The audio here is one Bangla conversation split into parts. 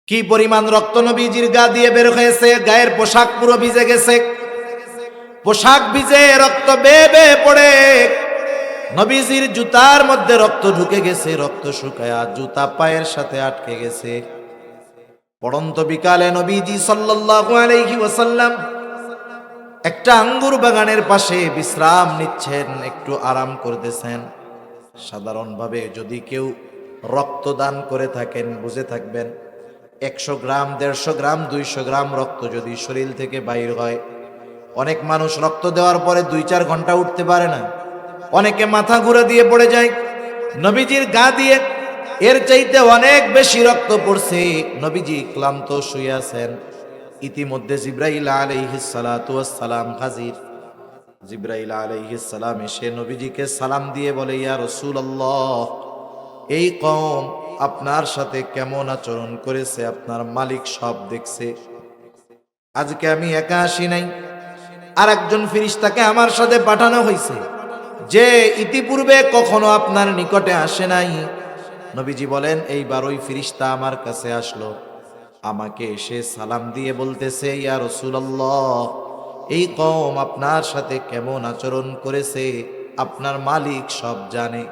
কি পরিমাণ রক্ত নবীজির গা দিয়ে বের হয়েছে, গায়ের পোশাক পুরো ভিজে গেছে, পোশাক ভিজে রক্ত বেয়ে বেয়ে পড়ে নবীজির জুতার মধ্যে রক্ত ঢুকে গেছে, রক্ত শুকায়া জুতা পায়ের সাথে আটকে গেছে। পড়ন্ত বিকালে নবীজি সাল্লাল্লাহু আলাইহি ওয়াসাল্লাম একটা আঙ্গুর বাগানের পাশে বিশ্রাম নিচ্ছেন, একটু আরাম করতেছেন। সাধারণভাবে যদি কেউ রক্তদান করে থাকেন বুঝে থাকবেন 100 গ্রাম 150 গ্রাম 200 গ্রাম রক্ত যদি শরীর থেকে বাইর হয়, অনেক মানুষ রক্ত দেওয়ার পরে 2-4 ঘন্টা উঠতে পারে না, অনেকে মাথা ঘুরে দিয়ে পড়ে যায়। নবীজির গা দিয়ে এর চাইতে অনেক বেশি রক্ত পড়ছে, নবীজি ক্লান্ত শুয়ে আছেন। ইতিমধ্যে জিবরাইল আলাইহিস সালাতু ওয়াস সালাম হাজির। জিবরাইল আলাইহিস সালাম এসে নবীজিকে সালাম দিয়ে বলে, ইয়া রাসূলুল্লাহ, এই কওম আপনার সাথে কেমন আচরণ করেছে আপনার মালিক সব দেখছে। আজকে আমি একা আসি নাই, আর একজন ফেরেশতাকে আমার সাথে পাঠানো হয়েছে, যে ইতিপূর্বে কখনো আপনার নিকটে আসে নাই। নবীজি বলেন, এইবার ওই ফেরেশতা আমার কাছে আসলো, আমাকে এসে সালাম দিয়ে বলতেছে, ইয়া রাসূলুল্লাহ, এই কওম আপনার সাথে কেমন আচরণ করেছে আপনার মালিক সব জানে।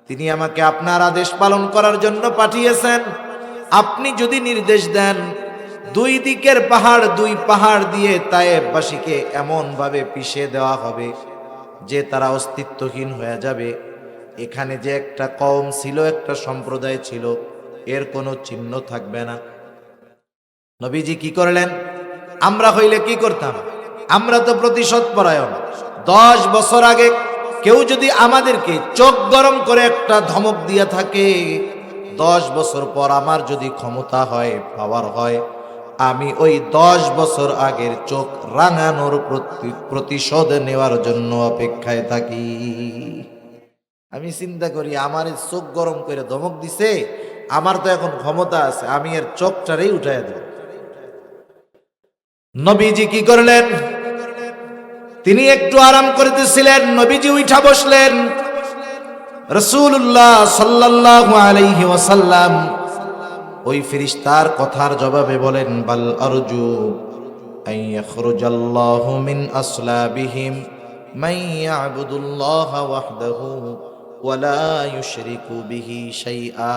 তিনি আমাকে আপনার আদেশ পালন করার জন্য পাঠিয়েছেন। আপনি যদি নির্দেশ দেন, 2 দিকের পাহাড় 2 পাহাড় দিয়ে তায়েফবাসীকে এমন ভাবে পিষে দেওয়া হবে যে তারা অস্তিত্বহীন হয়ে যাবে। এখানে যে একটা কওম ছিল, একটা সম্প্রদায় ছিল, এর কোনো চিহ্ন থাকবে না। নবীজি কি করলেন? আমরা হইলে কি করতাম? আমরা তো প্রতিশোধ পরায়ণ। 10 বছর আগে কেউ যদি আমাদেরকে চোখ গরম করে একটা ধমক দিয়ে থাকে, 10 বছর পর আমার যদি ক্ষমতা হয়, পাওয়ার হয়, আমি ওই 10 বছর আগের চোখ রাঙানোর প্রতিশোধ নেওয়ার জন্য অপেক্ষায় থাকি। আমি চিন্তা করি, আমার চোখ গরম করে ধমক দিছে, আমার তো এখন ক্ষমতা আছে, আমি এর চোখটারেই উঠাই দেব। নবীজি কি করলেন? তিনি একটু আরাম করতেছিলেন, নবীজি উঠা বসলেন। রাসূলুল্লাহ সাল্লাল্লাহু আলাইহি ওয়াসাল্লাম ওই ফেরেশতার কথার জবাবে বলেন, বাল আরজু আন ইয়াখরুজাল্লাহু মিন আসলাবিহিম মান ইয়াবুদুল্লাহ ওয়াহদাহু ওয়া লা ইউশরিকু বিহি শাইআ।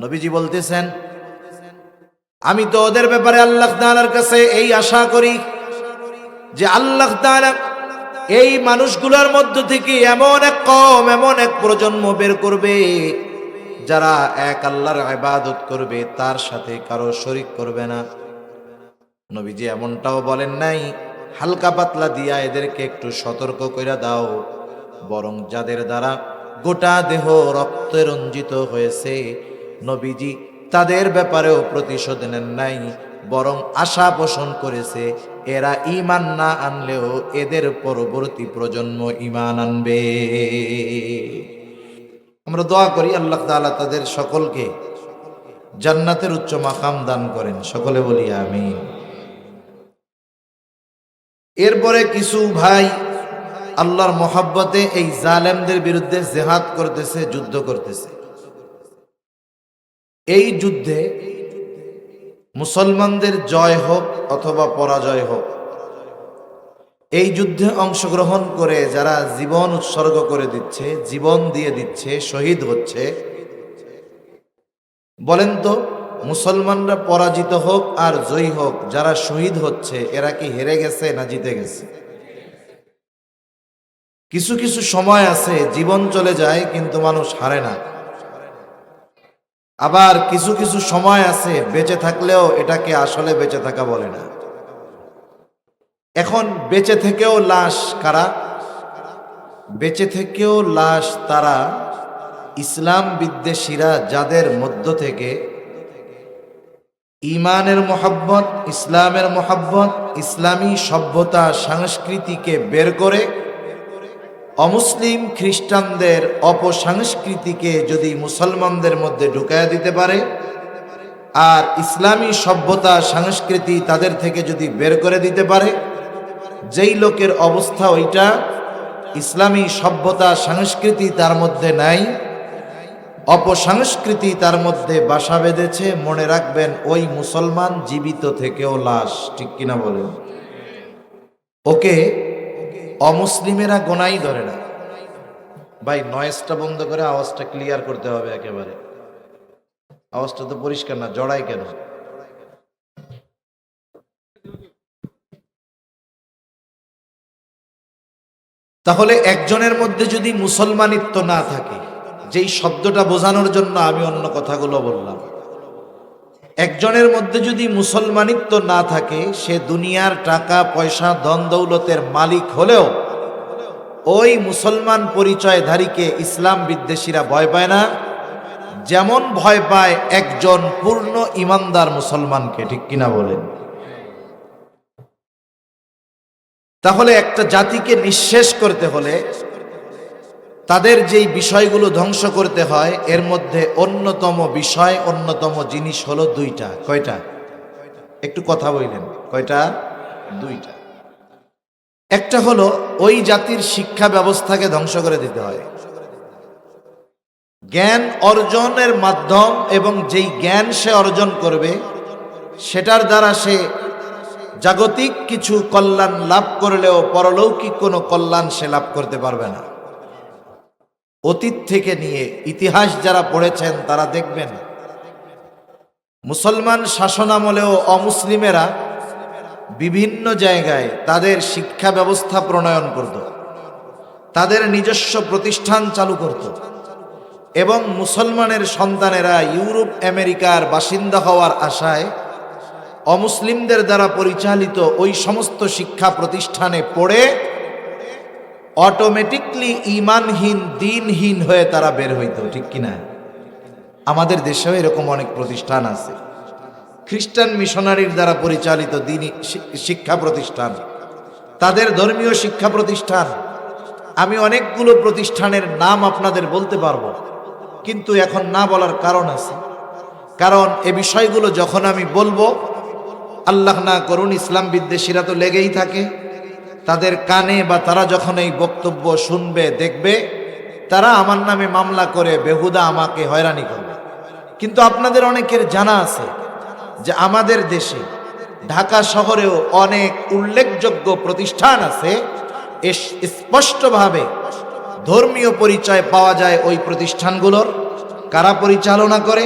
নবীজি বলতেছেন, আমি তো ওদের ব্যাপারে আল্লাহ তাআলার কাছে এই আশা করি যে আল্লাহ তাআলা এই মানুষগুলোর মধ্য থেকে এমন এক কওম, এমন এক প্রজন্ম বের করবে যারা এক আল্লাহর ইবাদত করবে, তার সাথে কারো শরীক করবে না। নবীজি এমনটাও বলেন নাই হালকা পাতলা দিয়া এদেরকে একটু সতর্ক কইরা দাও, বরং যাদের দ্বারা গোটা দেহ রক্তে রঞ্জিত হয়েছে, নবীজি তাদের ব্যাপারেও প্রতিশোধ নেন নাই, বরং আশা পোষণ করেছে এরা ঈমান না আনলেও এদের পরবর্তী প্রজন্ম ঈমান আনবে। আমরা দোয়া করি আল্লাহ তাআলা তাদের সকলকে জান্নাতের উচ্চ মাকাম দান করেন, সকলে বলি আমিন। এরপরে কিছু ভাই আল্লাহর মহব্বতে এই জালেমদের বিরুদ্ধে জিহাদ করতেছে, যুদ্ধ করতেছে। এই যুদ্ধে মুসলমানদের জয় হোক অথবা পরাজয় হোক, এই যুদ্ধে অংশগ্রহণ করে যারা জীবন উৎসর্গ করে দিচ্ছে, জীবন দিয়ে দিচ্ছে, শহীদ হচ্ছে, বলেন তো মুসলমানরা পরাজিত হোক আর জয়ী হোক, যারা শহীদ হচ্ছে এরা কি হেরে গেছে না জিতে গেছে? কিছু কিছু সময় আছে জীবন চলে যায় কিন্তু মানুষ হারে না, আবার কিছু কিছু সময় আছে বেঁচে থাকলেও এটাকে আসলে বেঁচে থাকা বলে না। এখন বেঁচে থেকেও লাশ কারা? বেঁচে থেকেও লাশ তারা ইসলাম বিদ্বেষীরা, যাদের মধ্য থেকে ঈমানের মহব্বত, ইসলামের মহব্বত, ইসলামী সভ্যতা সংস্কৃতিকে বের করে অমুসলিম খ্রিস্টানদের অপসংস্কৃতিকে যদি মুসলমানদের মধ্যে ঢুকায়া দিতে পারে, আর ইসলামী সভ্যতা সংস্কৃতি তাদের থেকে যদি বের করে দিতে পারে, যেই লোকের অবস্থা ওইটা, ইসলামী সভ্যতা সংস্কৃতি তার মধ্যে নাই, অপসংস্কৃতি তার মধ্যে বাসা বেঁধেছে। মনে রাখবেন, ওই মুসলমান জীবিত থেকেও লাশ, ঠিক কিনা বলেন? ওকে অমুসলিমেরা গোনাই ধরে না। ভাই নয়েজটা বন্ধ করে আওয়াজটা ক্লিয়ার করতে হবে একেবারে। আওয়াজটা তো পরিষ্কার না, জড়াই কেন? তাহলে একজনের মধ্যে যদি মুসলমানিত্ব না থাকে, যেই শব্দটা বোঝানোর জন্য আমি অন্য কথাগুলো বললাম, একজনের মধ্যে যদি মুসলমানিত্ব না থাকে, সে দুনিয়ার টাকা পয়সা ধন দৌলতের মালিক হলেও ওই মুসলমান পরিচয়ধারীকে ইসলাম বিদ্বেষীরা ভয় পায় না, যেমন ভয় পায় একজন পূর্ণ ইমানদার মুসলমানকে, ঠিক কিনা বলেন? তাহলে একটা জাতিকে নিঃশেষ করতে হলে তাদের যেই বিষয়গুলো ধ্বংস করতে হয়, এর মধ্যে অন্যতম বিষয়, অন্যতম জিনিস হলো দুইটা। কয়টা? একটু কথা বললেন, কয়টা? দুইটা। একটা হলো ওই জাতির শিক্ষা ব্যবস্থাকে ধ্বংস করে দিতে হয়। জ্ঞান অর্জনের মাধ্যম এবং যেই জ্ঞান সে অর্জন করবে সেটার দ্বারা সে জাগতিক কিছু কল্যাণ লাভ করলেও পরলৌকিক কোনো কল্যাণ সে লাভ করতে পারবে না। অতীত থেকে নিয়ে ইতিহাস যারা পড়েছেন তারা দেখবেন, মুসলমান শাসনামলেও অমুসলিমেরা বিভিন্ন জায়গায় তাদের শিক্ষা ব্যবস্থা প্রণয়ন করত, তাদের নিজস্ব প্রতিষ্ঠান চালু করত, এবং মুসলমানের সন্তানেরা ইউরোপ আমেরিকার বাসিন্দা হওয়ার আশায় অমুসলিমদের দ্বারা পরিচালিত ওই সমস্ত শিক্ষা প্রতিষ্ঠানে পড়ে অটোমেটিকলি ইমানহীন দিনহীন হয়ে তারা বের হইত, ঠিক কিনা? আমাদের দেশেও এরকম অনেক প্রতিষ্ঠান আছে, খ্রিস্টান মিশনারির দ্বারা পরিচালিত দিনী শিক্ষা প্রতিষ্ঠান, তাদের ধর্মীয় শিক্ষা প্রতিষ্ঠান। আমি অনেকগুলো প্রতিষ্ঠানের নাম আপনাদের বলতে পারবো, কিন্তু এখন না বলার কারণ আছে। কারণ এ বিষয়গুলো যখন আমি বলবো, আল্লাহ না করুন ইসলাম বিদ্বেষীরা তো লেগেই থাকে, তাদের কানে বা তারা যখন এই বক্তব্য শুনবে দেখবে, তারা আমার নামে মামলা করে বেহুদা আমাকে হয়রানি করবে। কিন্তু আপনাদের অনেকের জানা আছে যে আমাদের দেশে ঢাকা শহরেও অনেক উল্লেখযোগ্য প্রতিষ্ঠান আছে, স্পষ্টভাবে ধর্মীয় পরিচয় পাওয়া যায় ওই প্রতিষ্ঠানগুলোর। কারা পরিচালনা করে,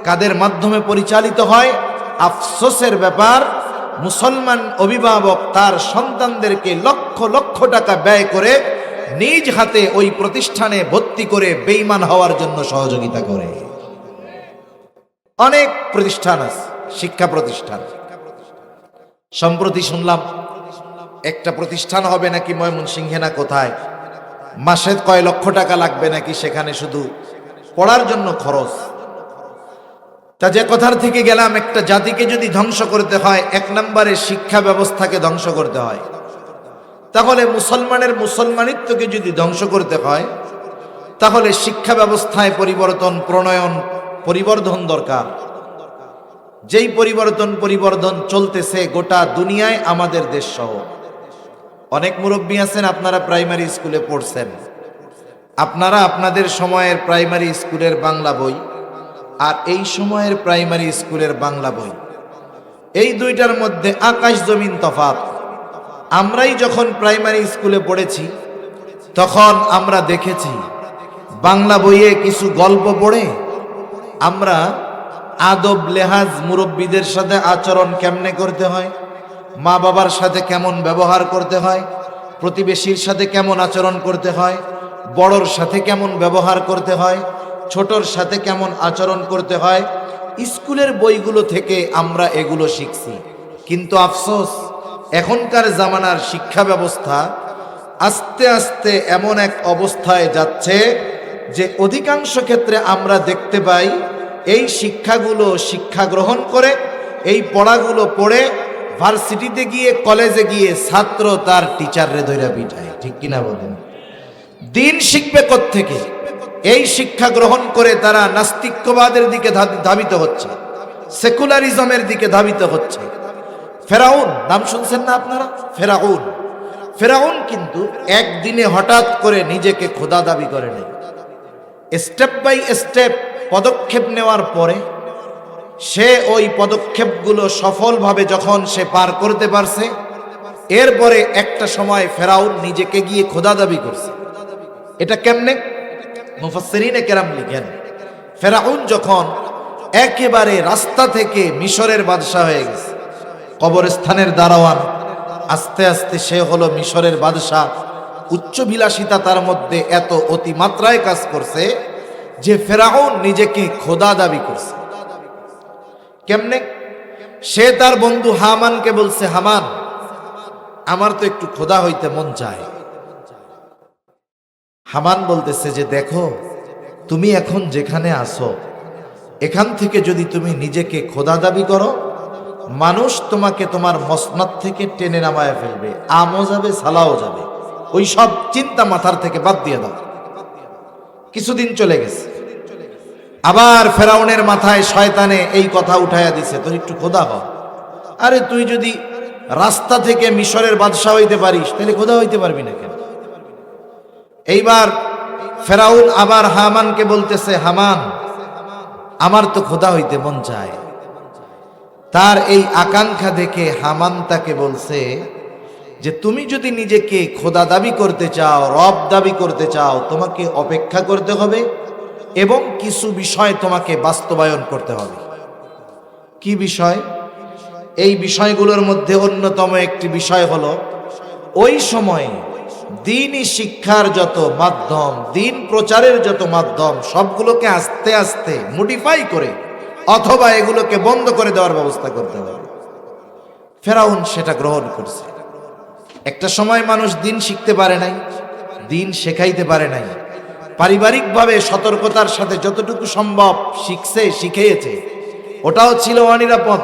কাদের মাধ্যমে পরিচালিত হয়? আফসোসের ব্যাপার, মুসলমান অভিভাবক তার সন্তানদেরকে লক্ষ লক্ষ টাকা ব্যয় করে নিজ হাতে ওই প্রতিষ্ঠানে ভর্তি করে বেঈমান হওয়ার জন্য সহযোগিতা করে। অনেক প্রতিষ্ঠান আছে, শিক্ষা প্রতিষ্ঠান। সম্প্রতি শুনলাম একটা প্রতিষ্ঠান হবে নাকি ময়মনসিংহে না কোথায়, মাসে কয় লক্ষ টাকা লাগবে নাকি সেখানে শুধু পড়ার জন্য খরচ। তা যে কথার থেকে গেলাম, একটা জাতিকে যদি ধ্বংস করতে হয়, এক নম্বরে শিক্ষা ব্যবস্থাকে ধ্বংস করতে হয়। তাহলে মুসলমানের মুসলমানিত্বকে যদি ধ্বংস করতে হয়, তাহলে শিক্ষা ব্যবস্থায় পরিবর্ধন দরকার। যেই পরিবর্ধন চলতেছে গোটা দুনিয়ায়, আমাদের দেশ সহ। অনেক মুরব্বী আছেন, আপনারা প্রাইমারি স্কুলে পড়ছেন, আপনারা আপনাদের সময়ের প্রাইমারি স্কুলের বাংলা বই আর এই সময়ের প্রাইমারি স্কুলের বাংলা বই, এই দুইটার মধ্যে আকাশ জমিন তফাৎ। আমরাই যখন প্রাইমারি স্কুলে পড়েছি তখন আমরা দেখেছি বাংলা বইয়ে কিছু গল্প পড়ে আমরা আদব লেহাজ, মুরব্বীদের সাথে আচরণ কেমনে করতে হয়, মা বাবার সাথে কেমন ব্যবহার করতে হয়, প্রতিবেশীর সাথে কেমন আচরণ করতে হয়, বড়র সাথে কেমন ব্যবহার করতে হয়, ছোটর সাথে কেমন আচরণ করতে হয়, স্কুলের বইগুলো থেকে আমরা এগুলো শিখছি। কিন্তু আফসোস, এখনকার জামানার শিক্ষা ব্যবস্থা আস্তে আস্তে এমন এক অবস্থায় যাচ্ছে যে অধিকাংশ ক্ষেত্রে আমরা দেখতে পাই এই শিক্ষাগুলো শিক্ষা গ্রহণ করে, এই পড়াগুলো পড়ে ভার্সিটিতে গিয়ে, কলেজে গিয়ে ছাত্র তার টিচাররে ধইরা পিঠায়, ঠিক কিনা বলেন? দিন শিখবে কোত্থেকে? এই শিক্ষা গ্রহণ করে তারা নাস্তিক্যবাদের দিকে ধাবিত হচ্ছে, সেকুলারিজমের দিকে ধাবিত হচ্ছে। ফেরাউন নাম শুনছেন না আপনারা? ফেরাউন কিন্তু একদিনে হঠাৎ করে নিজেকে খোদা দাবি করে নেই। স্টেপ বাই স্টেপ পদক্ষেপ নেওয়ার পরে সে ওই পদক্ষেপগুলো সফলভাবে যখন সে পার করতে পারছে, এরপরে একটা সময় ফেরাউন নিজেকে গিয়ে খোদা দাবি করছে। এটা কেমনে? মুফাসসিরিনে কেরাম লিখেন, ফেরাউন যখন একেবারে রাস্তা থেকে মিশরের বাদশা হয়ে গেছে, কবরস্থানের দারোয়ান, আস্তে আস্তে সে হলো মিশরের বাদশা। উচ্চবিলাসিতা তার মধ্যে এত অতিমাত্রায় কাজ করছে যে ফেরাউন নিজেকে খোদা দাবি করছে। কেমনে? সে তার বন্ধু হামানকে বলছে, হামান, আমার তো একটু খোদা হইতে মন চায়। হামান বলতেছে যে দেখো, তুমি এখন যেখানে আসো, এখান থেকে যদি তুমি নিজেকে খোদা দাবি করো, মানুষ তোমাকে তোমার মসনদ থেকে টেনে নামায় ফেলবে, আমও যাবে, সালাও যাবে। ওই সব চিন্তা মাথার থেকে বাদ দিয়ে দাও। কিছুদিন চলে গেছে, আবার ফেরাউনের মাথায় শয়তানে এই কথা উঠাইয়া দিছে, তোর একটু খোদা হ। আরে তুই যদি রাস্তা থেকে মিশরের বাদশা হইতে পারিস, তাহলে খোদা হইতে পারবি না কেন? এইবার ফেরাউন আবার হামানকে বলতেছে, হামান, আমার তো খোদা হইতে মন চায়। তার এই আকাঙ্ক্ষা দেখে হামান তাকে বলছে যে তুমি যদি নিজেকে খোদা দাবি করতে চাও, রব দাবি করতে চাও, তোমাকে অপেক্ষা করতে হবে এবং কিছু বিষয় তোমাকে বাস্তবায়ন করতে হবে। কি বিষয়? এই বিষয়গুলোর মধ্যে অন্যতম একটি বিষয় হলো, ওই সময়ে দ্বীনি শিক্ষার যত মাধ্যম, দ্বীন প্রচারের যত মাধ্যম, সবগুলোকে আস্তে আস্তে মডিফাই করে অথবা এগুলোকে বন্ধ করে দেওয়ার ব্যবস্থা করতে হবে। ফেরাউন সেটা গ্রহণ করছে। একটা সময় মানুষ দ্বীন শিখতে পারে নাই, দ্বীন শেখাইতে পারে নাই, পারিবারিকভাবে সতর্কতার সাথে যতটুকু সম্ভব শিখছে, শিখিয়েছে, ওটাও ছিল অনিরাপদ।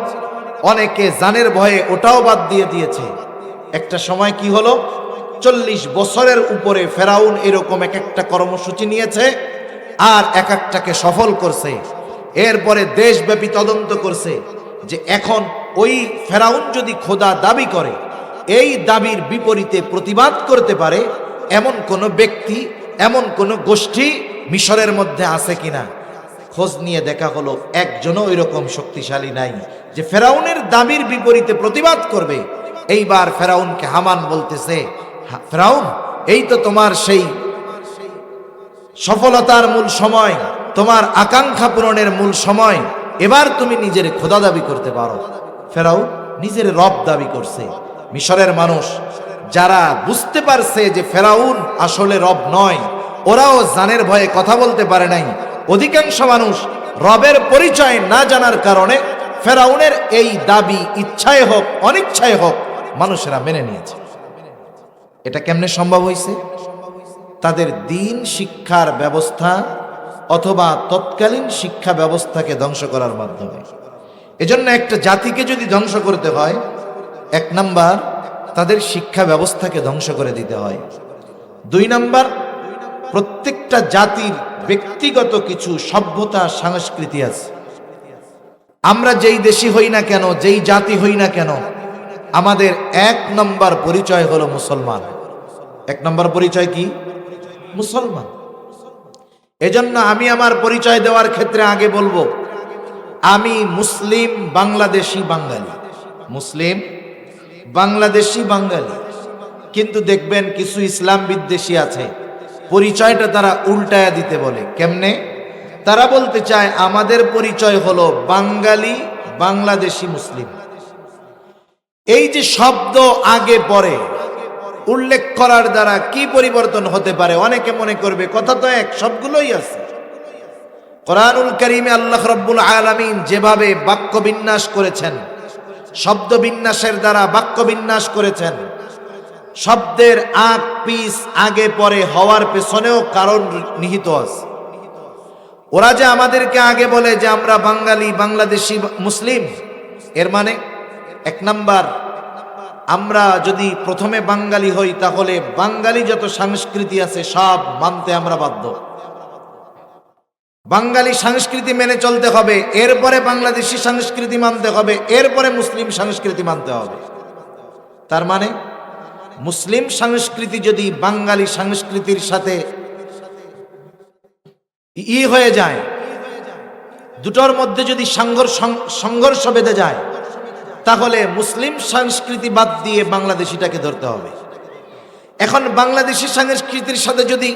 অনেকে জানের ভয়ে ওটাও বাদ দিয়ে দিয়েছে। একটা সময় কি হলো, 40 বছরের উপরে ফেরাউন এরকম এক একটা কর্মসূচি নিয়েছে আর এক একটাকে সফল করছে। এরপরে দেশব্যাপী তদন্ত করছে যে এখন ওই ফেরাউন যদি খোদা দাবি করে, এই দাবির বিপরীতে প্রতিবাদ করতে পারে এমন কোন ব্যক্তি, এমন কোন গোষ্ঠী মিশরের মধ্যে আছে কিনা। খোঁজ নিয়ে দেখা হলো একজনও ওইরকম শক্তিশালী নাই যে ফেরাউনের দাবির বিপরীতে প্রতিবাদ করবে। এইবার ফেরাউনকে হামান বলতেছে, ফেরাউন, এই তো তোমার সেই সফলতার মূল সময়, তোমার আকাঙ্ক্ষা পূরণের মূল সময়, এবার তুমি নিজের খোদা দাবি করতে পারো। ফেরাউন নিজের রব দাবি করছে। মিশরের মানুষ যারা বুঝতে পারছে যে ফেরাউন আসলে রব নয়, ওরাও জানের ভয়ে কথা বলতে পারে নাই। অধিকাংশ মানুষ রবের পরিচয় না জানার কারণে ফেরাউনের এই দাবি ইচ্ছায় হোক অনিচ্ছায় হোক মানুষেরা মেনে নিয়েছে। এটা কেমনে সম্ভব হয়েছে? তাদের দ্বীন শিক্ষার ব্যবস্থা অথবা তৎকালীন শিক্ষা ব্যবস্থাকে ধ্বংস করার মাধ্যমে। এজন্য একটা জাতিকে যদি ধ্বংস করতে হয়, 1 নাম্বার তাদের শিক্ষা ব্যবস্থাকে ধ্বংস করে দিতে হয়। 2 নাম্বার, প্রত্যেকটা জাতির ব্যক্তিগত কিছু সভ্যতা সংস্কৃতি আছে। আমরা যেই দেশি হই না কেন, যেই জাতি হই না কেন, আমাদের 1 নম্বর পরিচয় হলো মুসলমান। 1 নম্বর পরিচয় কি? মুসলমান। এজন্য আমি আমার পরিচয় দেওয়ার ক্ষেত্রে আগে বলবো, আমি মুসলিম বাংলাদেশি বাঙালি। মুসলিম বাংলাদেশি বাঙালি। কিন্তু দেখবেন কিছু ইসলাম বিদ্বেষী আছে, পরিচয়টা তারা উল্টায়া দিতে বলে। কেমনে? তারা বলতে চায় আমাদের পরিচয় হলো বাঙালি, বাংলাদেশি, মুসলিম। এই যে শব্দ আগে পরে উল্লেখ করার দ্বারা কি পরিবর্তন হতে পারে? অনেকে মনে করবে কথা তো এক, সবগুলোই আছে। কোরআনুল কারীমে আল্লাহ রাব্বুল আলামিন যেভাবে বাক্য বিন্যাস করেছেন, শব্দ বিন্যাসের দ্বারা বাক্য বিন্যাস করেছেন, শব্দের আগ পিছ আগে পরে হওয়ার পেছনেও কারণ নিহিত আছে। ওরা যে আমাদেরকে আগে বলে যে আমরা বাঙালি, বাংলাদেশি, মুসলিম, এর মানে 1 নাম্বার, আমরা যদি প্রথমে বাঙালি হই তাহলে বাঙালি যত সংস্কৃতি আছে সব মানতে আমরা বাধ্য। বাঙালি সংস্কৃতি মেনে চলতে হবে, এরপরে বাংলাদেশি সংস্কৃতি মানতে হবে, এরপরে মুসলিম সংস্কৃতি মানতে হবে। তার মানে মুসলিম সংস্কৃতি যদি বাঙালি সংস্কৃতির সাথে হয়ে যায়, দুটোর মধ্যে যদি সংঘর্ষ বেঁধে যায়, তাহলে মুসলিম সংস্কৃতি বাদ দিয়ে বাংলাদেশিটাকে ধরতে হবে। এখন বাংলাদেশি সংস্কৃতির সাথে যদি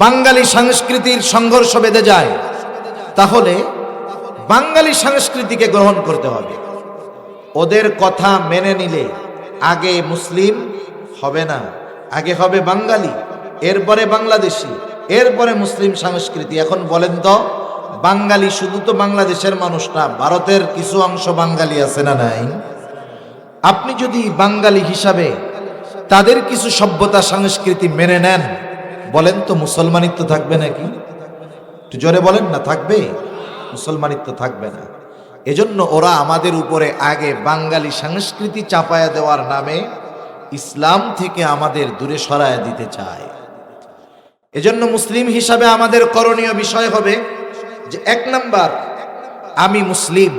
বাঙালি সংস্কৃতির সংঘর্ষ বেঁধে যায়, তাহলে বাঙালি সংস্কৃতিকে গ্রহণ করতে হবে। ওদের কথা মেনে নিলে আগে মুসলিম হবে না, আগে হবে বাঙালি, এরপরে বাংলাদেশি, এরপরে মুসলিম সংস্কৃতি। এখন বলেন তো, বাঙালি শুধু তো বাংলাদেশের মানুষ না, ভারতের কিছু অংশ বাঙালি আছে না নাই? আপনি যদি বাঙালি হিসাবে তাদের কিছু সভ্যতা সংস্কৃতি মেনে নেন, বলেন তো মুসলমানিত্ব থাকবে নাকি? একটু জোরে বলেন না, থাকবে? মুসলমানিত্ব থাকবে না। এজন্য ওরা আমাদের উপরে আগে বাঙালি সংস্কৃতি চাপায়া দেওয়ার নামে ইসলাম থেকে আমাদের দূরে সরায় দিতে চায়। এজন্য মুসলিম হিসাবে আমাদের করণীয় বিষয় হবে যে, এক নাম্বার, আমি মুসলিম,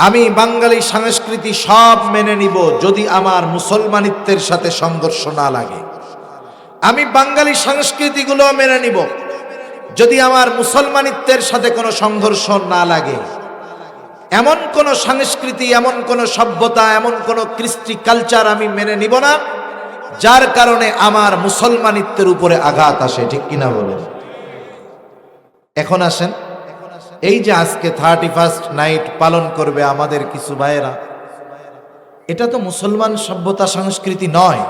আমি বাঙালি সংস্কৃতি সব মেনে নিব যদি আমার মুসলমানিত্বের সাথে সংঘর্ষ না লাগে। আমি বাঙালি সংস্কৃতিগুলো মেনে নিব যদি আমার মুসলমানিত্বের সাথে কোনো সংঘর্ষ না লাগে। এমন কোন সংস্কৃতি, এমন কোন সভ্যতা, এমন কোন কৃষ্টি কালচার আমি মেনে নিব না যার কারণে আমার মুসলমানিত্বের উপরে আঘাত আসে। ঠিক কিনা বলেন? এখন আসেন, এই যে আজকে 31st নাইট পালন করবে আমাদের কিছু ভাইয়েরা, এটা তো মুসলমান সভ্যতা সংস্কৃতি নয়,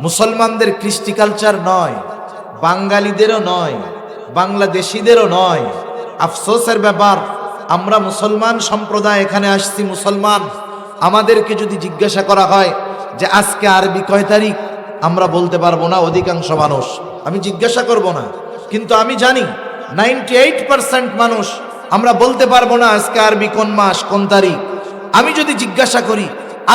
মুসলমানদের কৃষ্টি কালচার নয়, বাঙালিদেরও নয়, বাংলাদেশিদেরও নয়। আফসোসের ব্যাপার, আমরা মুসলমান সম্প্রদায় এখানে আসছি, মুসলমান, আমাদেরকে যদি জিজ্ঞাসা করা হয় যে আজকে আরবি কয় তারিখ, আমরা বলতে পারবো না। অধিকাংশ মানুষ, আমি জিজ্ঞাসা করব না, কিন্তু আমি জানি 98% মানুষ আমরা বলতে পারবো না আজকে আরবি কোন মাস কোন তারিখ। আমি যদি জিজ্ঞাসা করি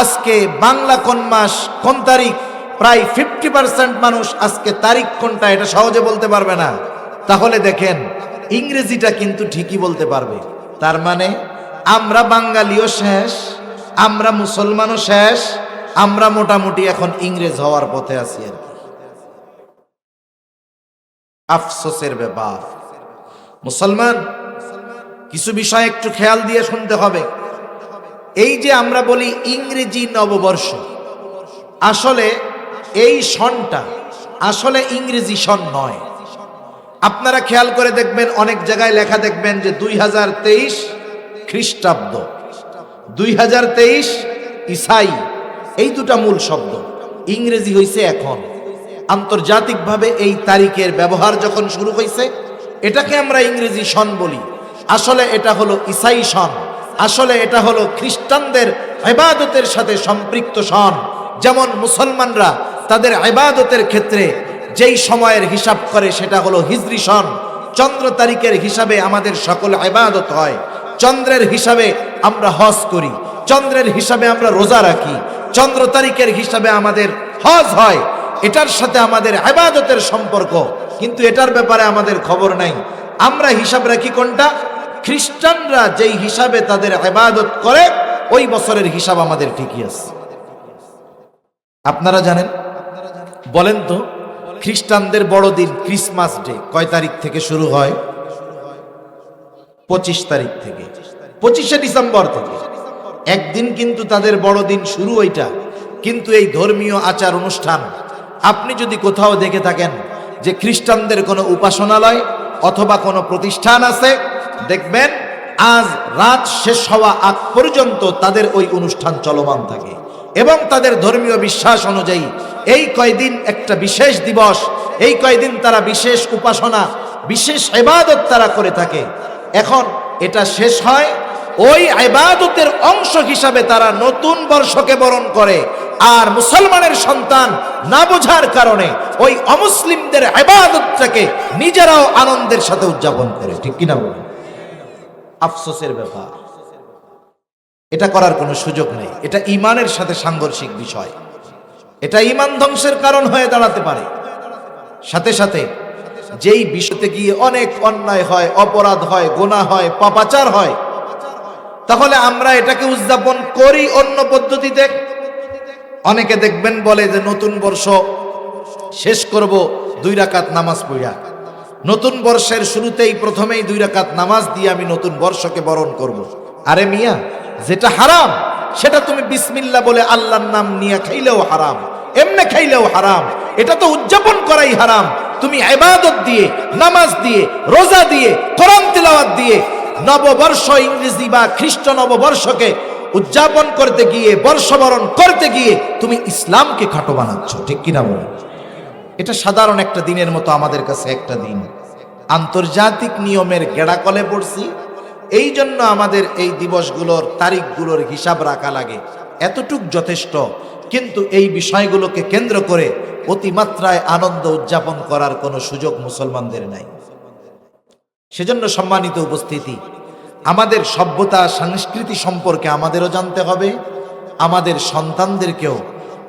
আজকে বাংলা কোন মাস কোন তারিখ, প্রায় 50% মানুষ আজকে তারিখ কোনটা এটা সহজে বলতে পারবে না। তাহলে দেখেন, ইংরেজিটা কিন্তু ঠিকই বলতে পারবে। তার মানে আমরা বাঙালিও শেষ, আমরা মুসলমানও শেষ, আমরা মোটামুটি এখন ইংরেজ হওয়ার পথে আছি আর কি। আফসোসের ব্যাপার। মুসলমান, কিছু বিষয় একটু খেয়াল দিয়ে শুনতে হবে। এই যে আমরা বলি ইংরেজি নববর্ষ, আসলে এই সনটা আসলে ইংরেজি সন নয়। আপনারা খেয়াল করে দেখবেন, অনেক জায়গায় লেখা দেখবেন যে 2023 খ্রিস্টাব্দ, 2023 ইসাই, এই দুটা মূল শব্দ। ইংরেজি হইছে এখন। আন্তর্জাতিকভাবে এই তারিখের ব্যবহার যখন শুরু হয়েছে, এটাকে আমরা ইংরেজি সন বলি। আসলে এটা হলো ইসাই সন, আসলে এটা হলো খ্রিস্টানদের ইবাদতের সাথে সম্পৃক্ত সন। যেমন মুসলমানরা তাদের ইবাদতের ক্ষেত্রে যেই সময়ের হিসাব করে সেটা হলো হিজরি সন। চন্দ্র তারিখের হিসাবে আমাদের সকল ইবাদত হয়, চন্দ্রের হিসাবে আমরা হজ করি, চন্দ্রের হিসাবে আমরা রোজা রাখি, চন্দ্র তারিখের হিসাবে আমাদের হজ হয়। এটার সাথে আমাদের ইবাদতের সম্পর্ক, কিন্তু এটার ব্যাপারে আমাদের খবর নাই। আমরা হিসাব রাখি কোনটা? খ্রিস্টানরা যেই হিসাবে তাদের ইবাদত করে ওই বছরের হিসাব আমাদের ঠিকই আছে। আপনারা জানেন? বলেন তো, খ্রিস্টানদের বড়দিন ক্রিসমাস ডে কয় তারিখ থেকে শুরু হয়? 25 তারিখ থেকে, 25শে ডিসেম্বর থেকে। একদিন কিন্তু তাদের বড়দিন শুরু ওইটা। কিন্তু এই ধর্মীয় আচার অনুষ্ঠান আপনি যদি কোথাও দেখে থাকেন যে খ্রিস্টানদের কোনো উপাসনালয় অথবা কোনো প্রতিষ্ঠান আছে, দেখবেন আজ রাত শেষ হওয়া আগ পর্যন্ত তাদের ওই অনুষ্ঠান চলমান থাকে এবং তাদের ধর্মীয় বিশ্বাস অনুযায়ী এই কয়দিন একটা বিশেষ দিবস, এই কয়দিন তারা বিশেষ উপাসনা, বিশেষ ইবাদত তারা করে থাকে। এখন এটা শেষ হয়, ওই ইবাদতের অংশ হিসাবে তারা নতুন বর্ষকে বরণ করে। আর মুসলমানের সন্তান না বোঝার কারণে ওই অমুসলিমদের ইবাদতটাকে নিজেরাও আনন্দের সাথে উদযাপন করে। ঠিক কিনা বলেন? আফসোসের ব্যাপার। এটা করার কোনো সুযোগ নেই। এটা ঈমানের সাথে সাংঘর্ষিক বিষয়, এটা ঈমান ধ্বংসের কারণ হয়ে দাঁড়াতে পারে। সাথে সাথে যেই বিষয়তে গিয়ে অনেক অন্যায় হয়, অপরাধ হয়, গুনাহ হয়, পাপাচার হয়, তাহলে আমরা এটাকে উদযাপন করি অন্য পদ্ধতিতে। অনেকে দেখবেন বলে যে নতুন বর্ষ শেষ করব 2 রাকাত নামাজ পড়া, নতুন বর্ষের শুরুতেই প্রথমেই 2 রাকাত নামাজ দিয়ে আমি নতুন বর্ষকে বরণ করব। আরে মিয়া, যেটা হারাম সেটা তুমি বিসমিল্লাহ বলে আল্লাহর নাম নিয়ে খাইলেও হারাম, এমনে খাইলেও হারাম। এটা তো উদযাপন করাই হারাম। তুমি ইবাদত দিয়ে, নামাজ দিয়ে, রোজা দিয়ে, কোরআন তিলাওয়াত দিয়ে নববর্ষ ইংরেজি বা খ্রিস্ট নববর্ষকে উদযাপন করতে গিয়ে, বর্ষবরণ করতে গিয়ে তুমি ইসলামকে খাটো বানাচ্ছ, ঠিক কিনা বলো? এটা সাধারণ একটা দিনের মতো আমাদের কাছে একটা দিন। আন্তর্জাতিক নিয়মের গেড়াকলে পড়ছি, এই জন্য আমাদের এই দিবসগুলোর তারিখগুলোর হিসাব রাখা লাগে, এতটুক যথেষ্ট। কিন্তু এই বিষয়গুলোকে কেন্দ্র করে অতিমাত্রায় আনন্দ উদযাপন করার কোনো সুযোগ মুসলমানদের নাই। সেজন্য সম্মানিত উপস্থিতি, আমাদের সভ্যতা সংস্কৃতি সম্পর্কে আমাদেরও জানতে হবে, আমাদের সন্তানদেরকেও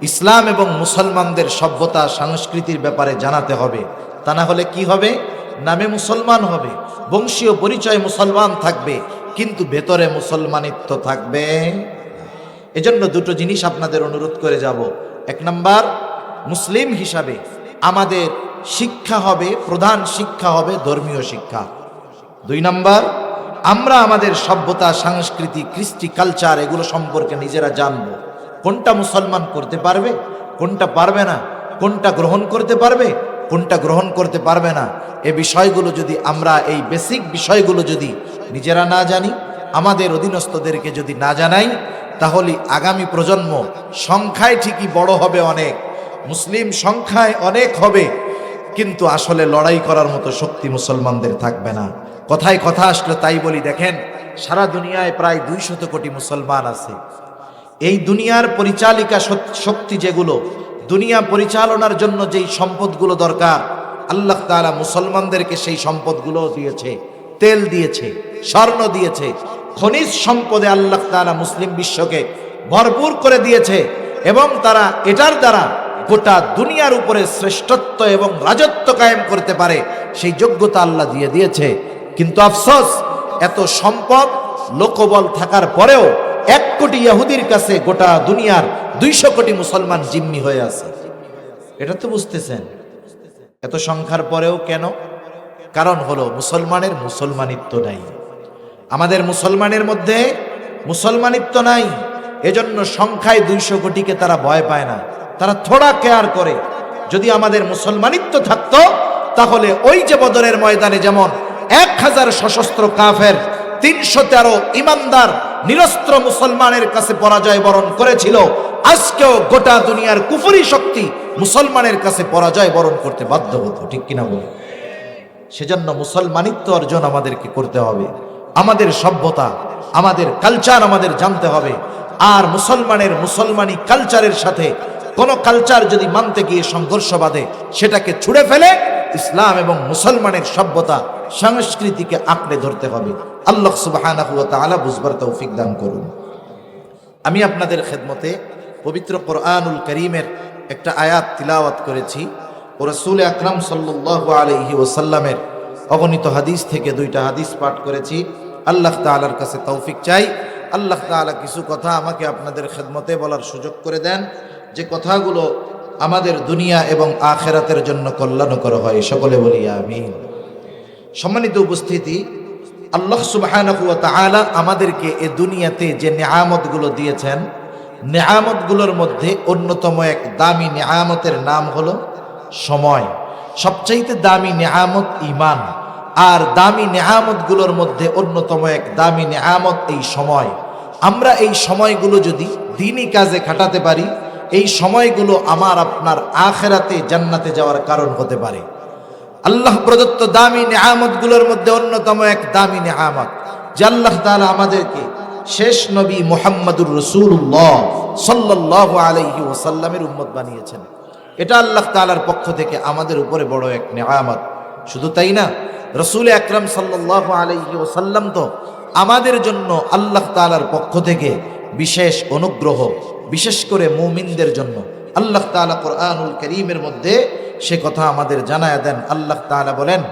ইসলাম এবং মুসলমানদের সভ্যতা সংস্কৃতির ব্যাপারে জানাতে হবে। তা না হলে কি হবে? নামে মুসলমান হবে, বংশীয় পরিচয় মুসলমান থাকবে, কিন্তু ভেতরে মুসলমানিত্ব থাকবে। এজন্য দুটো জিনিস আপনাদের অনুরোধ করে যাব। 1 নাম্বার, মুসলিম হিসাবে আমাদের শিক্ষা হবে, প্রধান শিক্ষা হবে ধর্মীয় শিক্ষা। 2 নাম্বার, আমরা আমাদের সভ্যতা সংস্কৃতি, কৃষ্টি কালচার এগুলো সম্পর্কে নিজেরা জানবো। কোনটা মুসলমান করতে পারবে, কোনটা পারবে না, কোনটা গ্রহণ করতে পারবে, কোনটা গ্রহণ করতে পারবে না, এ বিষয়গুলো যদি আমরা, এই বেসিক বিষয়গুলো যদি নিজেরা না জানি, আমাদের অধীনস্থদেরকে যদি না জানাই, তাহলে আগামী প্রজন্ম সংখ্যায় ঠিকই বড় হবে অনেক, মুসলিম সংখ্যায় অনেক হবে, কিন্তু আসলে লড়াই করার মতো শক্তি মুসলমানদের থাকবে না। কথায় কথা আসলে তাই বলি, দেখেন সারা দুনিয়ায় প্রায় 200 কোটি মুসলমান আছে। এই দুনিয়ার পরিচালিকা শক্তি যেগুলো, দুনিয়া পরিচালনার জন্য যেই সম্পদগুলো দরকার, আল্লাহ তাআলা মুসলমানদেরকে সেই সম্পদগুলো দিয়েছে। তেল দিয়েছে, স্বর্ণ দিয়েছে, খনিজ সম্পদে আল্লাহ তাআলা মুসলিম বিশ্বকে ভরপুর করে দিয়েছে, এবং তারা এটার দ্বারা গোটা দুনিয়ার উপরে শ্রেষ্ঠত্ব এবং রাজত্ব কায়েম করতে পারে, সেই যোগ্যতা আল্লাহ দিয়ে দিয়েছে। কিন্তু আফসোস, এত সম্পদ লোকবল থাকার পরেও 1 কোটি ইহুদির কাছে গোটা দুনিয়ার 200 কোটি মুসলমান জিম্মি হয়ে আছে। এটা তো বুঝতেছেন, এত সংখ্যার পরেও কেন? কারণ হলো মুসলমানের মুসলমানিত্ব নাই, আমাদের মুসলমানের মধ্যে মুসলমানিত্ব নাই। এজন্য সংখ্যায় 200 কোটিকে তারা ভয় পায় না, তারা থোড়া কেয়ার করে। যদি আমাদের মুসলমানিত্ব থাকতো, তাহলে ওই যে বদরের ময়দানে যেমন 1000 সশস্ত্র কাফের 313 ইমানদার নিরস্ত্র মুসলমানের কাছে পরাজয় বরণ করেছিল, আজকেও গোটা দুনিয়ার কুফরি শক্তি মুসলমানের কাছে পরাজয় বরণ করতে বাধ্য হতো, ঠিক কিনা বলে? সেজন্য মুসলমানিত্ব অর্জন আমাদেরকে করতে হবে, আমাদের সভ্যতা, আমাদের কালচার আমাদের জানতে হবে। আর মুসলমানের মুসলমানি কালচারের সাথে কোন কালচার যদি মানতে গিয়ে সংঘর্ষ বাঁধে, সেটাকে ছুঁড়ে ফেলে ইসলাম এবং মুসলমানের সভ্যতা সংস্কৃতিকে আঁকড়ে ধরতে হবে। আল্লাহ সুবহানাহু ওয়া তাআলা বুঝবার তৌফিক দান করুন। আমি আপনাদের খেদমতে পবিত্র কোরআনুল কারীমের একটা আয়াত তিলাওয়াত করেছি ও রাসূল আকরাম সাল্লাল্লাহু আলাইহি ওয়াসাল্লামের অগণিত হাদিস থেকে 2টা হাদিস পাঠ করেছি। আল্লাহ তাআলার কাছে তৌফিক চাই, আল্লাহ তাআলা কিছু কথা আমাকে আপনাদের খেদমতে বলার সুযোগ করে দেন, যে কথাগুলো আমাদের দুনিয়া এবং আখিরাতের জন্য কল্যাণকর হয়। সকলে বলি আমিন। সম্মানিত উপস্থিতি, আল্লাহ সুবহানাহু ওয়া তাআলা আমাদেরকে এ দুনিয়াতে যে নিয়ামতগুলো দিয়েছেন, নিয়ামতগুলোর মধ্যে অন্যতম এক দামি নিয়ামতের নাম হলো সময়। সবচাইতে দামি নিয়ামত ঈমান, আর দামি নিয়ামতগুলোর মধ্যে অন্যতম এক দামি নিয়ামত এই সময়। আমরা এই সময়গুলো যদি দ্বীনি কাজে খাটাতে পারি, এই সময়গুলো আমার আপনার আখিরাতে জান্নাতে যাওয়ার কারণ হতে পারে। আল্লাহ প্রদত্ত দামি নিয়ামতগুলোর মধ্যে অন্যতম এক দামি নিয়ামত, যে আল্লাহ তাআলা আমাদেরকে শেষ নবী মুহাম্মদুর রাসূলুল্লাহ সাল্লাল্লাহু আলাইহি ওয়াসাল্লামের উম্মত বানিয়েছেন। এটা আল্লাহ তাআলার পক্ষ থেকে আমাদের উপরে বড় এক নিয়ামত। শুধু তাই না, রাসূল আকরাম সাল্লাল্লাহু আলাইহি ওয়াসাল্লাম তো আমাদের জন্য আল্লাহ তাআলার পক্ষ থেকে বিশেষ অনুগ্রহ, বিশেষ করে মুমিনদের জন্য আল্লাহ তাআলা কোরআনুল কারীমের মধ্যে সে কথা আমাদের জানায় দেন। আল্লাহ তাআলা বলেন,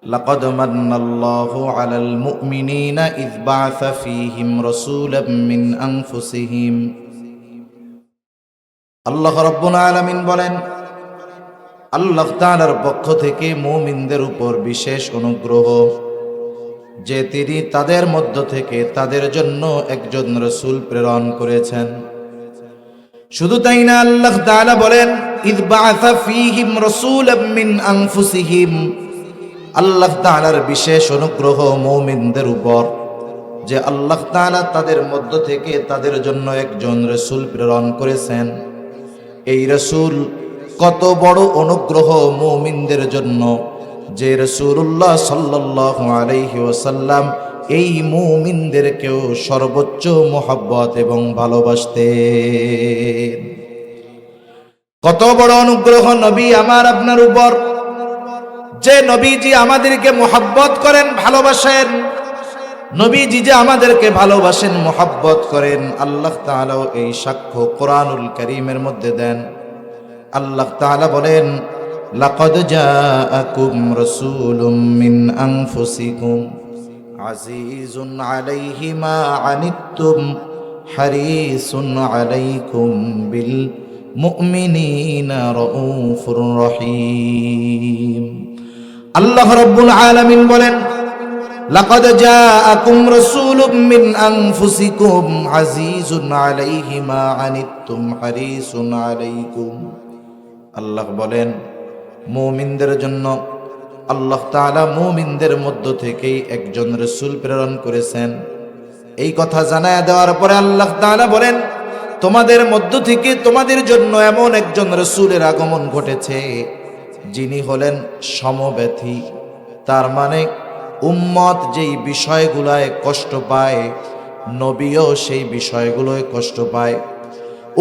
লাকাদ মান্নাল্লাহু আলাল মুমিনিনা ইয বা'আসা ফীহিম রাসূলাম মিন আনফুসিহিম। আল্লাহ রাব্বুল আলামিন বলেন, আল্লাহ তাআলার পক্ষ থেকে মুমিনদের উপর বিশেষ অনুগ্রহ যে তিনি তাদের মধ্য থেকে তাদের জন্য একজন রাসূল প্রেরণ করেছেন। শুধু তাই না, আল্লাহ তাআলা বলেন ইয বাআসা ফীহিম রাসূলাম মিন আনফুসিহিম। আল্লাহ তাআলার বিশেষ অনুগ্রহ মুমিনদের উপর যে আল্লাহ তাআলা তাদের মধ্য থেকে তাদের জন্য একজন রাসূল প্রেরণ করেছেন। এই রাসূল কত বড় অনুগ্রহ মুমিনদের জন্য যে রাসূলুল্লাহ সাল্লাল্লাহু আলাইহি ওয়াসাল্লাম এই মুমিনদেরকেও সর্বোচ্চ মোহাব্বত এবং ভালোবাসতেন। কত বড় অনুগ্রহ নবী আমার আপনার উপর যে নবীজি আমাদেরকে মোহাব্বত করেন, ভালোবাসেন। নবীজি যে আমাদেরকে ভালোবাসেন, মোহাব্বত করেন, আল্লাহ তাআলাও এই সাক্ষ্য কোরআনুল কারীমের মধ্যে দেন। আল্লাহ তাআলা বলেন লাকাদ জাআকুম রাসূলুম মিন আনফুসিকুম আজিজুন আলাইহি মা আনিত্তুম হারিসুন আলাইকুম বিল মুমিনিনা রাউফুর রহিম। আল্লাহ রাব্বুল আলামিন বলেন লাকাদ জাআকুম রাসূলুম মিন আনফুসিকুম আজিজুন আলাইহি মা আনিত্তুম হারিসুন আলাইকুম। আল্লাহ বলেন মুমিনদের জন্য আল্লাহ তাআলা মুমিনদের মধ্য থেকেই একজন রাসূল প্রেরণ করেছেন। এই কথা জানায়া দেওয়ার পরে আল্লাহ তাআলা বলেন তোমাদের মধ্য থেকে তোমাদের জন্য এমন একজন রাসূলের আগমন ঘটেছে যিনি হলেন সমব্যথী। তার মানে উম্মত যেই বিষয়গুলোয় কষ্ট পায়, নবীও সেই বিষয়গুলোয় কষ্ট পায়।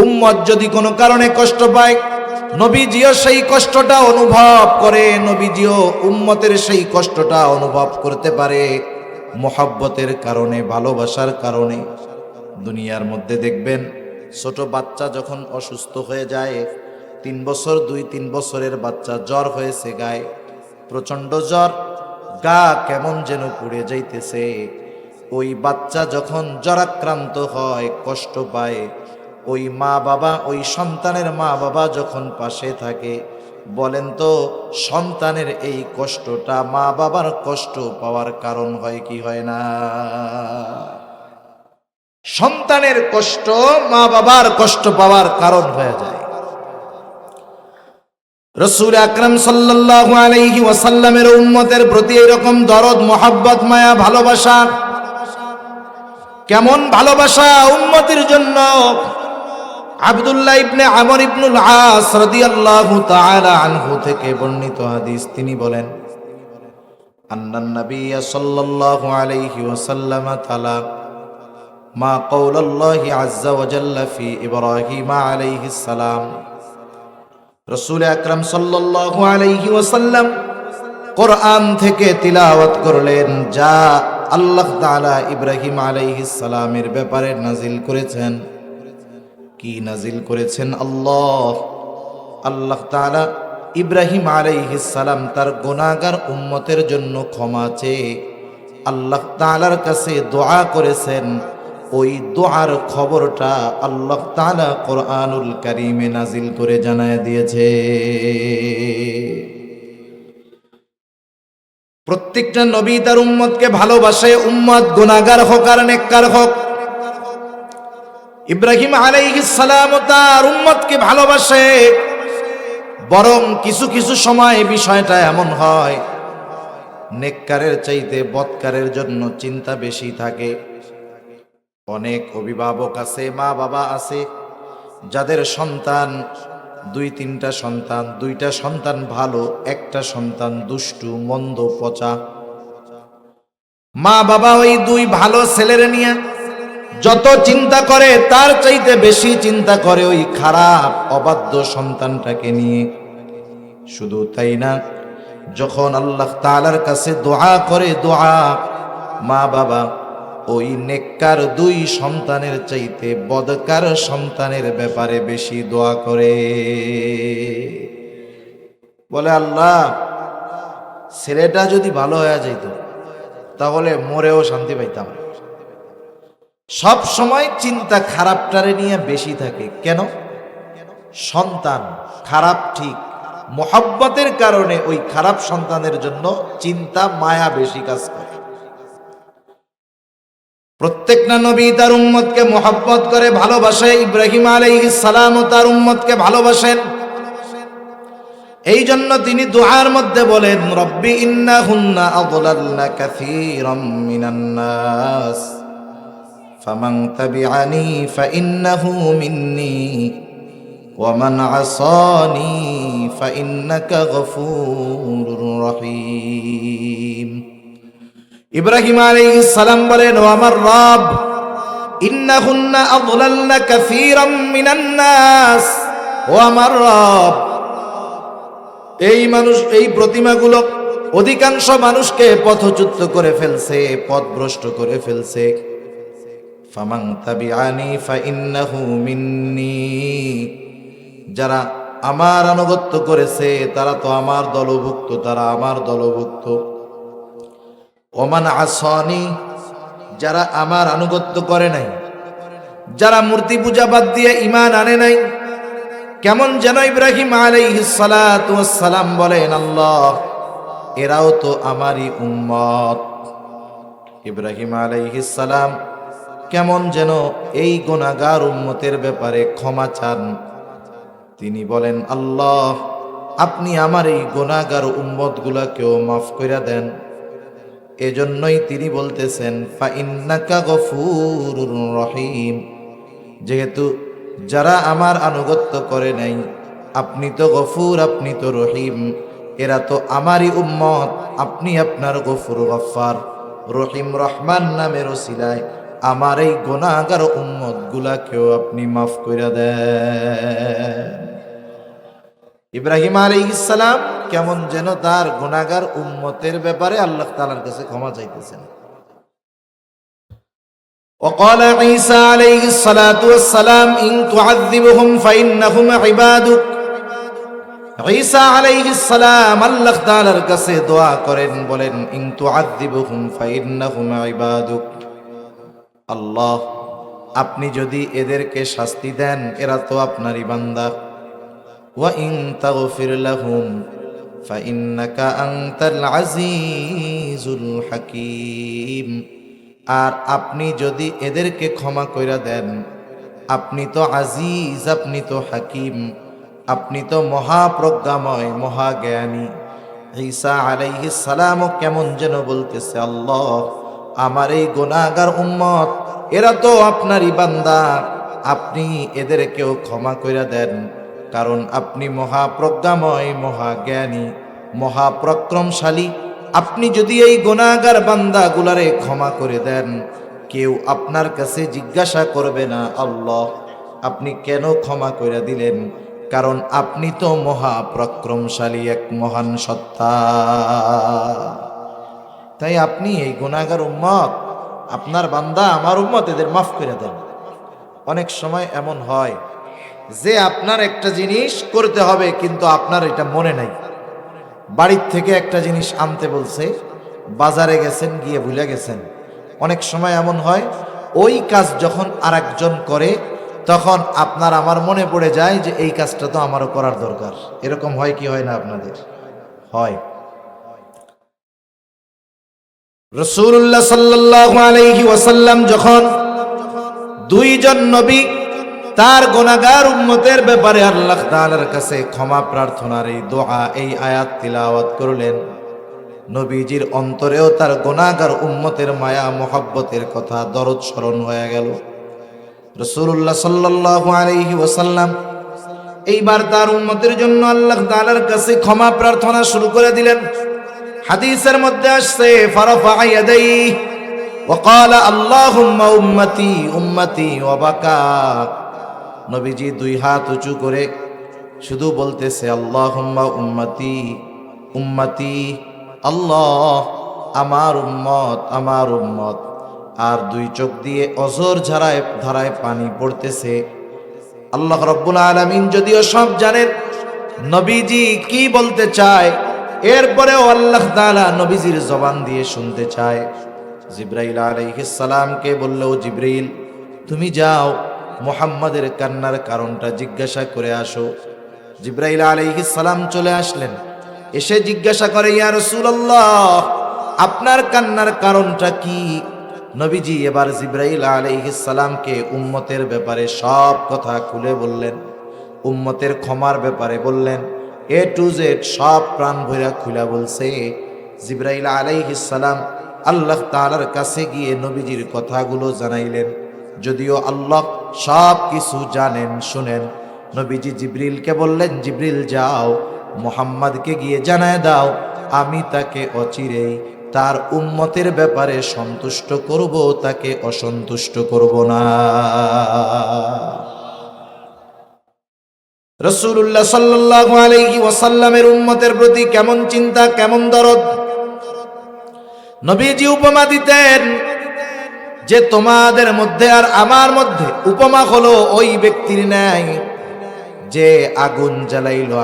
উম্মত যদি কোনো কারণে কষ্ট পায়, নবীজিও সেই কষ্টটা অনুভব করে, নবীজিও উম্মতের সেই কষ্টটা অনুভব করতে পারে মোহাব্বতের কারণে, ভালোবাসার কারণে। দুনিয়ার মধ্যে দেখবেন ছোট বাচ্চা যখন অসুস্থ হয়ে যায়, 3 বছর 2-3 বছরের বাচ্চা জ্বর হয়েছে, গায়ে প্রচন্ড জ্বর, গা কেমন যেন পুড়ে যাইতেছে। ওই বাচ্চা যখন জ্বরাক্রান্ত হয়, কষ্ট পায়, ওই মা বাবা, ওই সন্তানের মা বাবা যখন পাশে থাকে, বলেন তো সন্তানের এই কষ্টটা মা বাবার কষ্ট পাওয়ার কারণ হয় কি হয় না? সন্তানের কষ্ট মা বাবার কষ্ট পাওয়ার কারণ হয়ে যায়। রাসূল আকরাম সাল্লাল্লাহু আলাইহি ওয়াসাল্লামের উম্মতের প্রতি এরকম দরদ, মোহাব্বত, মায়া, ভালোবাসা। কেমন ভালোবাসা উম্মতের জন্য? আব্দুল্লাহ ইবনে আমর ইবনুল আস রাদিয়াল্লাহু তাআলা আনহু থেকে বর্ণিত হাদিস, তিনি বলেন আন্নান নবী সাল্লাল্লাহু আলাইহি ওয়াসাল্লাম তালা মা কওলাল্লাহি আযজা ওয়া জাল্লা ফি ইব্রাহিম আলাইহিস সালাম। রাসূল আকরাম সাল্লাল্লাহু আলাইহি ওয়াসাল্লাম কোরআন থেকে তিলাওয়াত করলেন যা আল্লাহ তাআলা ইব্রাহিম আলাইহিস সালামের ব্যাপারে নাজিল করেছেন। কি নাজিল করেছেন? আল্লাহ তাআলা ইব্রাহিম আলাইহিস সালাম তার গুনাহগার উম্মতের জন্য ক্ষমা চেয়ে আল্লাহ তাআলার কাছে দোয়া করেছেন। ওই দোয়ার খবরটা আল্লাহ তাআলা কোরআনুল কারীমে নাজিল করে জানায় দিয়েছে। প্রত্যেকটা নবী তার উম্মতকে ভালোবাসে, উম্মত গুনাহগার হোক আর নেককার হোক। ইব্রাহিম আলাইহিস সালাম তার উম্মতকে ভালোবাসে, বরং কিছু কিছু সময় বিষয়টা এমন হয় নেককারের চাইতে বদকারের জন্য চিন্তা বেশি থাকে। অনেক অভিভাবক আছে, মা বাবা আছে যাদের সন্তান 2-3টা সন্তান, 2টা সন্তান ভালো, একটা সন্তান দুষ্টু, মন্দ, পচা। মা বাবা ওই 2 ভালো ছেলের নিয়ে যত চিন্তা করে তার চাইতে বেশি চিন্তা করে ওই খারাপ অবাধ্য সন্তানটাকে নিয়ে। শুধু তাই না, যখন আল্লাহ তাআলার কাছে দোয়া করে, দোয়া মা বাবা ওই নেককার 2 সন্তানের চাইতে বদকার সন্তানের ব্যাপারে বেশি দোয়া করে। বলে আল্লাহ ছেলেটা যদি ভালো হয়ে যাইত তাহলে মরেও শান্তি পাইতাম। সব সময় চিন্তা খারাপটারে নিয়ে বেশি থাকে। কেন? সন্তান খারাপ ঠিক, মোহাব্বতের কারণে ওই খারাপ সন্তানের জন্য চিন্তা মায়া বেশি কাজ করে। প্রত্যেকটা নবী তার উম্মতকে মোহাব্বত করে ভালোবাসে। ইব্রাহিম আলাইহিস সালামও তার উম্মতকে ভালোবাসেন। এই জন্য তিনি দুআর মধ্যে বলেন, রব্বি ইন্নাহুন্না আযলালনা কাসীরাম মিনান নাস ফামান তাবিআনি ফাইন্নাহু মিন্নি ওয়া মান আসানি ফাইন্নাকা গফুরুর রহিম। ইব্রাহিম আলাইহিস সালাম বলেন, ও আমার রব, ইন্নাহুন্না আযলালনা কাসীরাম মিনান নাস, ও আমার রব, এই মানুষ, এই প্রতিমাগুলো অধিকাংশ মানুষকে পথচ্যুত করে ফেলছে, পথভ্রষ্ট করে ফেলছে। ফামান তাবিআনি ফাইন্নাহু মিন্নি, যারা আমার আনুগত্য করেছে তারা তো আমার দলভুক্ত, তারা আমার দলভুক্ত। ওমান আসানি, যারা আমার আনুগত্য করে নাই, যারা মূর্তি পূজা বাদ দিয়ে ঈমান আনে নাই, কেমন যেন ইব্রাহিম আলাইহিস সালাতু ওয়াস সালাম বলেন, আল্লাহ এরাও তো আমারই উম্মত। ইব্রাহিম আলাইহিস সালাম কেমন যেন এই গুনাহগার উম্মতের ব্যাপারে ক্ষমা চান। তিনি বলেন, আল্লাহ আপনি আমার এই গুনাহগার উম্মতগুলোকেও মাফ কইরা দেন। এজন্যই তিনি বলতেছেন, ফাইন্নাকা গফুরুর রহিম, যেহেতু যারা আমার আনুগত্য করে নাই, আপনি তো গফুর, আপনি তো রহিম, এরা তো আমারই উম্মত, আপনি আপনার গফুর গফফার রহিম রহমান নামের ওসিলায় আমার এই গুনাহগার উম্মত গুলাকেও আপনি মাফ কইরা দেন। ইব্রাহিম আলাইহিস সালাম কেমন যেন তার গুনাহগার উম্মতের ব্যাপারে আল্লাহ তাআলার কাছে ক্ষমা চাইতেছেন। وقال عيسى عليه الصلاة والسلام إن تعذبهم فإنهم عبادك। ঈসা আলাইহিস সালাম আল্লাহ তাআলার কাছে দোয়া করেন, বলেন, ইন তুআযিবুহুম ফাইন্নাহুম ইবাদুক, আল্লাহ আপনি যদি এদেরকে শাস্তি দেন এরা তো আপনারই বান্দা। ওয়া ইন তাগফির লাহুম ফাইন্নাকা আনতাল আজিজুল হাকীম, আর আপনি যদি এদেরকে ক্ষমা কইরা দেন, আপনি তো আজিজ, আপনি তো হাকিম, আপনি তো মহাপ্রজ্ঞাময়, মহাজ্ঞানী। ঈসা আলাইহিস সালামও কেমন যেন বলতেছে, আল্লাহ আমার এই গুনাহগার উম্মত এরা তো আপনারই বান্দা, আপনি এদেরকেও ক্ষমা কইরা দেন, কারণ আপনি মহাপ্রজ্ঞাময়, মহাজ্ঞানী, মহাপরাক্রমশালী। আপনি যদি এই গুনাহগার বান্দাগুলারে ক্ষমা করে দেন, কেউ আপনার কাছে জিজ্ঞাসা করবে না, আল্লাহ আপনি কেন ক্ষমা করে দিলেন, কারণ আপনি তো মহাপরাক্রমশালী, এক মহান সত্তা। তাই আপনি এই গুনাহগার উম্মত, আপনার বান্দা, আমার উম্মত, এদের মাফ করে দেন। অনেক সময় এমন হয় যে আপনার একটা জিনিস করতে হবে কিন্তু আপনার এটা মনে নাই, বাড়ির থেকে একটা জিনিস আনতে বলছে, বাজারে গেছেন, গিয়ে ভুলে গেছেন। অনেক সময় এমন হয় ওই কাজ যখন আরেকজন করে তখন আপনার আমার মনে পড়ে যায় যে এই কাজটা তো আমারও করার দরকার। এরকম হয় কি হয় না আপনাদের? হয়। রাসূলুল্লাহ সাল্লাল্লাহু আলাইহি ওয়াসাল্লাম যখন দুইজন নবী তার গুনাহগার উম্মতের ব্যাপারে আল্লাহ তাআলার কাছে ক্ষমা প্রার্থনার এই দোয়া, এই আয়াত তিলাওয়াত করলেন, নবীজির অন্তরেও তার গুনাহগার উম্মতের মায়া মোহাব্বতের কথা, দরদ স্মরণ হয়ে গেল। রাসূলুল্লাহ সাল্লাল্লাহু আলাইহি ওয়াসাল্লাম এইবার তার উম্মতের জন্য আল্লাহ তাআলার কাছে ক্ষমা প্রার্থনা শুরু করে দিলেন। হাদিসের মধ্যে আসছে, ফারাফা ইয়াদাইহি ওয়া ক্বালা আল্লাহুম্মা উম্মতি উম্মতি ওয়া বাকা। নবীজি দুই হাত উঁচু করে শুধু বলতেছে, আল্লাহুম্মা উম্মতি উম্মতি, আল্লাহ আমার উম্মত, আমার উম্মত। আর দুই চোখ দিয়ে অঝর ধারায় ধারায় পানি পড়তেছে। আল্লাহ রাব্বুল আলামিন যদিও সব জানেন নবীজি কি বলতে চায়, এরপরেও আল্লাহ তাআলা নবীজির জবান দিয়ে শুনতে চায়। জিবরাইল আলাইহিস সালামকে বললেও, জিবরাইল তুমি যাও মুহাম্মাদের কান্নার কারণটা জিজ্ঞাসা করে আসো। জিবরাইল আলাইহিস সালাম চলে আসলেন, এসে জিজ্ঞাসা করে, ইয়া রাসূলুল্লাহ, আপনার কান্নার কারণটা কি? নবীজি এবার জিবরাইল আলাইহিস সালামকে উম্মতের ব্যাপারে সব কথা খুলে বললেন, উম্মতের ক্ষমার ব্যাপারে বললেন, এ টু জেড সব প্রাণ ভরা খুলে বলছে। জিবরাইল আলাইহিস সালাম আল্লাহ তাআলার কাছে গিয়ে নবীজির কথাগুলো জানাইলেন। যদিও আল্লাহ সব কিছু জানেন শুনেন, নবীজি জিবরিলকে বললেন, জিবরিল যাও মুহাম্মদকে গিয়ে জানায় দাও, আমি তাকে অচিরেই তার উম্মতের ব্যাপারে সন্তুষ্ট করব, তাকে অসন্তুষ্ট করব না। রাসূলুল্লাহ সাল্লাল্লাহু আলাইহি ওয়াসাল্লামের উম্মতের প্রতি কেমন চিন্তা, কেমন দরদ। নবীজি উপমা দিতেন যে তোমাদের মধ্যে আর আমার মধ্যে উপমা হলো ওই ব্যক্তির ন্যায় যে আগুন জ্বালাইলো।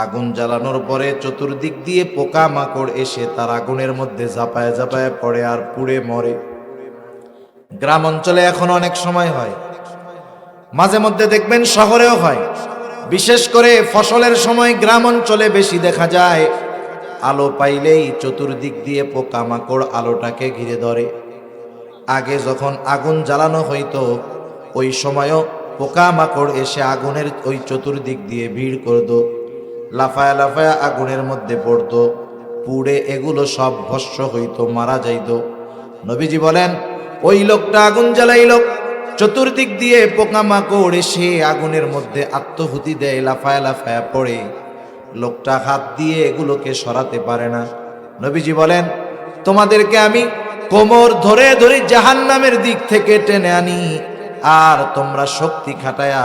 আগুন জ্বালানোর পরে চতুর্দিক দিয়ে পোকা মাকড় এসে তার আগুনের মধ্যে ঝাঁপায় ঝাঁপায় পড়ে আর পুড়ে মরে। গ্রাম অঞ্চলে এখন অনেক সময় হয়, মাঝে মধ্যে দেখবেন শহরেও হয়, বিশেষ করে ফসলের সময় গ্রাম অঞ্চলে বেশি দেখা যায়। আলো পাইলেই চতুর্দিক দিয়ে পোকা মাকড় আলোটাকে ঘিরে ধরে। আগে যখন আগুন জ্বালানো হইতো ওই সময়ও পোকা মাকড় এসে আগুনের ওই চতুর্দিক দিয়ে ভিড় করত, লাফায়া লাফায়া আগুনের মধ্যে পড়তো, পুড়ে এগুলো সব ভস্ম হইতো, মারা যাইতো। নবীজি বলেন, ওই লোকটা আগুন জ্বালাইল, চতুর্দিক দিয়ে পোকা মাকড় এসে আগুনের মধ্যে আত্মহুতি দেয়, লাফায়া লাফায়া পড়ে, লোকটা হাত দিয়ে এগুলোকে সরাতে পারে না। নবীজি বলেন, তোমাদেরকে আমি কোমর ধরে ধরে জাহান্নামের দিক থেকে টেনে আনি, আর তোমরা শক্তি খাটায়া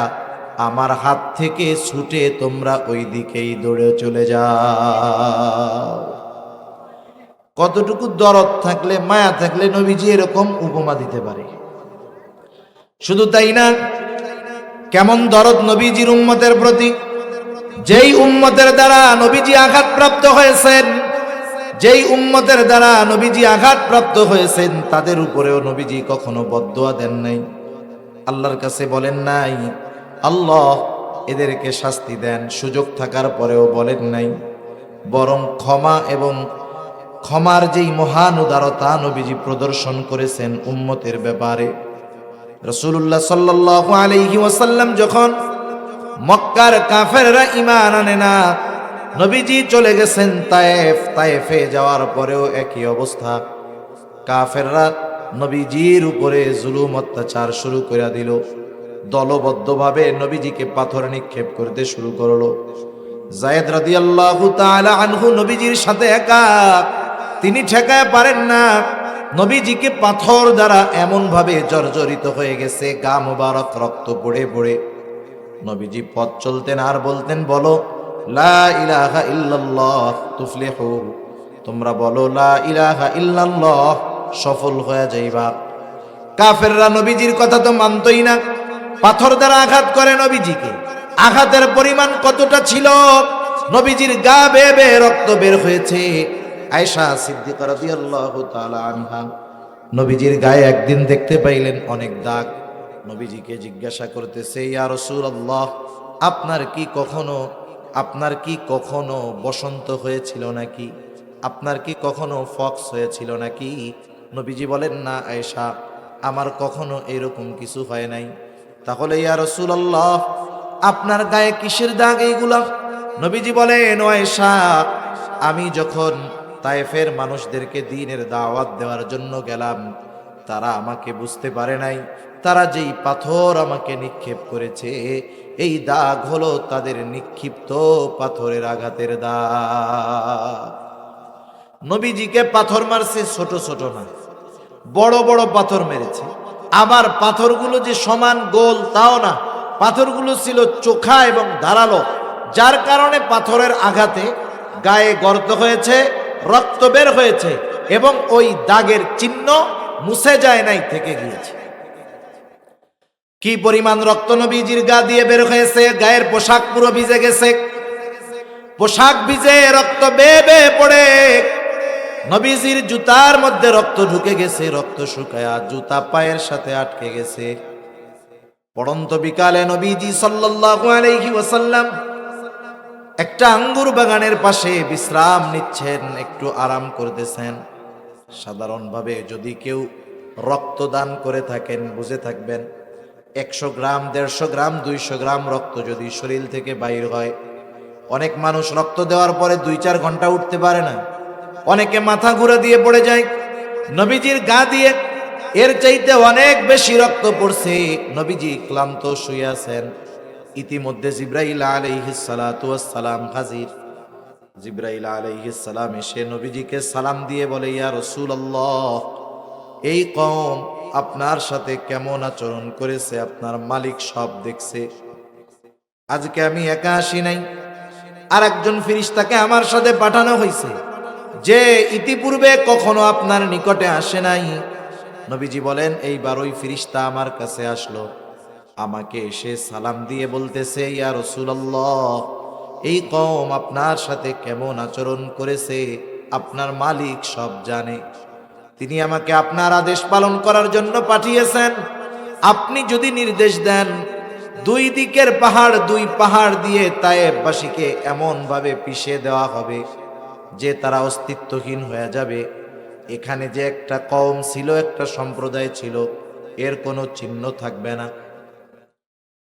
আমার হাত থেকে ছুটে তোমরা ওই দিকেই দৌড়ে চলে যাও। কতটুকু দরদ থাকলে, মায়া থাকলে নবীজি এরকম উপমা দিতে পারে। শুধু তাই না, কেমন দরদ নবীজির উম্মতের প্রতি। যেই উম্মতের দ্বারা নবীজি আঘাতপ্রাপ্ত হয়েছেন, যেই উম্মতের দ্বারা নবীজি আঘাতপ্রাপ্ত হয়েছেন, তাদের উপরেও নবীজি কখনো বদদুয়া দেন নাই, আল্লাহর কাছে বলেন নাই আল্লাহ এদেরকে শাস্তি দেন, সুযোগ থাকার পরেও বলেন নাই। বরং ক্ষমা এবং ক্ষমার যেই মহান উদারতা নবীজি প্রদর্শন করেছেন উম্মতের ব্যাপারে। রাসূলুল্লাহ সাল্লাল্লাহু আলাইহি ওয়াসাল্লাম যখন মক্কার কাফেররা ঈমান আনে না, নবীজি চলে গেছেন তায়েফ। তায়েফে যাওয়ার পরেও একই অবস্থা, কাফেররা নবীজির উপরে জুলুম অত্যাচার শুরু করে দিল। দলবদ্ধভাবে নবীজিকে পাথর নিক্ষেপ করতে শুরু করলো। যায়েদ রাদিয়াল্লাহু তাআলা আনহু নবীজির সাথে একা, তিনি ঠেকায় পারেন না। নবীজিকে পাথর দ্বারা এমন ভাবে জর্জরিত হয়ে গেছে, গা মুবারক রক্ত পড়ে পড়ে। নবীজি পথ চলতেন আর বলতেন, বলো লা ইলাহা ইল্লাল্লাহ তুফলিহু, তোমরা বলো লা ইলাহা ইল্লাল্লাহ, সফল হয়ে যাইবা। কাফেররা নবীজির কথা তো মানতই না, পাথর দ্বারা আঘাত করে নবীজিকে। আঘাতের পরিমাণ কতটা ছিল, নবীজির গা বেয়ে বেয়ে রক্ত বের হয়েছে। আয়েশা সিদ্দিকা রাদিয়াল্লাহু তাআলা আনহা নবীজির গায়ে একদিন দেখতে পাইলেন অনেক দাগ। নবীজিকে জিজ্ঞাসা করতেছে, ইয়া রাসূলুল্লাহ, আপনার কি কখনো বসন্ত হয়েছিল নাকি? আপনার কি কখনো ফক্স হয়েছিল নাকি? নবীজি বলেন, না আয়েশা, আমার কখনো এরকম কিছু হয় নাই। তাহলে ইয়া রাসূলুল্লাহ, আপনার গায়ে কিসের দাগ এইগুলা? নবীজি বলেন, ও আয়েশা, আমি যখন তায়েফের মানুষদেরকে দ্বীনের দাওয়াত দেওয়ার জন্য গেলাম, তারা আমাকে বুঝতে পারে নাই। তারা যেই পাথর আমাকে নিক্ষেপ করেছে, এই দাগ হলো তাদের নিক্ষিপ্ত পাথরের আঘাতের দাগ। নবীজিকে পাথর মারছে ছোট ছোট না, বড় বড় পাথর মেরেছে। আবার পাথরগুলো যে সমান গোল তাও না, পাথরগুলো ছিল চোখা এবং ধারালো, যার কারণে পাথরের আঘাতে গায়ে গর্ত হয়েছে, রক্ত বের হয়েছে, এবং ওই দাগের চিহ্ন মুছে যায় নাই, থেকে গিয়েছে। কি পরিমাণ রক্ত নবীজির গা দিয়ে বের হয়েছে, গায়ের পোশাক পুরো ভিজে গেছে। পোশাক ভিজে রক্ত বেয়ে বেয়ে পড়ে নবীজির জুতার মধ্যে রক্ত ঢুকে গেছে, রক্ত শুকায়া জুতা পায়ের সাথে আটকে গেছে। পড়ন্ত বিকালে নবীজি সাল্লাল্লাহু আলাইহি ওয়াসাল্লাম একটা আঙ্গুর বাগানের পাশে বিশ্রাম নিচ্ছেন, একটু আরাম করতেছেন। সাধারণভাবে যদি কেউ রক্তদান করে থাকেন বুঝে থাকবেন, 100 গ্রাম 150 গ্রাম 200 গ্রাম রক্ত যদি শরীর থেকে বাইর হয়, অনেক মানুষ রক্ত দেওয়ার পরে 2-4 ঘন্টা উঠতে পারে না, অনেকে মাথা ঘুরে দিয়ে পড়ে যায়। নবীজির গা দিয়ে এর চাইতে অনেক বেশি রক্ত পড়ছে। নবীজি ক্লান্ত শুয়ে আছেন। ইতিমধ্যে জিব্রাইল আলাইহিস সালাতু ওয়াস সালাম হাজির। জিব্রাইল আলাইহিস সালাম এসে নবীজিকে সালাম দিয়ে বলে, ইয়া রাসূলুল্লাহ, এই কওম আপনার সাথে কেমন আচরণ করেছে আপনার মালিক সব দেখছে। আজকে আমি একা আসি নাই, আর একজন ফেরেশতাকে আমার সাথে পাঠানো হয়েছে, যে ইতিপূর্বে কখনো আপনার নিকটে আসে নাই। নবীজি বলেন, এইবার ওই ফেরেশতা আমার কাছে আসলো, আমাকে এসে সালাম দিয়ে বলতেছে, ইয়া রাসূলুল্লাহ, এই কওম আপনার সাথে কেমন আচরণ করেছে আপনার মালিক সব জানে। তিনি আমাকে আপনার আদেশ পালন করার জন্য পাঠিয়েছেন। আপনি যদি নির্দেশ দেন, 2 দিকের পাহাড় 2 পাহাড় দিয়ে তায়েফবাসীকে এমন ভাবে পিষে দেওয়া হবে যে তারা অস্তিত্বহীন হয়ে যাবে। এখানে যে একটা কওম ছিল, একটা সম্প্রদায় ছিল, এর কোনো চিহ্ন থাকবে না।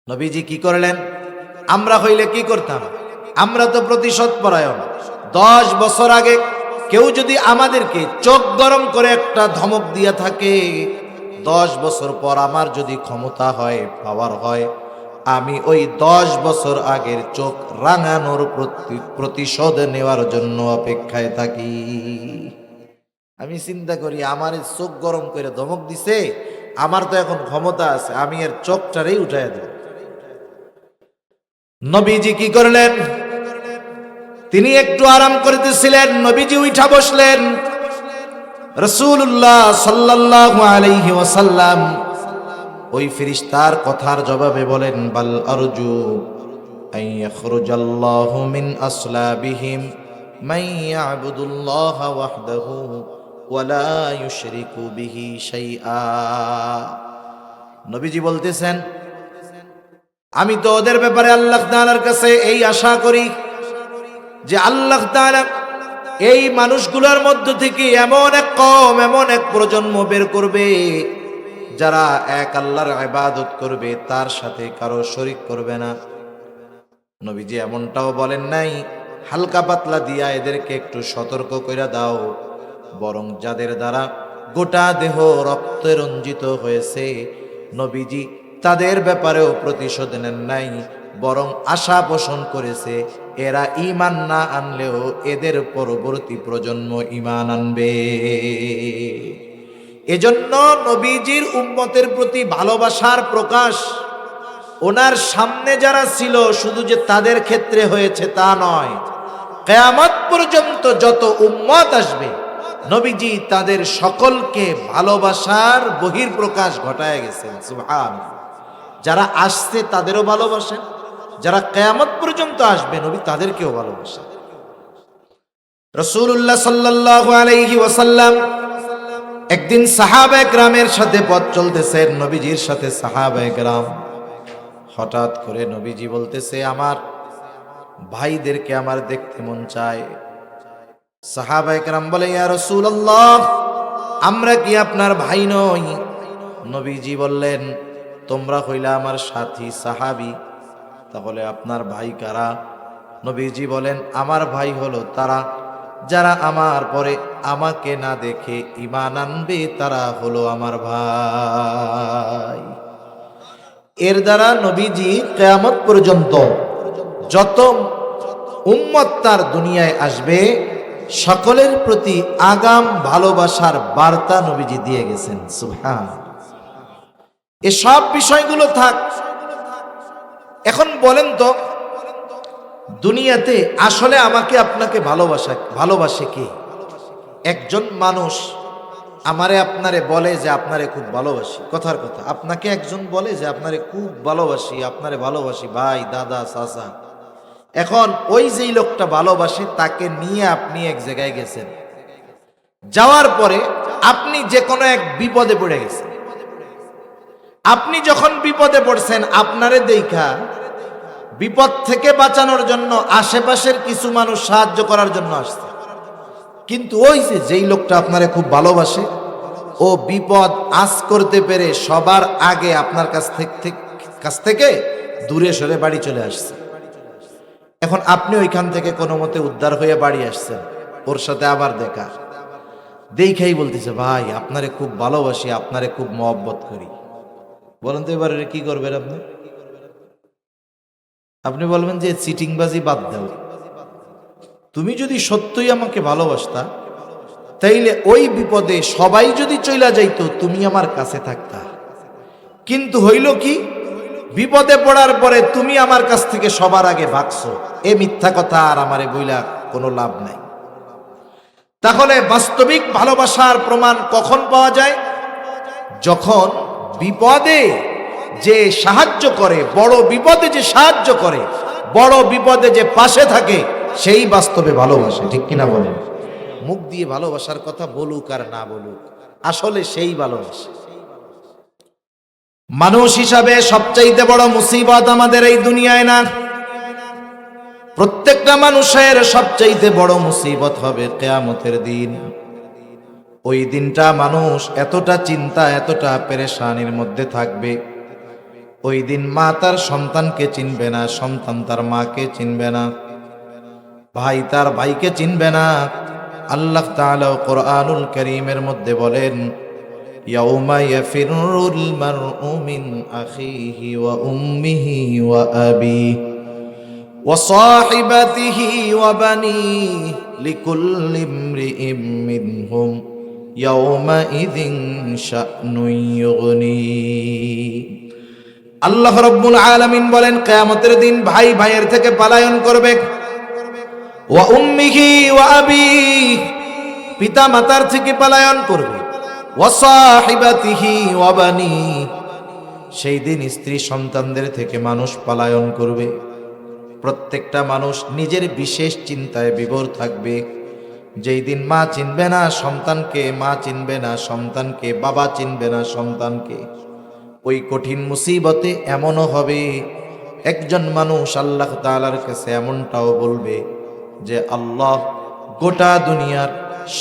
নবীজি কি করলেন? আমরা হইলে কি করতাম? আমরা তো প্রতিশোধ পরায়ণ। 10 বছর আগে কেউ যদি আমাদেরকে চোখ গরম করে একটা ধমক দিয়ে থাকে, 10 বছর পর আমার যদি ক্ষমতা হয়, পাওয়ার হয়, আমি ওই 10 বছর আগের চোখ রাঙানোর প্রতিশোধ নেওয়ার জন্য অপেক্ষায় থাকি। আমি চিন্তা করি, আমার চোখ গরম করে ধমক দিছে, আমার তো এখন ক্ষমতা আছে, আমি এর চোখটারেই উঠাইয়া দেব। নবীজি কি করলেন? তিনি একটু আরাম করতেছিলেন, নবীজি উঠা বসলেন। রাসূলুল্লাহ সাল্লাল্লাহু আলাইহি ওয়াসাল্লাম ওই ফেরেশতার কথার জবাবে বলেন, বাল আরজু আন ইয়াখরুজাল্লাহু মিন আসলাবিহিম মান ইয়াবুদুল্লাহা ওয়াহদাহু ওয়া লা ইউশরিকু বিহি শাইআ। নবীজি বলতেছেন, আমি তো ওদের ব্যাপারে আল্লাহ তাআলার কাছে এই আশা করি যে আল্লাহ তাআলা এই মানুষগুলোর মধ্য থেকে এমন এক কওম, এমন এক প্রজন্ম বের করবে যারা এক আল্লাহর ইবাদত করবে, তার সাথে কারো শরীক করবে না। নবীজি এমনটাও বলেন নাই হালকা পাতলা দিয়া এদেরকে একটু সতর্ক করে দাও, বরং যাদের দ্বারা গোটা দেহ রক্তে রঞ্জিত হয়েছে, নবীজি তাদের ব্যাপারেও প্রতিশোধ নেন নাই, বরং আশা পোষণ করেছে এরা ঈমান না আনলেও এদের পরবর্তী প্রজন্ম ঈমান আনবে। এজন্য নবীজির উম্মতের প্রতি ভালোবাসার প্রকাশ ওনার সামনে যারা ছিল শুধু যে তাদের ক্ষেত্রে হয়েছে তা নয়, কিয়ামত পর্যন্ত যত উম্মত আসবে নবীজি তাদের সকলকে ভালোবাসার বহিঃপ্রকাশ ঘটায় গেছেন। সুবহানাল্লাহ। যারা আসছে তাদেরও ভালোবাসেন, যারা কিয়ামত পর্যন্ত আসবে নবী তাদেরকেও ভালোবাসেন। রাসূলুল্লাহ সাল্লাল্লাহু আলাইহি ওয়াসাল্লাম একদিন সাহাবায়ে কেরামের সাথে পথ চলতেছেন, নবীজির সাথে সাহাবায়ে কেরাম। হঠাৎ করে নবীজি বলতেছে, আমার ভাইদেরকে আমার দেখতে মন চায়। সাহাবায়ে কেরাম বলে, ইয়া রাসূলুল্লাহ, আমরা কি আপনার ভাই নই? নবীজি বললেন, তোমরা হইলা আমার সাথী সাহাবী, তাহলে আপনার ভাই কারা? নবীজি বলেন, আমার ভাই হলো তারা যারা আমার পরে আমাকে না দেখে ঈমান আনবে, তারা হলো আমার ভাই। এর দ্বারা নবীজি কিয়ামত পর্যন্ত যত উম্মত তার দুনিয়ায় আসবে সকলের প্রতি আগাম ভালোবাসার বার্তা নবীজি দিয়ে গেছেন। সুবহানাল্লাহ। এসব বিষয়গুলো থাক। এখন বলেন তো, দুনিয়াতে আসলে আমাকে আপনাকে ভালোবাসে কে? একজন মানুষ আমারে আপনারে বলে যে আপনারে খুব ভালোবাসি, কথার কথা। আপনাকে একজন বলে যে আপনারে খুব ভালোবাসি, আপনারে ভালোবাসি ভাই, দাদা, চাচা। এখন ওই যেই লোকটা ভালোবাসে তাকে নিয়ে আপনি এক জায়গায় গেছেন, যাওয়ার পরে আপনি যে কোনো এক বিপদে পড়ে গেছেন, আপনি যখন বিপদে পড়ছেন, আপনারে দেখা বিপদ থেকে বাঁচানোর জন্য আশেপাশের কিছু মানুষ সাহায্য করার জন্য আসছে, কিন্তু ওই যে যেই লোকটা আপনারে খুব ভালোবাসে, ও বিপদ আঁচ করতে পেরে সবার আগে আপনার কাছ থেকে দূরে সরে বাড়ি চলে আসছে। এখন আপনি ওইখান থেকে কোনো মতে উদ্ধার হয়ে বাড়ি আসছেন, ওর সাথে আবার দেখা, দেখাই বলতেছে ভাই আপনারে খুব ভালোবাসি, আপনারে খুব মহব্বত করি। বলেন তো এবারে কি করবেন আপনি? আপনি বলবেন যে চিটিংবাজি বাদ দাও, তুমি যদি সত্যই আমাকে ভালোবাসতা তাইলে ওই বিপদে সবাই যদি চইলা যাইতো তুমি আমার কাছে থাকতা, কিন্তু হইল কি, বিপদে পড়ার পরে তুমি আমার কাছ থেকে সবার আগে ভাগছো। এ মিথ্যা কথা আর আমারে বইলা কোনো লাভ নাই। তাহলে বাস্তবিক ভালোবাসার প্রমাণ কখন পাওয়া যায়? যখন বিপদে যে সাহায্য করে, বড় বিপদে যে সাহায্য করে, বড় বিপদে যে পাশে থাকে, সেই বাস্তবে ভালোবাসে। ঠিক কিনা বলেন? মুখ দিয়ে ভালোবাসার কথা বলুক আর না বলুক, আসলে সেই ভালোবাসে। মানুষ হিসাবে সবচাইতে বড় মুসিবত আমাদের এই দুনিয়ায় না, প্রত্যেকটা মানুষের সবচাইতে বড় মুসিবত হবে কিয়ামতের দিন। ওই দিনটা মানুষ এতটা চিন্তা, এতটা পেরেশানির মধ্যে থাকবে, ওই দিন মা তার সন্তানকে চিনবে না, সন্তান তার মাকে চিনবে না, ভাই তার ভাইকে চিনবে না। আল্লাহ তাআলা কোরআনুল কারীমের মধ্যে বলেন, ইয়াউমা ইয়াফিরুল মারউ মিন আখিহি ওয়া উম্মিহি ওয়া আবিহি ওয়া সাহিবাতিহি ওয়া বানিহি লিকুল্লি ইমরিইম মিনহুম ইয়াউমা ইযিন শা'নুন ইউগনি। আল্লাহ রাব্বুল আলামিন বলেন, কিয়ামতের দিন ভাই ভাইয়ের থেকে পলায়ন করবে, ওয়া উম্মিহি ওয়া আবিহি, পিতা মাতার থেকে পলায়ন করবে, ওয়া সাহিবাতিহি ওয়া বানিহি, সেই দিন স্ত্রী সন্তানদের থেকে মানুষ পলায়ন করবে। প্রত্যেকটা মানুষ নিজের বিশেষ চিন্তায় বিভোর থাকবে। যেই দিন মা চিনবে না সন্তানকে, মা চিনবে না সন্তানকে, বাবা চিনবে না সন্তানকে। ওই কঠিন মুসিবতে এমনও হবে, একজন মানুষ আল্লাহ তাআলার কাছে এমনটাও বলবে যে আল্লাহ, গোটা দুনিয়ার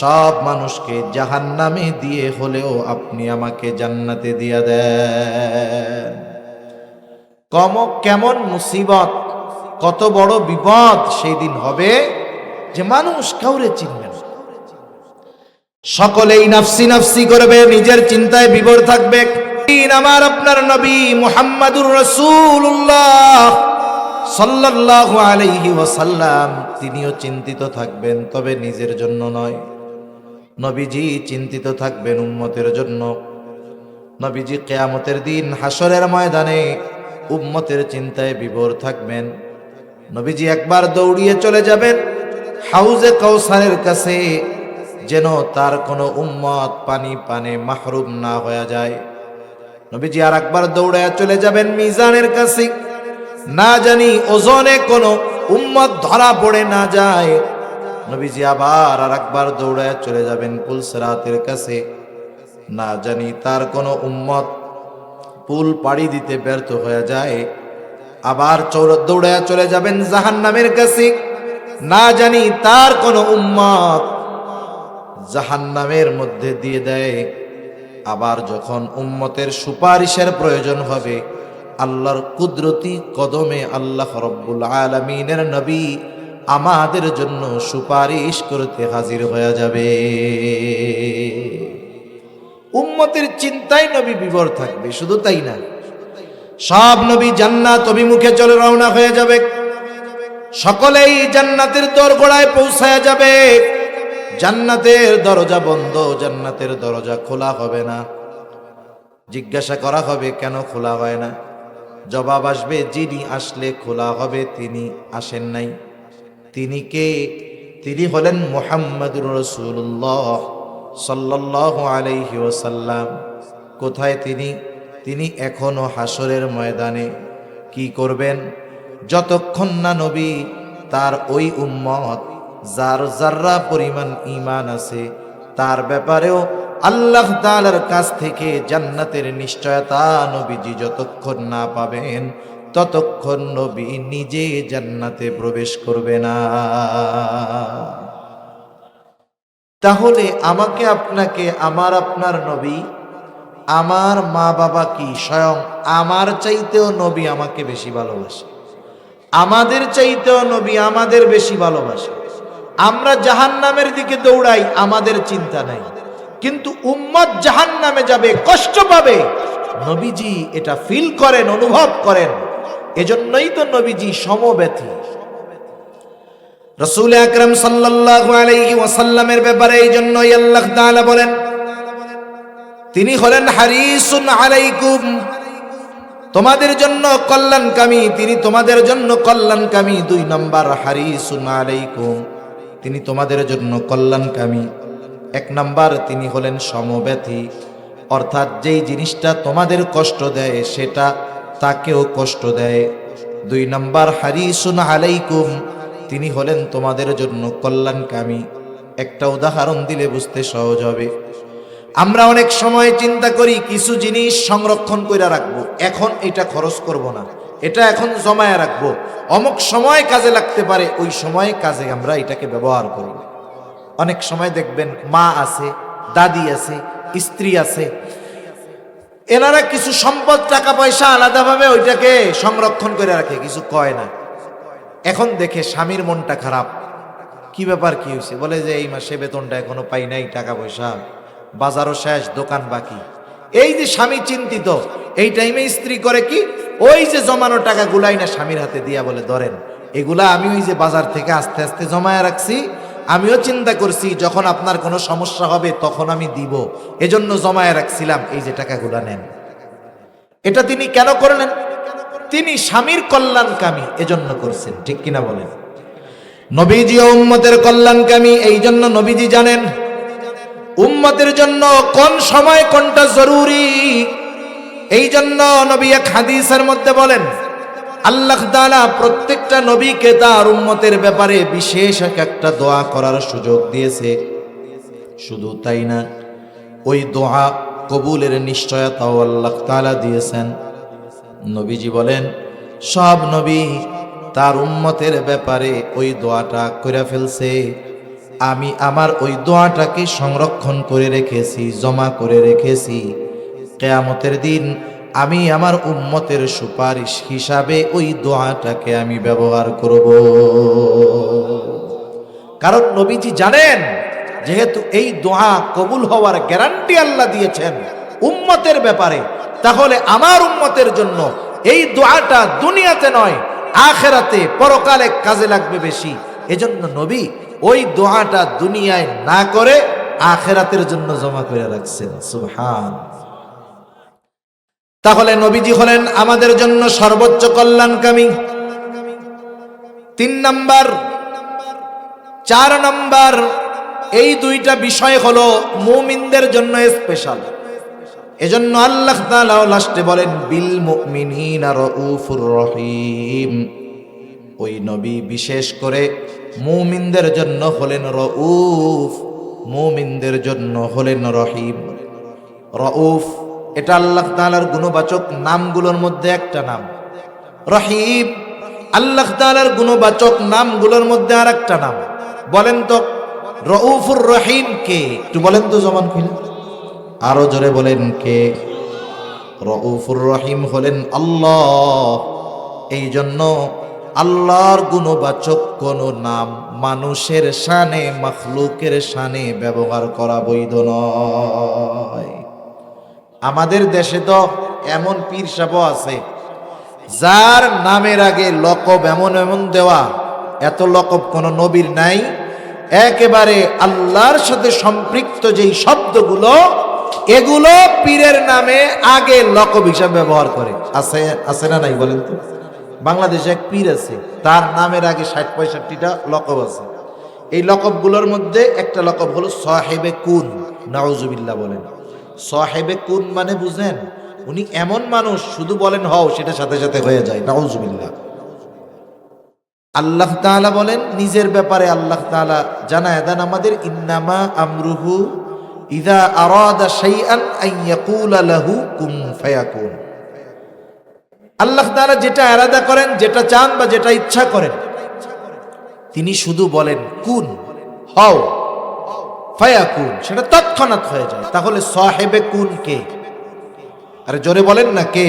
সব মানুষকে জাহান্নামে দিয়ে হলেও আপনি আমাকে জান্নাতে দিয়া দেন। কেমন মুসিবত, কত বড় বিপদ সেই দিন হবে যে মানুষ কাউরে চিনবে না, সকলেই নাফসি নাফসি করবে, নিজের চিন্তায় বিভোর থাকবে। আমার আপনার নবী মুহাম্মাদুর রাসূলুল্লাহ সাল্লাল্লাহু আলাইহি ওয়াসাল্লাম, তিনিও চিন্তিত থাকবেন, তবে নিজের জন্য নয়। নবীজি চিন্তিত থাকবেন উম্মতের জন্য। নবীজি কিয়ামতের দিন হাসরের ময়দানে উম্মতের চিন্তায় বিভোর থাকবেন। নবীজি একবার দৌড়িয়ে চলে যাবেন হাউজে কাউসারের কাছে, যেন তার কোনো উম্মত পানি পানে মাহরুম না হয়ে যায়। নবীজি আর একবার দৌড়ায় চলে যাবেন মিজানের কাছে, না জানি ওজনে কোনো উম্মত ধরা পড়ে না যায়। নবীজি আবার আর একবার দৌড়ায় চলে যাবেন পুলসিরাতের কাছে, না জানি তার কোনো উম্মত পুল পাড়ি দিতে ব্যর্থ হয়ে যায়। আবার দৌড়ায় চলে যাবেন জাহান্নামের কাছে, না জানি তার কোনো উম্মত জাহান্নামের মধ্যে দিয়ে দেয়। আবার যখন উম্মতের সুপারিশের প্রয়োজন হবে, আল্লাহর কুদরতি কদমে আল্লাহ রাব্বুল আলামিনের নবী আমাদের জন্য সুপারিশ করতে হাজির হয়ে যাবে। উম্মতের চিন্তায় নবী বিভোর থাকবে। শুধু তাই না, সব নবী জান্নাত অভিমুখে চলে রওনা হয়ে যাবে, সকলেই জান্নাতের দোরগোড়ায় পৌঁছায় যাবে। জান্নাতের দরজা বন্ধ, জান্নাতের দরজা খোলা হবে না। জিজ্ঞাসা করা হবে কেন খোলা হয় না? জবাব আসবে, যিনি আসলে খোলা হবে তিনি আসেন নাই। তিনি কে? তিনি হলেন মুহাম্মাদুর রাসূলুল্লাহ সাল্লাল্লাহু আলাইহি ওয়াসাল্লাম। কোথায় তিনি? তিনি এখনো হাসরের ময়দানে। কি করবেন? যতক্ষণ না নবী তার ওই উম্মত যার যাররা পরিমাণ ঈমান আছে তার ব্যাপারেও আল্লাহ তাআলার কাছ থেকে জান্নাতের নিশ্চয়তা নবীজি যতক্ষণ না পাবেন ততক্ষণ নবী নিজে জান্নাতে প্রবেশ করবে না। তাহলে আমাকে আপনাকে, আমার আপনার নবী, আমার মা বাবা কি স্বয়ং আমার চাইতেও নবী আমাকে বেশি ভালোবাসে, আমাদের চাইতেও নবী আমাদের বেশি ভালোবাসে। আমরা জাহান্নামের দিকে দৌড়াই, আমাদের চিন্তা নাই, কিন্তু উম্মত জাহান্নামে যাবে, কষ্ট পাবে, নবীজি এটা ফিল করেন, অনুভব করেন। এজন্যই তো নবীজি সমব্যথী। রাসূল আকরাম সাল্লাল্লাহু আলাইহি ওয়াসাল্লামের ব্যাপারে এই জন্যই আল্লাহ তাআলা বলেন, তিনি হলেন হারিসুন আলাইকুম, তোমাদের জন্য কল্যাণকামী, তিনি তোমাদের জন্য কল্যাণকামী। 2 নম্বর হারিসুন আলাইকুম, তিনি তোমাদের জন্য কল্যাণকামী। 1 নম্বর তিনি হলেন সমব্যথী, অর্থাৎ যেই জিনিসটা তোমাদের কষ্ট দেয় সেটা তাকেও কষ্ট দেয়। 2 নম্বর হারিসুন আলাইকুম, তিনি হলেন তোমাদের জন্য কল্যাণকামী। একটা উদাহরণ দিলে বুঝতে সহজ হবে। আমরা অনেক সময় চিন্তা করি কিছু জিনিস সংরক্ষণ করে রাখবো, এখন এটা খরচ করব না, এটা এখন জমায় রাখবো, অমুক সময় কাজে লাগতে পারে, ওই সময় কাজে আমরা এটাকে ব্যবহার করি। অনেক সময় দেখবেন মা আছে, দাদি আছে, স্ত্রী আছে, এনারা কিছু সম্পদ টাকা পয়সা আলাদাভাবে ওইটাকে সংরক্ষণ করে রাখে, কিছু কয় না। এখন দেখে স্বামীর মনটা খারাপ, কি ব্যাপার, কি হয়েছে? বলে যে এই মাসে বেতনটা এখনো পাই নাই, টাকা পয়সা, বাজারও শেষ, দোকান বাকি। এই যে স্বামী চিন্তিত, এই টাইমে স্ত্রী করে কি, ওই যে জমানো টাকা গুলাই না স্বামীর হাতে দিয়া বলে, ধরেন এগুলা আমি ওই যে বাজার থেকে আস্তে আস্তে জমায় রাখছি, আমিও চিন্তা করছি যখন আপনার কোনো সমস্যা হবে তখন আমি দিব, এজন্য জমায় রাখছিলাম, এই যে টাকাগুলা নেন। এটা তিনি কেন করলেন? তিনি স্বামীর কল্যাণকামী, এজন্য করছেন, ঠিক কিনা বলেন? নবীজি ও উম্মতের কল্যাণকামী, এই জন্য নবীজি জানেন উম্মতের জন্য কোন সময় কোনটা জরুরি। এই জন্য নবী এক হাদিসের মধ্যে বলেন, আল্লাহ তাআলা প্রত্যেকটা নবীকে তার উম্মতের ব্যাপারে বিশেষ একটা দোয়া করার সুযোগ দিয়েছে। শুধু তাই না, ওই দোয়া কবুলের নিশ্চয়তাও আল্লাহ তাআলা দিয়েছেন। নবীজি বলেন, সব নবী তার উম্মতের ব্যাপারে ওই দোয়াটা করে ফেলছে, আমি আমার ওই দোয়াটাকে সংরক্ষণ করে রেখেছি, জমা করে রেখেছি। কিয়ামতের দিন আমি আমার উম্মতের সুপারিশ হিসাবে ওই দোয়াটাকে আমি ব্যবহার করব। কারণ নবীজি জানেন যেহেতু এই দোয়া কবুল হওয়ার গ্যারান্টি আল্লাহ দিয়েছেন উম্মতের ব্যাপারে, তাহলে আমার উম্মতের জন্য এই দোয়াটা দুনিয়াতে নয় আখিরাতে পরকালে কাজে লাগবে বেশি। এজন্য নবী ওই দোয়াটা দুনিয়ায় না করে আখিরাতের জন্য জমা করে রাখছেন। সুবহান। তাহলে নবীজি হলেন আমাদের জন্য সর্বোচ্চ কল্যাণকামী। 3 নাম্বার, 4 নাম্বার, এই 2টা বিষয় হলো মুমিনদের জন্য স্পেশাল। এজন্য আল্লাহ তাআলা লাস্টে বলেন, বিল মুমিনিনা রাউফুর রহিম। ওই নবী বিশেষ করে মুমিনদের জন্য হলেন রাউফ, মুমিনদের জন্য হলেন রহিম। রাউফ এটা আল্লাহ তাআলার গুণবাচক নামগুলোর মধ্যে একটা নাম। রহিম আল্লাহ তাআলার গুণবাচক নামগুলোর মধ্যে আর একটা নাম। বলেন তো রাউফুর রহিম কে? একটু বলেন তো জমান খুলে, আরো জোরে বলেন কে? রাউফুর রহিম হলেন আল্লাহ। এই জন্য আল্লাহর গুণবাচক কোন নাম মানুষের শানে, মাখলুকের শানে ব্যবহার করা বৈধ নয়। আমাদের দেশে তো এমন পীর সাহেব আছে যার নামের আগে লকব এমন এমন দেওয়া, এত লকব কোন নবীর নাই। একেবারে আল্লাহর সাথে সম্পৃক্ত যেই শব্দগুলো, এগুলো পীরের নামে আগে লকব হিসাবে ব্যবহার করে। আছে আছে না নাই বলেন তো? বাংলাদেশে এক পীর আছে, তার নামের আগে 60-65টা লকব আছে। এই লকবগুলোর মধ্যে একটা লকব হলো সাহেবে কুন। নাউজুবিল্লাহ বলেন। সাহেবে কুন মানে বুঝেন? উনি এমন মানুষ, শুধু বলেন হও, সেটা সাথে সাথে হয়ে যায়। নাউজুবিল্লাহ। আল্লাহ তাআলা বলেন নিজের ব্যাপারে, আল্লাহ তাআলা জানায় দেন আমাদের, ইন্নামা আমরুহু ইযা আরাদা শাইআন আন ইয়াকুলা লাহু কুন ফায়াকুন। আল্লাহ তাআলা যেটা ইরাদা করেন, যেটা চান বা যেটা ইচ্ছা করেন, তিনি শুধু বলেন কুন, হও, ফায়াকুন, সেটা তৎক্ষণাৎ হয়ে যায়। তাহলে সাহেবে কুন কে? আরে জোরে বলেন না, কে?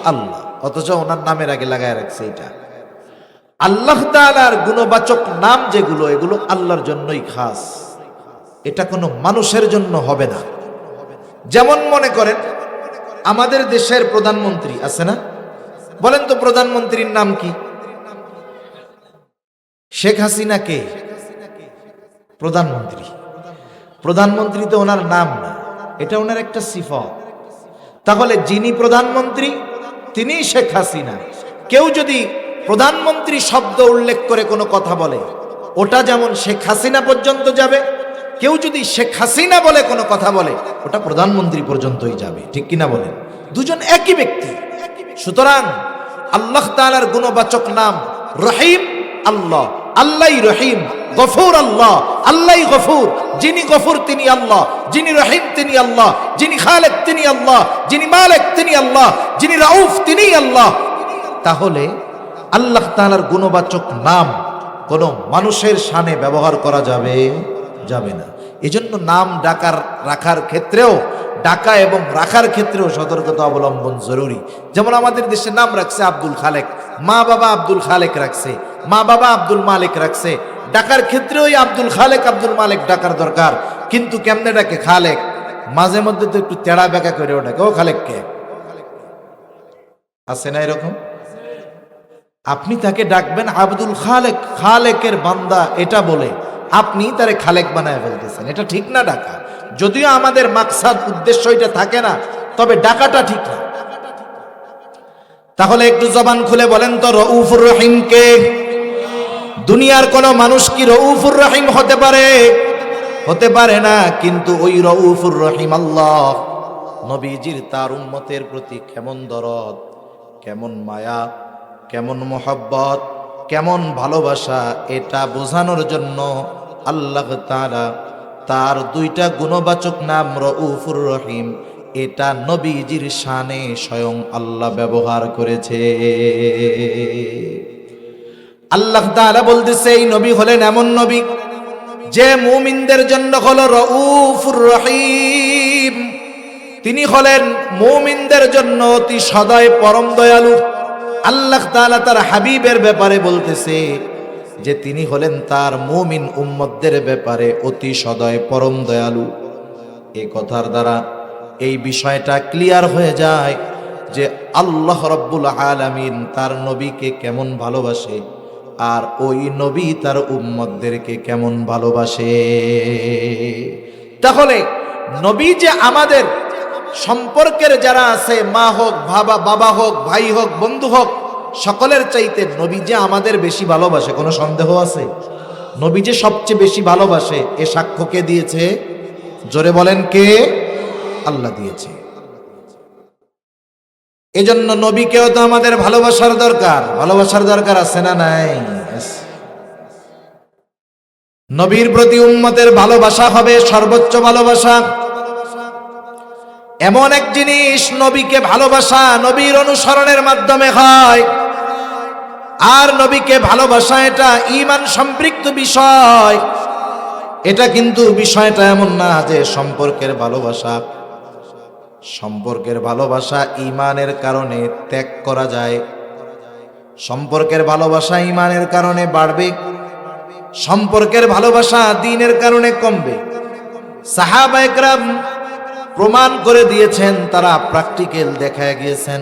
আল্লাহ। অথচ ওনার নামের আগে লাগায় রাখছে এটা। আল্লাহ তাআলার গুণবাচক নাম যেগুলো, এগুলো আল্লাহর জন্যই খাস, এটা কোনো মানুষের জন্য হবে না। যেমন মনে করেন আমাদের দেশের প্রধানমন্ত্রী আছে না? বলেন তো প্রধানমন্ত্রীর নাম কি? শেখ হাসিনা কে? প্রধানমন্ত্রী। প্রধানমন্ত্রী তো ওনার নাম না, এটা ওনার একটা সিফত। তাহলে যিনি প্রধানমন্ত্রী তিনি শেখ হাসিনা। কেউ যদি প্রধানমন্ত্রী শব্দ উল্লেখ করে কোনো কথা বলে, ওটা যেমন শেখ হাসিনা পর্যন্ত যাবে। কেউ যদি শেখ হাসিনা বলে কোনো কথা বলে, ওটা প্রধানমন্ত্রী পর্যন্তই যাবে। ঠিক কিনা বলেন? দুজন একই ব্যক্তি। সুতরাং আল্লাহ তাআলার গুণবাচক নাম রহিম আল্লাহ, আল্লাহই রহিম। গফুর আল্লাহ, আল্লাহই গফুর। যিনি গফুর তিনি আল্লাহ, যিনি রহিম তিনি আল্লাহ, যিনি খালেক তিনি আল্লাহ, যিনি মালিক তিনি আল্লাহ, যিনি রাউফ তিনি আল্লাহ। তাহলে আল্লাহ তাআলার গুণবাচক নাম কোনো মানুষের শানে ব্যবহার করা যাবে না। এজন্য নাম রাখার ক্ষেত্রেও, ডাকা এবং রাখার ক্ষেত্রেও সতর্কতা অবলম্বন জরুরি। যেমন আমাদের দেশে নাম রাখছে আব্দুল খালেক, মা বাবা আব্দুল খালেক রাখছে, মা বাবা আব্দুল মালিক রাখছে। ডাকার ক্ষেত্রেও আব্দুল খালেক আব্দুল মালিক ডাকার দরকার। কিন্তু কেমনে ডাকে? খালেক। মাঝে মধ্যে তো একটু তেড়া বেঁকা করে ডাকে, ও খালেক কে? আছে না এরকম? আপনি তাকে ডাকবেন আব্দুল খালেক, খালেকের বান্দা, এটা বলে আপনি তারে খালেক বানায় ফেলতেছেন। এটা ঠিক না ডাকা। যদিও আমাদের মাকসাদ, উদ্দেশ্য এটা থাকে না, তবে ডাকাটা ঠিক না। তাহলে একটু জবান খুলে বলেন তো রউফুর রহিম কে? দুনিয়ার কোন মানুষ কি রউফুর রহিম হতে পারে? হতে পারে না। কিন্তু ওই রউফুর রহিম আল্লাহ নবীজির তার উম্মতের প্রতি কেমন দরদ, কেমন মায়া, কেমন মোহাব্বত, কেমন ভালোবাসা, এটা বোঝানোর জন্য আল্লাহ তাআলা তার দুইটা গুণবাচক নাম রউফুর রহিম, এটা নবীজির শানে স্বয়ং আল্লাহ ব্যবহার করেছে। আল্লাহ তাআলা বলতেছে এই নবী হলেন এমন নবী যে মুমিনদের জন্য হলো রউফুর রহিম। তিনি হলেন মুমিনদের জন্য অতি সদয় পরম দয়ালু। আল্লাহ তাআলা তার হাবিবের ব্যাপারে বলতেছে যে তিনি হলেন তার মুমিন উম্মতদের ব্যাপারে অতি সদয় পরম দয়ালু। এই কথার দ্বারা এই বিষয়টা ক্লিয়ার হয়ে যায় যে আল্লাহ রাব্বুল আলামিন তার নবীকে কেমন ভালোবাসে, আর ওই নবী তার উম্মতদেরকে কেমন ভালোবাসে। তাহলে নবী যে আমাদের সম্পর্কের যারা আছে, মা হোক, বাবা হোক, ভাই হোক, বন্ধু হোক, সকলের চাইতে নবী যে আমাদের বেশি ভালোবাসে, কোনো সন্দেহ আছে? নবী যে সবচেয়ে বেশি ভালোবাসে, এ সাক্ষ্য কে দিয়েছে? জোরে বলেন কে? আল্লাহ দিয়েছে। এজন্য নবীকেও তো আমাদের ভালোবাসার দরকার। ভালোবাসার দরকার আছে না নাই? নবীর প্রতি উম্মতের ভালোবাসা হবে সর্বোচ্চ ভালোবাসা। এমন এক জিনিস, নবীকে ভালোবাসা নবীর অনুসরণের মাধ্যমে হয়। আর নবীকে ভালোবাসা এটা ঈমান সম্পৃক্ত বিষয়। এটা কিন্তু বিষয়টা এমন না যে সম্পর্কের ভালোবাসা, সম্পর্কের ভালোবাসা ঈমানের কারণে ত্যাগ করা যায়। সম্পর্কের ভালোবাসা ঈমানের কারণে বাড়বে, সম্পর্কের ভালোবাসা দ্বীনের কারণে কমবে। সাহাবায়ে কেরাম প্রমাণ করে দিয়েছেন, তারা প্র্যাকটিক্যাল দেখায় গিয়েছেন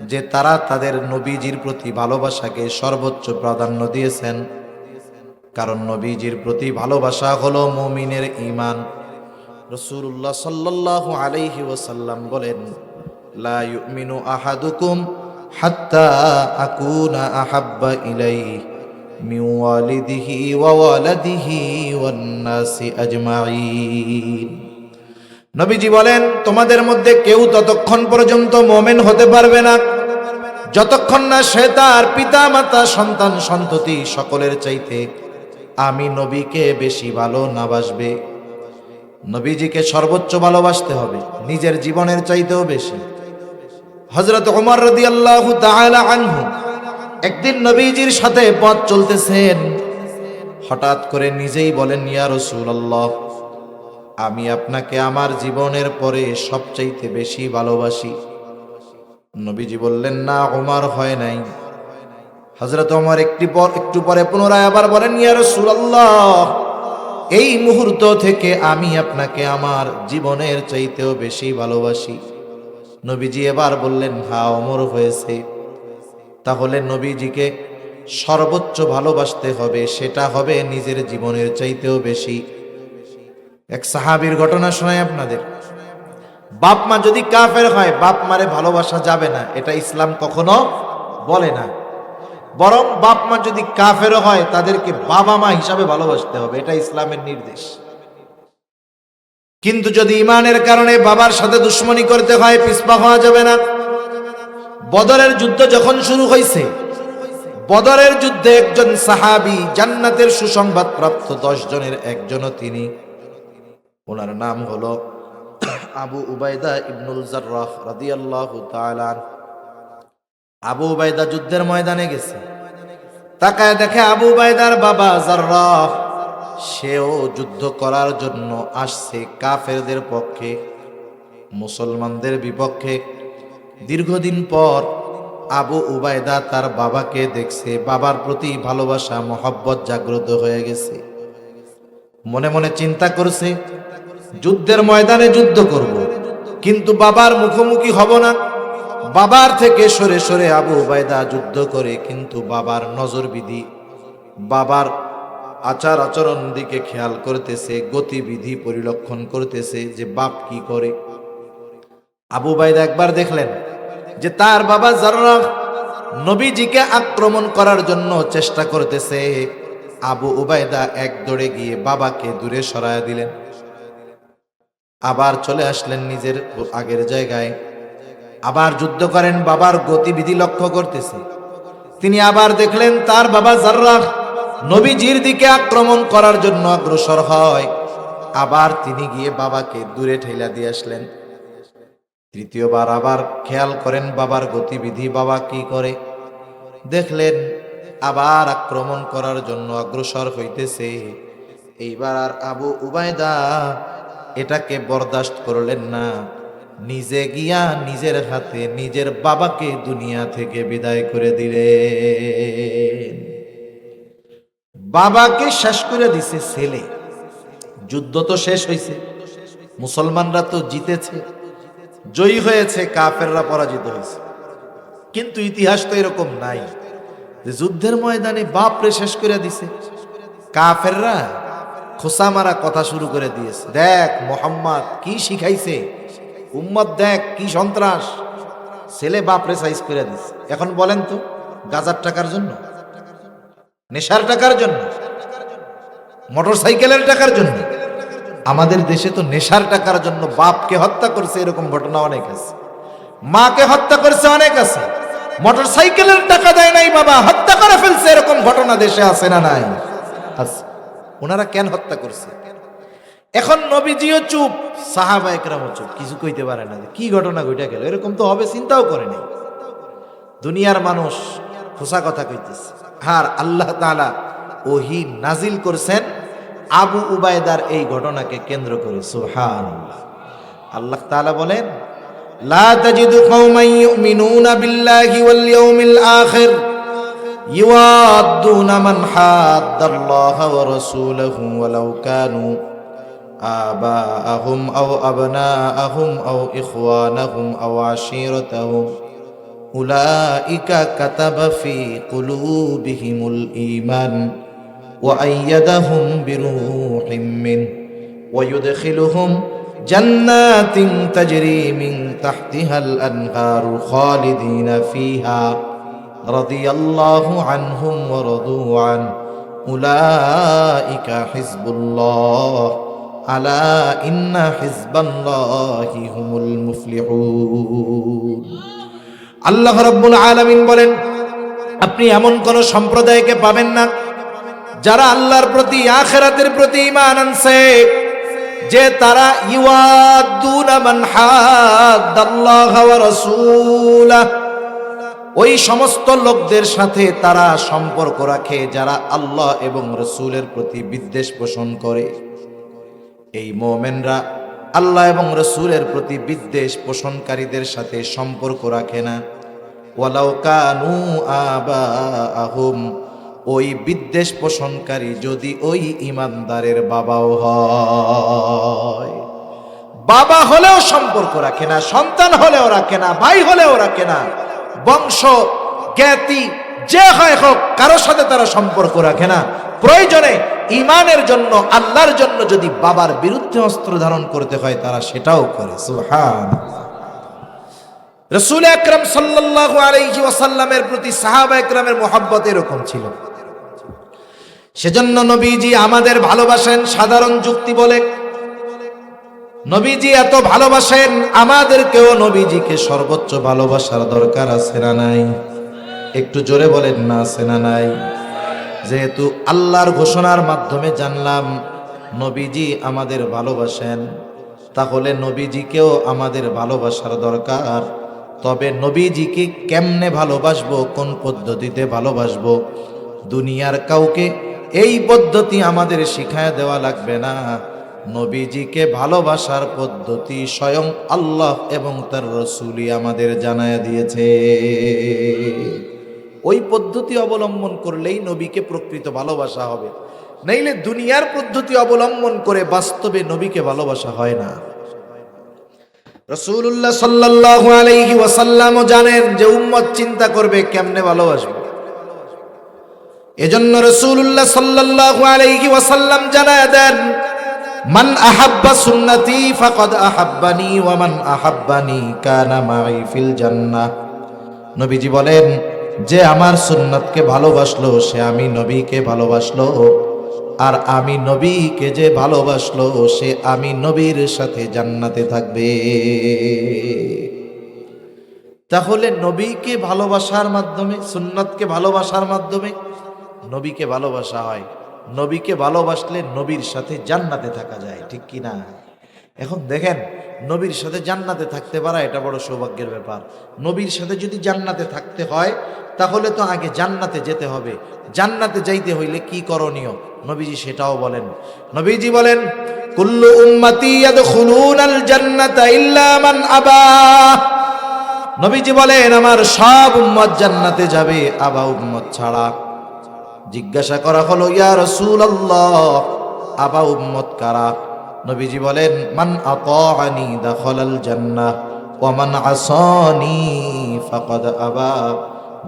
যে তারা তাদের নবীজির প্রতি ভালোবাসাকে সর্বোচ্চ প্রাধান্য দিয়েছেন। কারণ নবীজির প্রতি ভালোবাসা হলো মুমিনের ঈমান। রাসূলুল্লাহ সাল্লাল্লাহু আলাইহি ওয়াসাল্লাম বলেন, লা ইউমিনু আহাদুকুম হাত্তা আকুনা আহাব্বা ইলাইহি মিন ওয়ালিদিহি ওয়া ওয়ালাদিহি ওয়ান নাসি আজমাইন। নবীজি বলেন, তোমাদের মধ্যে কেউ ততক্ষণ পর্যন্ত মুমিন হতে পারবে না যতক্ষণ না সে তার পিতা মাতা, সন্তান সন্ততি সকলের চাইতে আমি নবীকে বেশি ভালো না বাসবে। নবীজিকে সর্বোচ্চ ভালোবাসতে হবে, নিজের জীবনের চাইতেও বেশি। হযরত ওমর রাদিয়াল্লাহু তাআলা আনহু একদিন নবীজির সাথে পথ চলতেছেন, হঠাৎ করে নিজেই বলেন, ইয়া রাসূলুল্লাহ, আমি আপনাকে আমার জীবনের পরে সবচাইতে বেশি ভালোবাসি। নবীজি বললেন, না ওমর, হয় নাই। হযরত ওমর একটু পরে পুনরায় আবার বলেন, ইয়া রাসূলুল্লাহ, এই মুহূর্ত থেকে আমি আপনাকে আমার জীবনের চাইতেও বেশি ভালোবাসি। নবীজি এবার বললেন, হ্যাঁ ওমর, হয়েছে। তাহলে নবীজিকে সর্বোচ্চ ভালোবাসতে হবে, সেটা হবে নিজের জীবনের চাইতেও বেশি। এক সাহাবীর ঘটনা শোনাই আপনাদের। বাপ মা যদি কাফের হয়, বাপ মারে ভালোবাসা যাবে না, এটা ইসলাম কখনো বলে না। বরং বাপ মা যদি কাফের হয়, তাদেরকে বাবা মা হিসাবে ভালোবাসতে হবে, এটা ইসলামের নির্দেশ। কিন্তু যদি ইমানের কারণে বাবার সাথে দুশ্মনী করতে হয়, পিছপা হওয়া যাবে না। বদরের যুদ্ধ যখন শুরু হয়েছে, বদরের যুদ্ধে একজন সাহাবী, জান্নাতের সুসংবাদ প্রাপ্ত 10 জনের একজনও তিনি। ওনার নাম হলো আবু উবাইদা ইবনুল জাররাহ রাদিয়াল্লাহু তাআলা। আবু উবাইদা যুদ্ধের ময়দানে গেছে, তাকায় দেখে আবু উবাইদার বাবা জাররাহ, সেও যুদ্ধ করার জন্য আসছে কাফেরদের পক্ষে, মুসলমানদের বিপক্ষে। দীর্ঘদিন পর আবু উবাইদা তার বাবাকে দেখছে, বাবার প্রতি ভালোবাসা মহব্বত জাগ্রত হয়ে গেছে। মনে মনে চিন্তা করছে, যুদ্ধের ময়দানে যুদ্ধ করব, কিন্তু বাবার মুখোমুখি হব না। বাবার থেকে সরে সরে আবু উবাইদা যুদ্ধ করে, কিন্তু বাবার নজরবিধি, বাবার আচার আচরণ দিকে খেয়াল করতেছে, গতিবিধি পরিলক্ষণ করতেছে যে বাপ কি করে। আবু উবাইদা একবার দেখলেন যে তার বাবা জাররাহ নবীজিকে আক্রমণ করার জন্য চেষ্টা করতেছে। আবু উবাইদা এক দৌড়ে গিয়ে বাবাকে দূরে সরায় দিলেন, আবার চলে আসলেন নিজের আগের জায়গায়, আবার যুদ্ধ করেন। বাবার গতিবিধি লক্ষ্য করতেছে। তিনি আবার দেখলেন তার বাবা জাররাহ নবীজির দিকে আক্রমণ করার জন্য অগ্রসর হয়। আবার তিনি গিয়ে বাবাকে দূরে ঠেলা দিয়ে আসলেন। তৃতীয়বার আবার খেয়াল করেন বাবার গতিবিধি, বাবা কি করে। দেখলেন আবার আক্রমণ করার জন্য অগ্রসর হইতেছে। এইবার আর আবু উবাইদা এটাকে বরদাস্ত করলেন না, নিজে গিয়া নিজের হাতে নিজের বাবাকে দুনিয়া থেকে বিদায় করে দিলেন। বাবাকে শেষ করে দিছে ছেলে। যুদ্ধ তো শেষ হয়েছে, মুসলমানরা তো জিতেছে, জয়ী হয়েছে, কাফেররা পরাজিত হয়েছে। কিন্তু ইতিহাস তো এরকম নাই যে যুদ্ধের ময়দানে বাপরে শেষ করে দিছে। কাফেররা খোসা মারা কথা শুরু করে দিয়েছে, দেখ মোহাম্মদ কি শিখাইছে, উম্মত দেখ কি সন্ত্রাস, ছেলে বাপরে সাইজ করে দিছে। এখন বলেন তো, গাজার টাকার জন্য, নেশার টাকার জন্য, মোটর সাইকেলের টাকার জন্য? আমাদের দেশে তো নেশার টাকার জন্য বাপকে হত্যা করছে, এরকম ঘটনা অনেক আছে। মাকে হত্যা করছে অনেক আছে। মোটর সাইকেলের টাকা দেয় নাই বাবা, হত্যা করে ফেলছে, এরকম ঘটনা দেশে আছে না নাই? আছে। ওনারা কেন হত্যা করছে? এখন নবীজিও চুপ, সাহাবায়ে কেরামও চুপ, কিছু কইতে পারে না যে কি ঘটনা ঘটে গেল, এরকম তো হবে চিন্তাও করে নাই। দুনিয়ার মানুষ খোসা কথা কইতেছে। আর আল্লাহ তাআলা ওহী নাজিল করছেন আবু উবাইদার এই ঘটনাকে কেন্দ্র করে। সুবহানাল্লাহ। আল্লাহ তাআলা বলেন, লা তাজিদু কওমান ইউমিনুনা বিল্লাহি ওয়াল ইয়াউমিল আখির ইউআদ্দুনা মান হাদ্দাল্লাহা ওয়া রাসূলাহু ওয়ালাউ কানু আবাআহুম আও আবনাআহুম আও ইখওয়ানাহুম আও আশীরাতাহুম উলাইকা কাতাবা ফি কুলুবিহিমুল ঈমান ওয়া আইয়াদাহুম বিরূহিম মিন ওয়া ইউদখিলুহুম জান্নাতিন তাজরি মিন তাহতিহাল আনহারু খালিদিনা ফিহা রাদিয়াল্লাহু আনহুম ওয়া রাদু আন উলাইকা হিজবুল্লাহ আলা ইন্না হিজবাল্লাহি হুমুল মুফলিহুন। আল্লাহ রাব্বুল আলামিন বলেন, আপনি এমন কোন সম্প্রদায়কে পাবেন না যারা আল্লাহর প্রতি, আখিরাতের প্রতি ঈমান আনছে, যে তারা ইউয়াদুনা মান হাদ্দাল্লাহ ওয়া রাসূলাহ, ওই সমস্ত লোকদের সাথে তারা সম্পর্ক রাখে যারা আল্লাহ এবং রাসূলের প্রতি বিদ্বেষ পোষণ করে। এই মুমিনরা আল্লাহ এবং রাসূলের প্রতি বিদ্বেষ পোষণকারীদের সাথে সম্পর্ক রাখে না। ওয়ালাউ কানু আবাআহুম, ওই বিদ্বেষ পোষণকারী যদি ওই ইমানদারের বাবাও হয়, বাবা হলেও সম্পর্ক রাখে না, সন্তান হলেও রাখে না, ভাই হলেও রাখে না, বংশ জ্ঞাতি যে হয় হোক, কারোর সাথে তারা সম্পর্ক রাখে না। প্রয়োজনে ইমানের জন্য, আল্লাহর জন্য যদি বাবার বিরুদ্ধে অস্ত্র ধারণ করতে হয় তারা সেটাও করে। সুবহানাল্লাহ। রাসূল আকরাম সাল্লাল্লাহু আলাইহি ওয়াসাল্লামের প্রতি সাহাবা একরামের মহব্বত এরকম ছিল। সেজন্য নবীজি আমাদের ভালোবাসেন সাধারণ যুক্তি বলে। নবীজি এত ভালোবাসেন, আমাদেরকেও নবীজিকে সর্বোচ্চ ভালোবাসার দরকার আছে না নাই? একটু জোরে বলেন না, আছে না নাই? যেহেতু আল্লাহর ঘোষণার মাধ্যমে জানলাম নবীজি আমাদের ভালোবাসেন, তাহলে নবীজিকেও আমাদের ভালোবাসার দরকার। তবে নবীজিকে কেমনে ভালোবাসবো, কোন পদ্ধতিতে ভালোবাসবো, দুনিয়ার কাউকে এই পদ্ধতি আমাদের শিখায় দেওয়া লাগবে না। নবীজিকে ভালোবাসার পদ্ধতি স্বয়ং আল্লাহ এবং তার রাসূলই আমাদের জানায় দিয়েছে। ওই পদ্ধতি অবলম্বন করলেই নবীকে প্রকৃত ভালোবাসা হবে, নাইলে দুনিয়ার পদ্ধতি অবলম্বন করে বাস্তবে নবীকে ভালোবাসা হয় না। রাসূলুল্লাহ সাল্লাল্লাহু আলাইহি ওয়াসাল্লামও জানেন যে উম্মত চিন্তা করবে কেমনে ভালোবাসবে। এজন্য রাসূলুল্লাহ সাল্লাল্লাহু আলাইহি ওয়াসাল্লাম জানায় দেন, মান আহাব্বা সুন্নতি ফাকাদ আহাব্বানি ওয়া মান আহাব্বানি কানা মাই ফিল জান্নাহ। নবীজি বলেন, যে আমার সুন্নাতকে ভালোবাসলো সে আমি নবীকে ভালোবাসলো, আর আমি নবীকে যে ভালোবাসলো সে আমি নবীর সাথে জান্নাতে থাকবে। তাহলে নবীকে ভালোবাসার মাধ্যমে, সুন্নাতকে ভালোবাসার মাধ্যমে নবীকে ভালোবাসা হয়। নবীকে ভালোবাসলে নবীর সাথে জান্নাতে থাকা যায়, ঠিক কি না? এখন দেখেন, নবীর সাথে জান্নাতে থাকতে পারা এটা বড় সৌভাগ্যের ব্যাপার। নবীর সাথে যদি জান্নাতে থাকতে হয় তাহলে তো আগে জান্নাতে যেতে হবে। জান্নাতে যাইতে হইলে কি করণীয় নবীজি সেটাও বলেন। নবীজি বলেন, কুল্লু উম্মতি ইয়াদখুলুনাল জান্নাতা ইল্লা মান আবা। নবীজি বলেন, আমার সব উম্মত জান্নাতে যাবে, আবা উম্মত ছাড়া। জিজ্ঞাসা করা হলো, ইয়া রাসূলুল্লাহ, আবা উম্মত কারা? নবীজি বলেন, মান আতাআনি দাখালাল জান্নাহ ওয়া মান আসানি ফাকাদ আবা।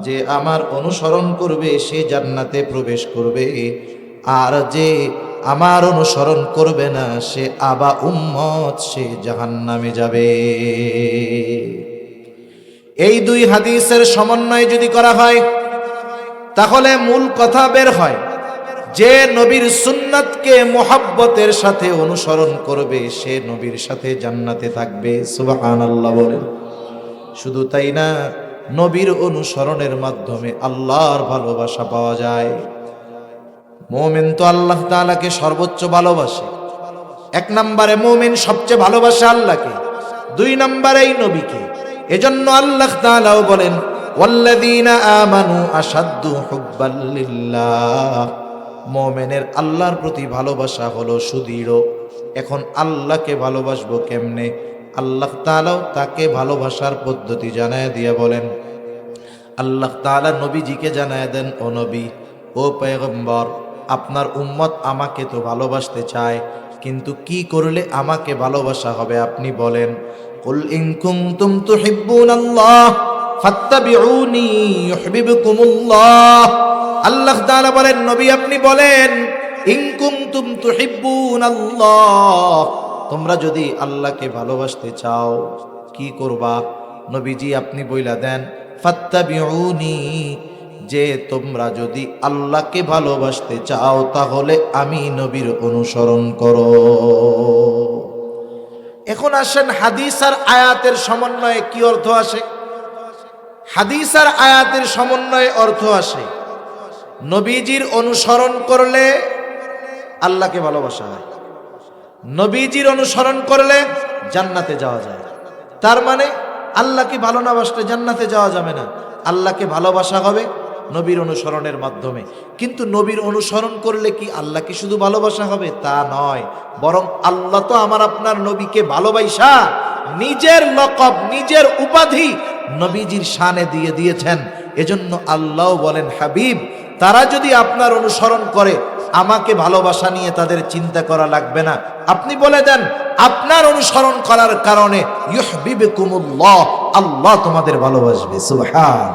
যে আমার অনুসরণ করবে সে জান্নাতে প্রবেশ করবে, আর যে আমার অনুসরণ করবে না সে আবা উম্মত, সে জাহান্নামে যাবে। এই দুই হাদিসের সমন্বয় যদি করা হয় তাহলে মূল কথা বের হয় যে নবীর সুন্নাতকে মোহাব্বতের সাথে অনুসরণ করবে সে নবীর সাথে জান্নাতে থাকবে। সুবহানাল্লাহ বলেন। শুধু তাই না, নবীর অনুসরণের মাধ্যমে আল্লাহর ভালোবাসা পাওয়া যায়। মুমিন তো আল্লাহ তাআলাকে সর্বোচ্চ ভালোবাসে। এক নম্বরে মুমিন সবচেয়ে ভালোবাসে আল্লাহকে, দুই নম্বরে এই নবীকে। এজন্য আল্লাহ তাআলাও বলেন, ওয়াল্লাযীনা আমানু আশাদ্দু হুব্বাল লিল্লাহ। মুমিনের আল্লাহর প্রতি ভালোবাসা হলো সুদৃঢ়। এখন আল্লাহকে ভালোবাসবো কেমনে? আল্লাহ তাআলাও তাকে ভালোবাসার পদ্ধতি জানায় দিয়ে বলেন। আল্লাহ তাআলা নবীজিকে জানায় দেন, ও নবী, ও পয়গম্বর, আপনার উম্মত আমাকে তো ভালোবাসতে চায়, কিন্তু কি করলে আমাকে ভালোবাসা হবে আপনি বলেন। কুল ইন কুনতুম তুহিব্বুনাল্লাহ ফাত্তাবিউনি ইউহিব্বুকুমুল্লাহ। আল্লাহ তাআলা বলেন, নবী আপনি বলেন, ইন কুনতুম তুহিব্বুনাল্লাহ, তোমরা যদি আল্লাহকে ভালোবাসতে চাও কি করবা? নবীজি আপনি বইলা দেন, ফাত্তাবিউনি, যে তোমরা যদি আল্লাহকে ভালোবাসতে চাও তাহলে আমি নবীর অনুসরণ করো। এখন আসেন হাদিস আর আয়াতের সমন্বয়ে কি অর্থ আসে? হাদিস আর আয়াতের সমন্বয়ে অর্থ আসে নবীজির অনুসরণ করলে আল্লাহকে ভালোবাসা হয়, নবীজির অনুসরণ করলে জান্নাতে যাওয়া যায়। তার মানে আল্লাহকে ভালো না বাসলে জান্নাতে যাওয়া যাবে না। আল্লাহকে ভালোবাসা হবে নবীর অনুসরণের মাধ্যমে। কিন্তু নবীর অনুসরণ করলে কি আল্লাহকে শুধু ভালোবাসা হবে তা নয়, বরং আল্লাহ তো আমার আপনার নবীকে ভালোবাসা নিজের লকব, নিজের উপাধি নবীজির শানে দিয়ে দিয়েছেন। এজন্য আল্লাহ বলেন, হাবিব তারা যদি আপনার অনুসরণ করে আমাকে ভালোবাসা নিয়ে তাদের চিন্তা করা লাগবে না। আপনি বলে দেন আপনার অনুসরণ করার কারণে ইউহিব্বুকুমুল্লাহ, আল্লাহ তোমাদের ভালোবাসবে। সুবহান।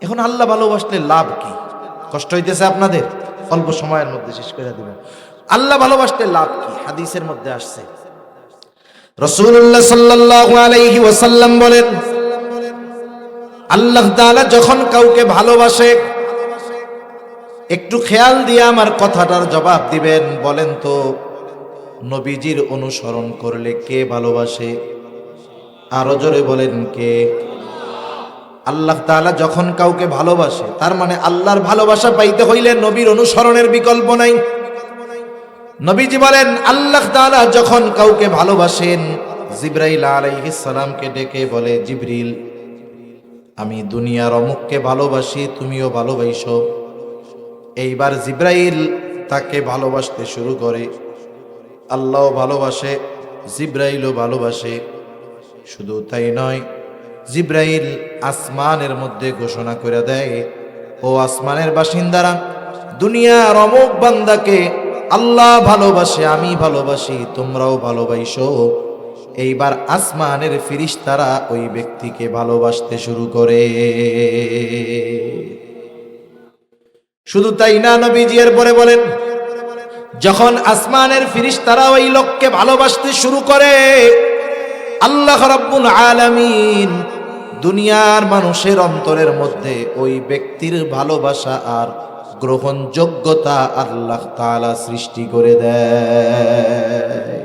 এখন আল্লাহ ভালোবাসলে লাভ কি? কষ্ট হইতেছে আপনাদের? অল্প সময়ের মধ্যে শেষ করে দেব। আল্লাহ ভালোবাসলে লাভ কি? হাদিসের মধ্যে আসছে, রাসূলুল্লাহ সাল্লাল্লাহু আলাইহি ওয়াসাল্লাম বলেন, আল্লাহ তাআলা যখন কাউকে ভালোবাসে, একটু খেয়াল দিয়ে আমার কথাটার জবাব দিবেন। বলেন তো নবীজির অনুসরণ করলে কে ভালোবাসে? আরো জোরে বলেন কে? আল্লাহ তাআলা যখন কাউকে ভালোবাসে, তার মানে আল্লাহর ভালোবাসা পাইতে হইলে নবীর অনুসরণের বিকল্প নাই। নবীজি বলেন, আল্লাহ তাআলা যখন কাউকে ভালোবাসেন, জিবরাইল আলাইহিস সালামকে ডেকে বলে, জিবরিল আমি দুনিয়ার অমুককে ভালোবাসি, তুমিও ভালোবাসো। এইবার জিবরাইল তাকে ভালোবাসতে শুরু করে। আল্লাহও ভালোবাসে, জিবরাইলও ভালোবাসে। শুধু তাই নয়, জিবরাইল আসমানের মধ্যে ঘোষণা করে দেয়, ও আসমানের বাসিন্দারা, দুনিয়ার অমুক বান্দাকে আল্লাহ ভালোবাসে, আমি ভালোবাসি, তোমরাও ভালোবাসো। এইবার আসমানের ফেরেশতারা ওই ব্যক্তিকে ভালোবাসতে শুরু করে। শুধু তাই না, নবীজি এরপরে বলেন, যখন আসমানের ফেরেশতারা ওই লোককে ভালোবাসতে শুরু করে, আল্লাহ রাব্বুল আলামিন দুনিয়ার মানুষের অন্তরের মধ্যে ওই ব্যক্তির ভালোবাসা আর গ্রহণযোগ্যতা আল্লাহ তাআলা সৃষ্টি করে দেয়।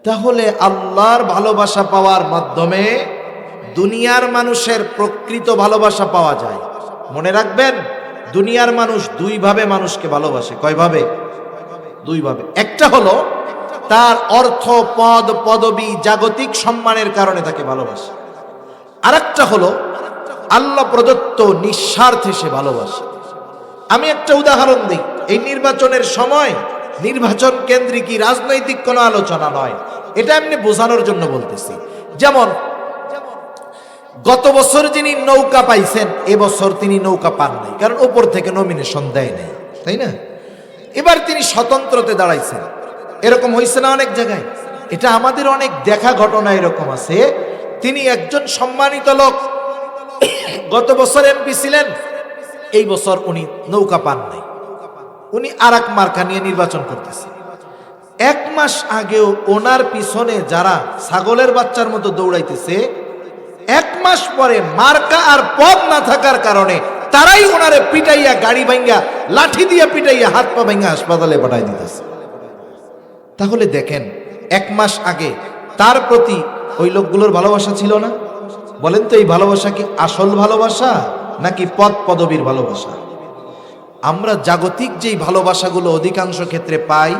তাহলে আল্লাহর ভালোবাসা পাওয়ার মাধ্যমে দুনিয়ার মানুষের প্রকৃত ভালোবাসা পাওয়া যায়। মনে রাখবেন, দুনিয়ার মানুষ দুইভাবে মানুষকে ভালোবাসে। কয়ভাবে? দুইভাবে। একটা হলো তার অর্থ, পদ, পদবী, জাগতিক সম্মানের কারণে তাকে ভালোবাসে। আরেকটা হলো আল্লাহ প্রদত্ত নিঃস্বার্থে সে ভালোবাসে। আমি একটা উদাহরণ দিই। এই নির্বাচনের সময় নির্বাচন কেন্দ্রিক রাজনৈতিক কোনো আলোচনা নয়, এটা এমনি বোঝানোর জন্য বলতেছি। যেমন গত বছর যিনি নৌকা পাইছেন, এবছর তিনি নৌকা পান নাই, কারণ উপর থেকে নমিনেশন দেয় নাই, তাই না? এবার তিনি স্বতন্ত্রতে দাঁড়াইছেন। এরকম হয়েছে না অনেক জায়গায়? এটা আমাদের অনেক দেখা ঘটনা এরকম আছে। তিনি একজন সম্মানিত লোক, গত বছর এমপি ছিলেন, এই বছর উনি নৌকা পান নাই, উনি আরেক মার্কা নিয়ে নির্বাচন করতেছে। এক মাস আগেও ওনার পিছনে যারা ছাগলের বাচ্চার মতো দৌড়াইতেছে, এক মাস পরে মার্কা আর পদ না থাকার কারণে তারাই ওনারে পিটাইয়া, গাড়ি ভাঙ্গা, লাঠি দিয়ে পিটাইয়া, হাত পা ভাঙ্গা হাসপাতালে পাঠাই দিতেছে। তাহলে দেখেন, এক মাস আগে তার প্রতি ওই লোকগুলোর ভালোবাসা ছিল না? বলেন তো, এই ভালোবাসা কি আসল ভালোবাসা নাকি পদ পদবীর ভালোবাসা? আমরা জাগতিক যেই ভালোবাসাগুলো অধিকাংশ ক্ষেত্রে পাই,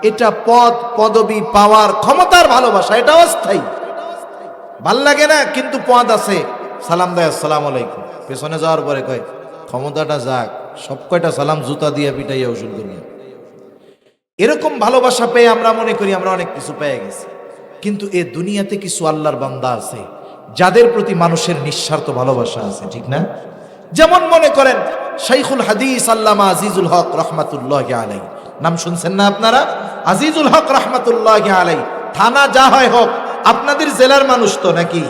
এটা পদ পদবী পাওয়ার ক্ষমতার ভালোবাসা, এটা অস্থায়ী। ভাল লাগে না, কিন্তু পদ আছে, সালাম দেয় আসসালামু আলাইকুম, পেছনে যাওয়ার পরে কয় ক্ষমতাটা যাক, সব কয়টা সালাম জুতা দিয়ে পিটাইয়া উসুল করি। এরকম ভালোবাসা পেয়ে আমরা মনে করি আমরা অনেক কিছু পেয়ে গেছি। কিন্তু এ দুনিয়াতে কিছু আল্লাহর বান্দা আছে যাদের প্রতি মানুষের নিঃস্বার্থ ভালোবাসা আছে, ঠিক না? যেমন মনে করেন শাইখুল হাদিস আল্লামা আজিজুল হক রহমাতুল্লাহি আলাইহি, নাম শুনছেন না আপনারা? আজিজুল হক রহমাতুল্লাহি আলাইহি, থানা যা হয় হোক, আপনাদের জেলার মানুষ তো নাকি?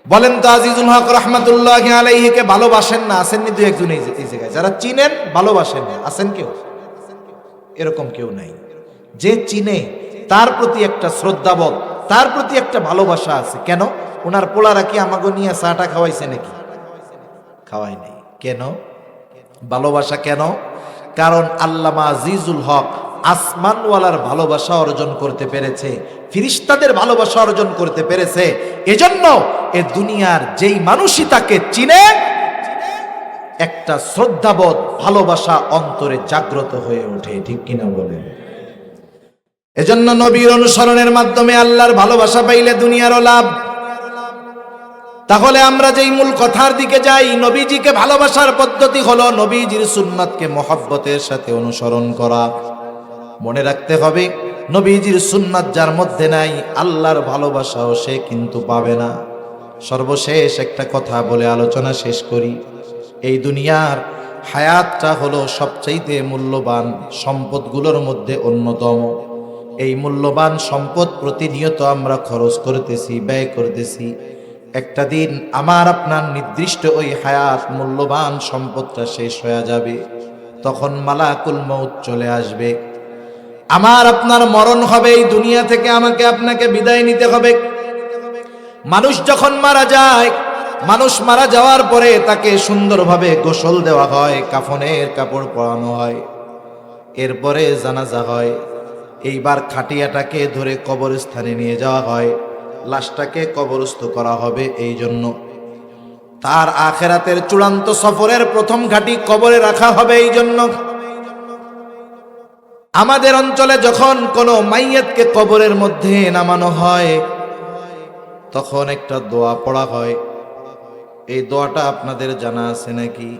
বলেন তো, আজিজুল হক রহমাতুল্লাহি আলাইহিকে ভালোবাসেন না? আসেননি দুই একজন এই জায়গায়? যারা চিনেন ভালোবাসেন না, আছেন কেউ? এরকম কেউ নাই। যে চিনে তার প্রতি একটা শ্রদ্ধাবোধ, তার প্রতি একটা ভালোবাসা আছে। কেন? ওনার পোলারা কি আমাকে নিয়ে চাটা খাওয়াইছে নাকি? খাওয়াই নাই। কেন? ভালোবাসা কেন? কারণ আল্লামা আজিজুল হক আসমানওয়ালার ভালোবাসা অর্জন করতে পেরেছে, ফিরিস্তাদের ভালোবাসা অর্জন করতে পেরেছে। এজন্য এ দুনিয়ার যেই মানুষই তাকে চিনে, একটা শ্রদ্ধাবোধ, ভালোবাসা অন্তরে জাগ্রত হয়ে ওঠে। ঠিক কিনা বলেন? এজন্য নবীর অনুসরণের মাধ্যমে আল্লাহর ভালোবাসা পাইলে দুনিয়ারও লাভ। তাহলে আমরা যেই মূল কথার দিকে যাই, নবীজিকে ভালোবাসার পদ্ধতি হলো নবীজির সুন্নাতকে মহব্বতের সাথে অনুসরণ করা। মনে রাখতে হবে, নবীজির সুন্নাত যার মধ্যে নাই, আল্লাহর ভালোবাসাও সে কিন্তু পাবে না। সর্বশেষ একটা কথা বলে আলোচনা শেষ করি। এই দুনিয়ার হায়াতটা হলো সবচাইতে মূল্যবান সম্পদগুলোর মধ্যে অন্যতম। এই মূল্যবান সম্পদ প্রতিনিয়ত আমরা খরচ করতেছি, ব্যয় করতেছি। একটা দিন আমার আপনার নির্দিষ্ট ওই হায়াত, মূল্যবান সম্পদটা শেষ হয়ে যাবে। তখন মালাকুল মউত চলে আসবে, আমার আপনার মরণ হবে। এই দুনিয়া থেকে আমাকে আপনাকে বিদায় নিতে হবে। মানুষ যখন মারা যায়, মানুষ মারা যাওয়ার পরে তাকে সুন্দরভাবে গোসল দেওয়া হয়, কাফনের কাপড় পরানো হয়, এরপরে জানাজা হয়। এইবার খাটিয়াটাকে ধরে কবরস্থানে নিয়ে যাওয়া হয়, লাশটাকে কবরস্থ করা হবে। এই জন্য তার আখেরাতের চূড়ান্ত সফরের প্রথম ঘাঁটি কবরে রাখা হবে। এই জন্য আমাদের অঞ্চলে যখন কোনো মাইয়াতকে কবরের মধ্যে নামানো হয়, তখন একটা দোয়া পড়া হয়। এই দোয়াটা আপনাদের জানা আছে নাকি?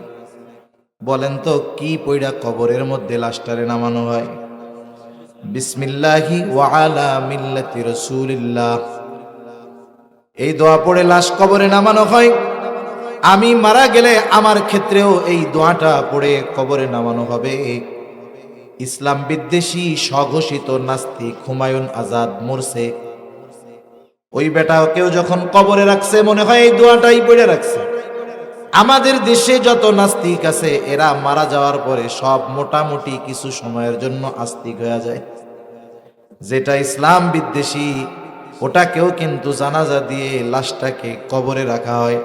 বলেন তো, কি পইড়া কবরের মধ্যে লাশটারে নামানো হয়? বিসমিল্লাহি ওয়া আলা মিল্লাতি রাসূলিল্লাহ। এই দোয়া পড়ে লাশ কবরে নামানো হয়। আমি মারা গেলে আমার ক্ষেত্রেও এই দোয়াটা পড়ে কবরে নামানো হবে। ইসলাম বিদ্বেষী স্বঘোষিত নাস্তিক হুমায়ুন আজাদ মরছে, ওই বেটাকেও যখন কবরে রাখছে, মনে হয় এই দোয়াটাই পড়ে রাখছে। আমাদের দেশে যত নাস্তিক আছে, এরা মারা যাওয়ার পরে সব মোটামুটি কিছু সময়ের জন্য আস্তিক হয়ে যায়। যেটা ইসলাম বিদ্বেষী, ওটাকেও কিন্তু জানাজা দিয়ে লাশটাকে কবরে রাখা হয়।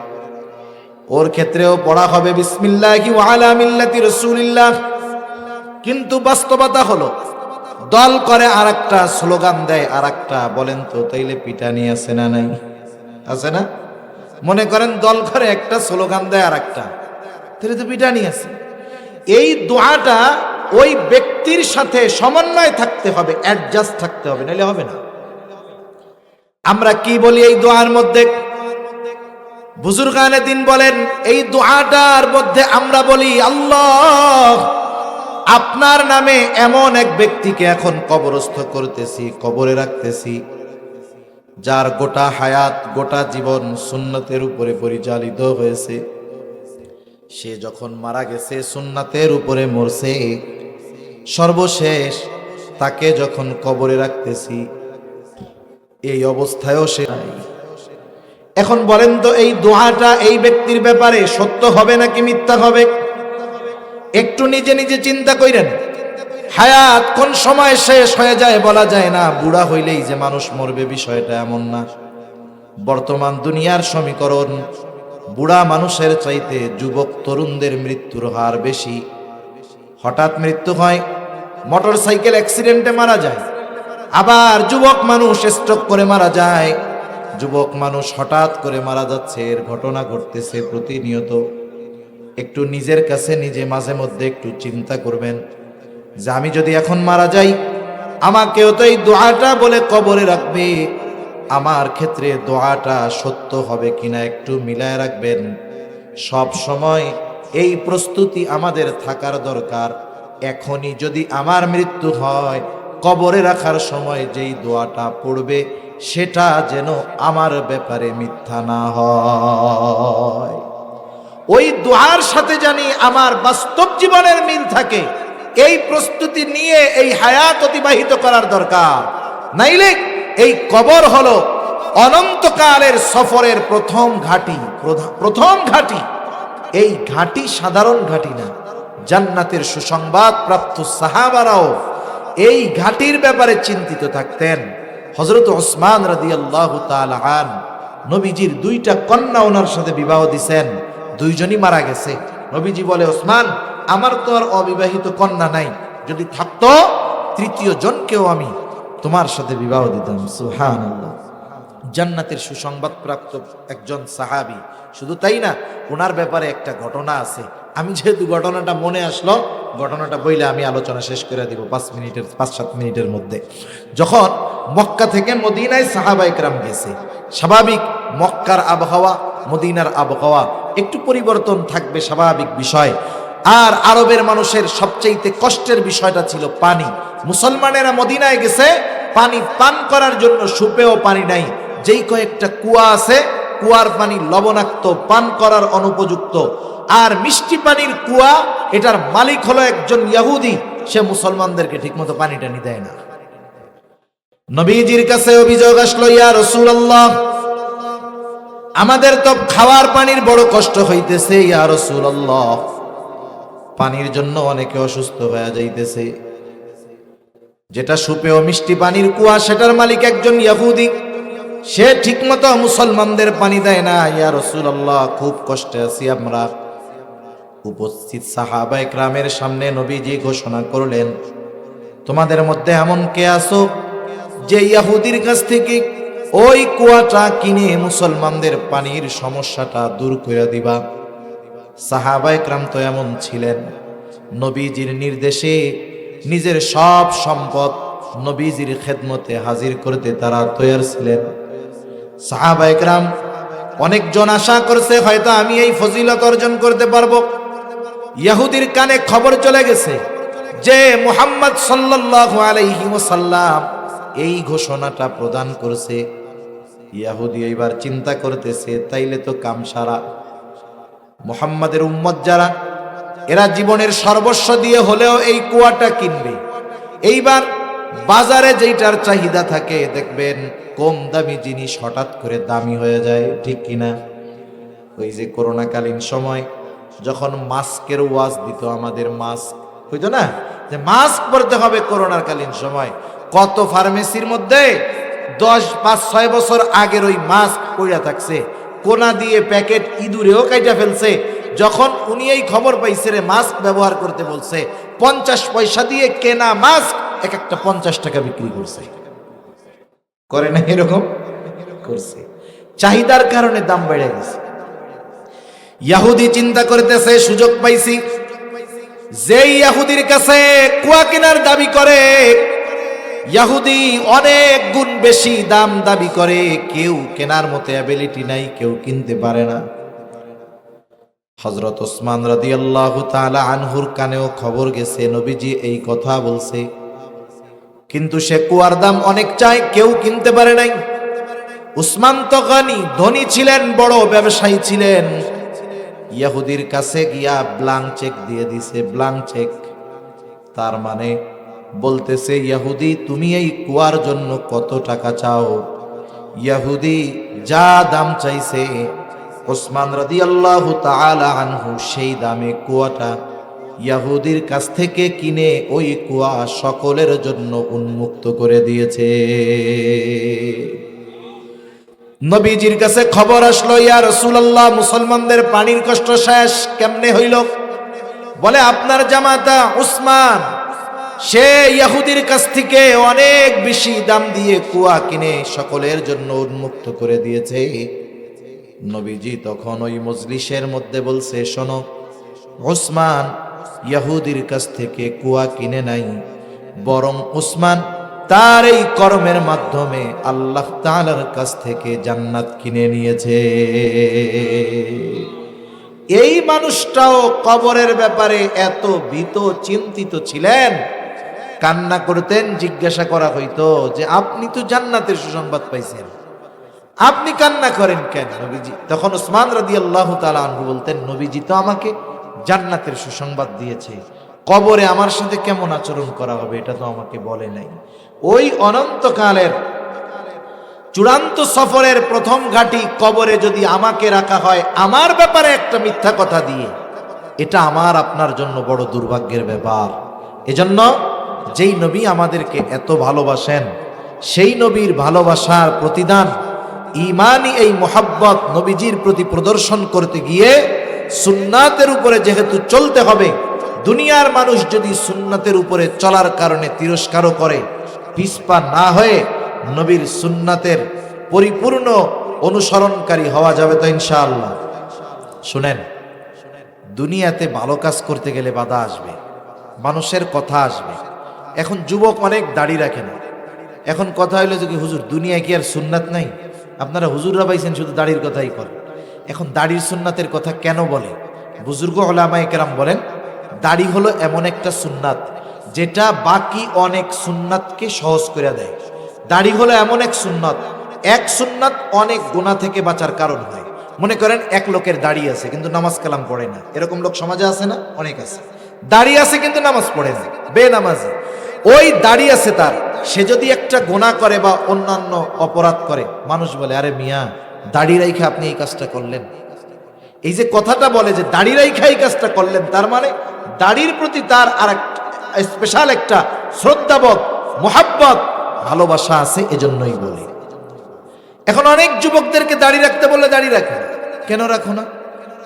ওর ক্ষেত্রেও পড়া হবে বিসমিল্লাহি ওয়া আলা মিল্লাতি রাসূলিল্লাহ। কিন্তু বাস্তবতা হলো, দল করে আরেকটা, স্লোগান দেয় আরেকটা। বলেন তো, তাইলে পিটানি আছে না নাই? আছে না? মনে করেন দল করে একটা, স্লোগান দেয় আরেকটা, তাহলে তো পিটানি আছে। এই দোয়াটা ওই ব্যক্তির সাথে সমন্বয় থাকতে হবে, অ্যাডজাস্ট থাকতে হবে, নাহলে হবে না। আমরা কি বলি এই দোয়ার মধ্যে? বুজুর্গানে দিন বলেন, এই দোয়াটার মধ্যে আমরা বলি, আল্লাহ, আপনার নামে এমন এক ব্যক্তিকে এখন কবরস্থ করতেছি, কবরে রাখতেছি, যার গোটা হায়াত, গোটা জীবন সুন্নতের উপরে পরিচালিত হয়েছে। সে যখন মারা গেছে, সুন্নাতের উপরে মরছে। সর্বশেষ তাকে যখন কবরে রাখতেছি, এই অবস্থায়ও সে নাই। এখন বলেন তো, এই দোয়াটা এই ব্যক্তির ব্যাপারে সত্য হবে নাকি মিথ্যা হবে? একটু নিজে নিজে চিন্তা করেন। হায়াত কোন সময় শেষ হয়ে যায় বলা যায় না। বুড়া হইলেই যে মানুষ মরবে, বিষয়টা এমন না। বর্তমান দুনিয়ার সমীকরণ, বুড়া মানুষের চাইতে যুবক তরুণদের মৃত্যুর হার বেশি। হঠাৎ মৃত্যু হয়, মোটর সাইকেল অ্যাক্সিডেন্টে মারা যায়। আবার যুবক মানুষ স্ট্রোক করে মারা যায়। যুবক মানুষ হঠাৎ করে মারা যাচ্ছে, এর ঘটনা ঘটতেছে প্রতিনিয়ত। একটু নিজের কাছে নিজে মাঝে মধ্যে একটু চিন্তা করবেন যে আমি যদি এখন মারা যাই, আমাকেও তো এই দোয়াটা বলে কবরে রাখবে। আমার ক্ষেত্রে দোয়াটা সত্য হবে কিনা একটু মিলায় রাখবেন। সব সময় এই প্রস্তুতি আমাদের থাকার দরকার। এখনই যদি আমার মৃত্যু হয়, কবরে রাখার সময় যেই দোয়াটা পড়বে, সেটা যেন আমার ব্যাপারে মিথ্যা না হয়। ওই দোয়ার সাথে জানি আমার বাস্তব জীবনের মিল থাকে। এই প্রস্তুতি নিয়ে এই হায়াত অতিবাহিত করার দরকার। নাইলে এই কবর হলো অনন্তকালের সফরের প্রথম ঘাঁটি, প্রথম ঘাঁটি। এই ঘাঁটি সাধারণ ঘাঁটি না। জান্নাতের সুসংবাদ প্রাপ্ত সাহাবারাও এই ঘাঁটির ব্যাপারে চিন্তিত থাকতেন। হযরত ওসমান রাদিয়াল্লাহু তাআলা আন, নবীজির দুইটা কন্যা ওনার সাথে বিবাহ দিছেন, দুইজনই মারা গেছে। নবীজি বলে, ওসমান, আমার তো আর অবিবাহিত কন্যা নাই, যদি থাকতো তৃতীয় জনকেও আমি তোমার সাথে বিবাহ দিতাম। সুবহানাল্লাহ। জান্নাতের সুসংবাদ প্রাপ্ত একজন সাহাবী। শুধু তাই না, ওনার ব্যাপারে একটা ঘটনা আছে। আমি যেহেতু ঘটনাটা মনে আসলো, ঘটনাটা বইলে আমি আলোচনা শেষ করে দিব 5-7 মিনিটের মধ্যে। যখন মক্কা থেকে মদিনায় সাহাবায়ে কেরাম গেছে, স্বাভাবিক মক্কার আবহাওয়া মদিনার আবহাওয়া একটু পরিবর্তন থাকবে, স্বাভাবিক বিষয়। আর আরবের মানুষের সবচাইতে কষ্টের বিষয়টা ছিল পানি। মুসলমানেরা মদিনায় গেছে, পানি পান করার জন্য সুপেয় পানি নাই। যেই কয়েকটা কুয়া আছে, কুয়ার পানি লবণাক্ত, পান করার অনুপযুক্ত। আর মিষ্টি পানির কুয়া, এটার মালিক হলো একজন ইহুদি, সে মুসলমানদেরকে ঠিকমতো পানি টানি দেয় না। নবীজির কাছে অভিযোগ আসলো, ইয়া রাসূলুল্লাহ, আমাদের তো খাওয়ার পানির বড় কষ্ট হইতেছে, ইয়া রাসূলুল্লাহ, পানির জন্য অনেকে অসুস্থ হয়ে যাইতেছে। যেটা সুপেয় মিষ্টি পানির কুয়া, সেটার মালিক একজন ইহুদি, সে ঠিকমতো মুসলমানদের পানি দেয় না, ইয়া রাসূলুল্লাহ, খুব কষ্টে আছি আমরা। উপস্থিত সাহাবায়ে কেরামের সামনে নবীজি ঘোষণা করলেন, তোমাদের মধ্যে এমন কে আছো যে ইহুদির কাছ থেকে ওই কুয়াটা কিনে মুসলমানদের পানির সমস্যাটা দূর করে দিবা? সাহাবায়ে কেরাম তো এমন ছিলেন, নবীজির নির্দেশে নিজের সব সম্পদ নবীজির খেদমতে হাজির করতে তারা তৈয়ার ছিলেন। সাহাবায়ে কেরাম অনেকজন আশা করছে হয়তো আমি এই ফজিলত অর্জন করতে পারবো। ইহুদির কানে খবর চলে গেছে যে মুহাম্মদ সাল্লাল্লাহু আলাইহি ওয়াসাল্লাম এই ঘোষণাটা প্রদান করেছে। ইহুদি এবার চিন্তা করতেছে, তাইলে তো কাম সারা। মুহাম্মাদের উম্মত যারা, এরা জীবনের সর্বস্ব দিয়ে হলেও এই কুয়াটা কিনবে। এইবার বাজারে যেটার চাহিদা থাকে, দেখবেন কম দামি জিনিস হঠাৎ করে দামি হয়ে যায়, ঠিক কিনা? ওই যে করোনাকালীন সময় যখন মাস্কের ওয়াজ দিত, আমাদের মাস্ক হইতো না, যে মাস্ক পরতে হবে করোনার কালীন সময়, কত ফার্মেসির মধ্যে 5-6 বছর আগের ওই মাস্ক পড়া থাকছে, কোনা দিয়ে প্যাকেট ইঁদুরেও কাইটা ফেলছে। যখন উনি এই খবর পাইছে রে মাস্ক ব্যবহার করতে বলছে, 50 পয়সা দিয়ে কেনা মাস্ক এক একটা 50 টাকা বিক্রি করছে। করে না এরকম? করছে। চাহিদার কারণে দাম বেড়ে গেছে। ইহুদি চিন্তা করতেছে, সুযোগ পাইছি, যেই ইহুদির কাছে কুয়া কেনার দাবি করে, ইহুদি অনেক গুণ বেশি দাম দাবি করে, কেউ কেনার মতো অ্যাবিলিটি নাই, কেউ কিনতে পারে না। হযরত ওসমান রাদিয়াল্লাহু তাআলা আনহুর কানেও খবর গেছে নবীজি এই কথা বলছে, কিন্তু সে কুয়ার দাম অনেক চায়, কেউ কিনতে পারে নাই। উসমান তো ধনী ছিলেন, বড় ব্যবসায়ী ছিলেন। ইহুদির কাছে গিয়া ব্ল্যাঙ্ক চেক দিয়ে দিছে, ব্ল্যাঙ্ক চেক। তার মানে বলতেছে, ইহুদি তুমি এই কুয়ার জন্য কত টাকা চাও? ইহুদি যা দাম চাইছে, ওসমান রাদিয়াল্লাহু তাআলা আনহু সেই দামে কুয়াটা ইহুদির কাছ থেকে কিনে ওই কুয়া সকলের জন্য উন্মুক্ত করে দিয়েছে। নবীজির কাছে খবর আসলো, ইয়া রাসূলুল্লাহ, মুসলমানদের পানির কষ্ট শেষ কেমনে হইল? বলে, আপনার জামাতা উসমান সে ইহুদির কাছ থেকে অনেক বেশি দাম দিয়ে কুয়া কিনে সকলের জন্য উন্মুক্ত করে দিয়েছে। নবীজি তখন ওই মজলিসের মধ্যে বলছে, শোনো, উসমান ইহুদির কাছ থেকে কুয়া কিনে নাই, বরং উসমান তার এই কর্মের মাধ্যমে আল্লাহ তাআলার কাছ থেকে জান্নাত কিনে নিয়েছে। এই মানুষটাও কবরের ব্যাপারে এত ভীত চিন্তিত ছিলেন, কান্না করতেন। জিজ্ঞাসা করা হইতো যে আপনি তো জান্নাতের সুসংবাদ পাইছেন, আপনি কান্না করেন কেন নবীজি? তখন উসমান রাদিয়াল্লাহু তাআলা আনহু বলতেন, নবীজি তো আমাকে জান্নাতের সুসংবাদ দিয়েছে, কবরে আমার সাথে কেমন আচরণ করা হবে এটা তো আমাকে বলে নাই। ওই অনন্তকালের চূড়ান্ত সফরের প্রথম ঘাটি কবরে যদি আমাকে রাখা হয় আমার ব্যাপারে একটা মিথ্যা কথা দিয়ে, এটা আমার আপনার জন্য বড় দুর্ভাগ্যের ব্যাপার। এজন্য যেই নবী আমাদেরকে এত ভালোবাসেন, সেই নবীর ভালোবাসার প্রতিদান ঈমানি এই মোহাব্বত নবীজির প্রতি প্রদর্শন করতে গিয়ে সুন্নাতের উপরে যেহেতু চলতে হবে, দুনিয়ার মানুষ যদি সুন্নাতের উপরে চলার কারণে তিরস্কারও করে, পিছপা না হয়ে নবীর সুন্নাতের পরিপূর্ণ অনুসরণকারী হওয়া যাবে তো ইনশাআল্লাহ। শুনেন, দুনিয়াতে ভালো কাজ করতে গেলে বাধা আসবে, মানুষের কথা আসবে। এখন যুবক অনেক দাড়ি রাখে না। এখন কথা হইলো যে কি হুজুর, দুনিয়ায় কি আর সুন্নাত নাই? আপনারা হুজুররা পাইছেন শুধু দাড়ির কথাই করেন। এখন দাড়ির সুন্নাতের কথা কেন বলে? বুজুর্গ উলামায়ে কেরাম বলেন, দাড়ি হলো এমন একটা সুন্নাত যেটা বাকি অনেক সুন্নাতকে সহজ করে দেয়। দাড়ি হলো এমন এক সুন্নাত, এক সুন্নাত অনেক গুনাহ থেকে বাঁচার কারণ হয়। মনে করেন এক লোকের দাড়ি আছে কিন্তু নামাজ কালাম পড়ে না, এরকম লোক সমাজে আছে না? অনেক আছে। দাড়ি আছে কিন্তু নামাজ পড়ে না, বেনামাজি। ওই দাড়ি আছে তার, সে যদি একটা গুনাহ করে বা অন্যান্য অপরাধ করে, মানুষ বলে আরে মিয়া, দাড়ি রাইখা আপনি এই কাজটা করলেন। এই যে কথাটা বলে যে দাড়ি রাইখা এই কাজটা করলেন, তার মানে দাড়ির প্রতি তার আর স্পেশাল একটা শ্রদ্ধাবোধ, মোহাব্বত, ভালোবাসা আছে, এজন্যই বলে। এখন অনেক যুবকদেরকে দাড়ি রাখতে বললে দাড়ি রাখে না। কেন রাখো না?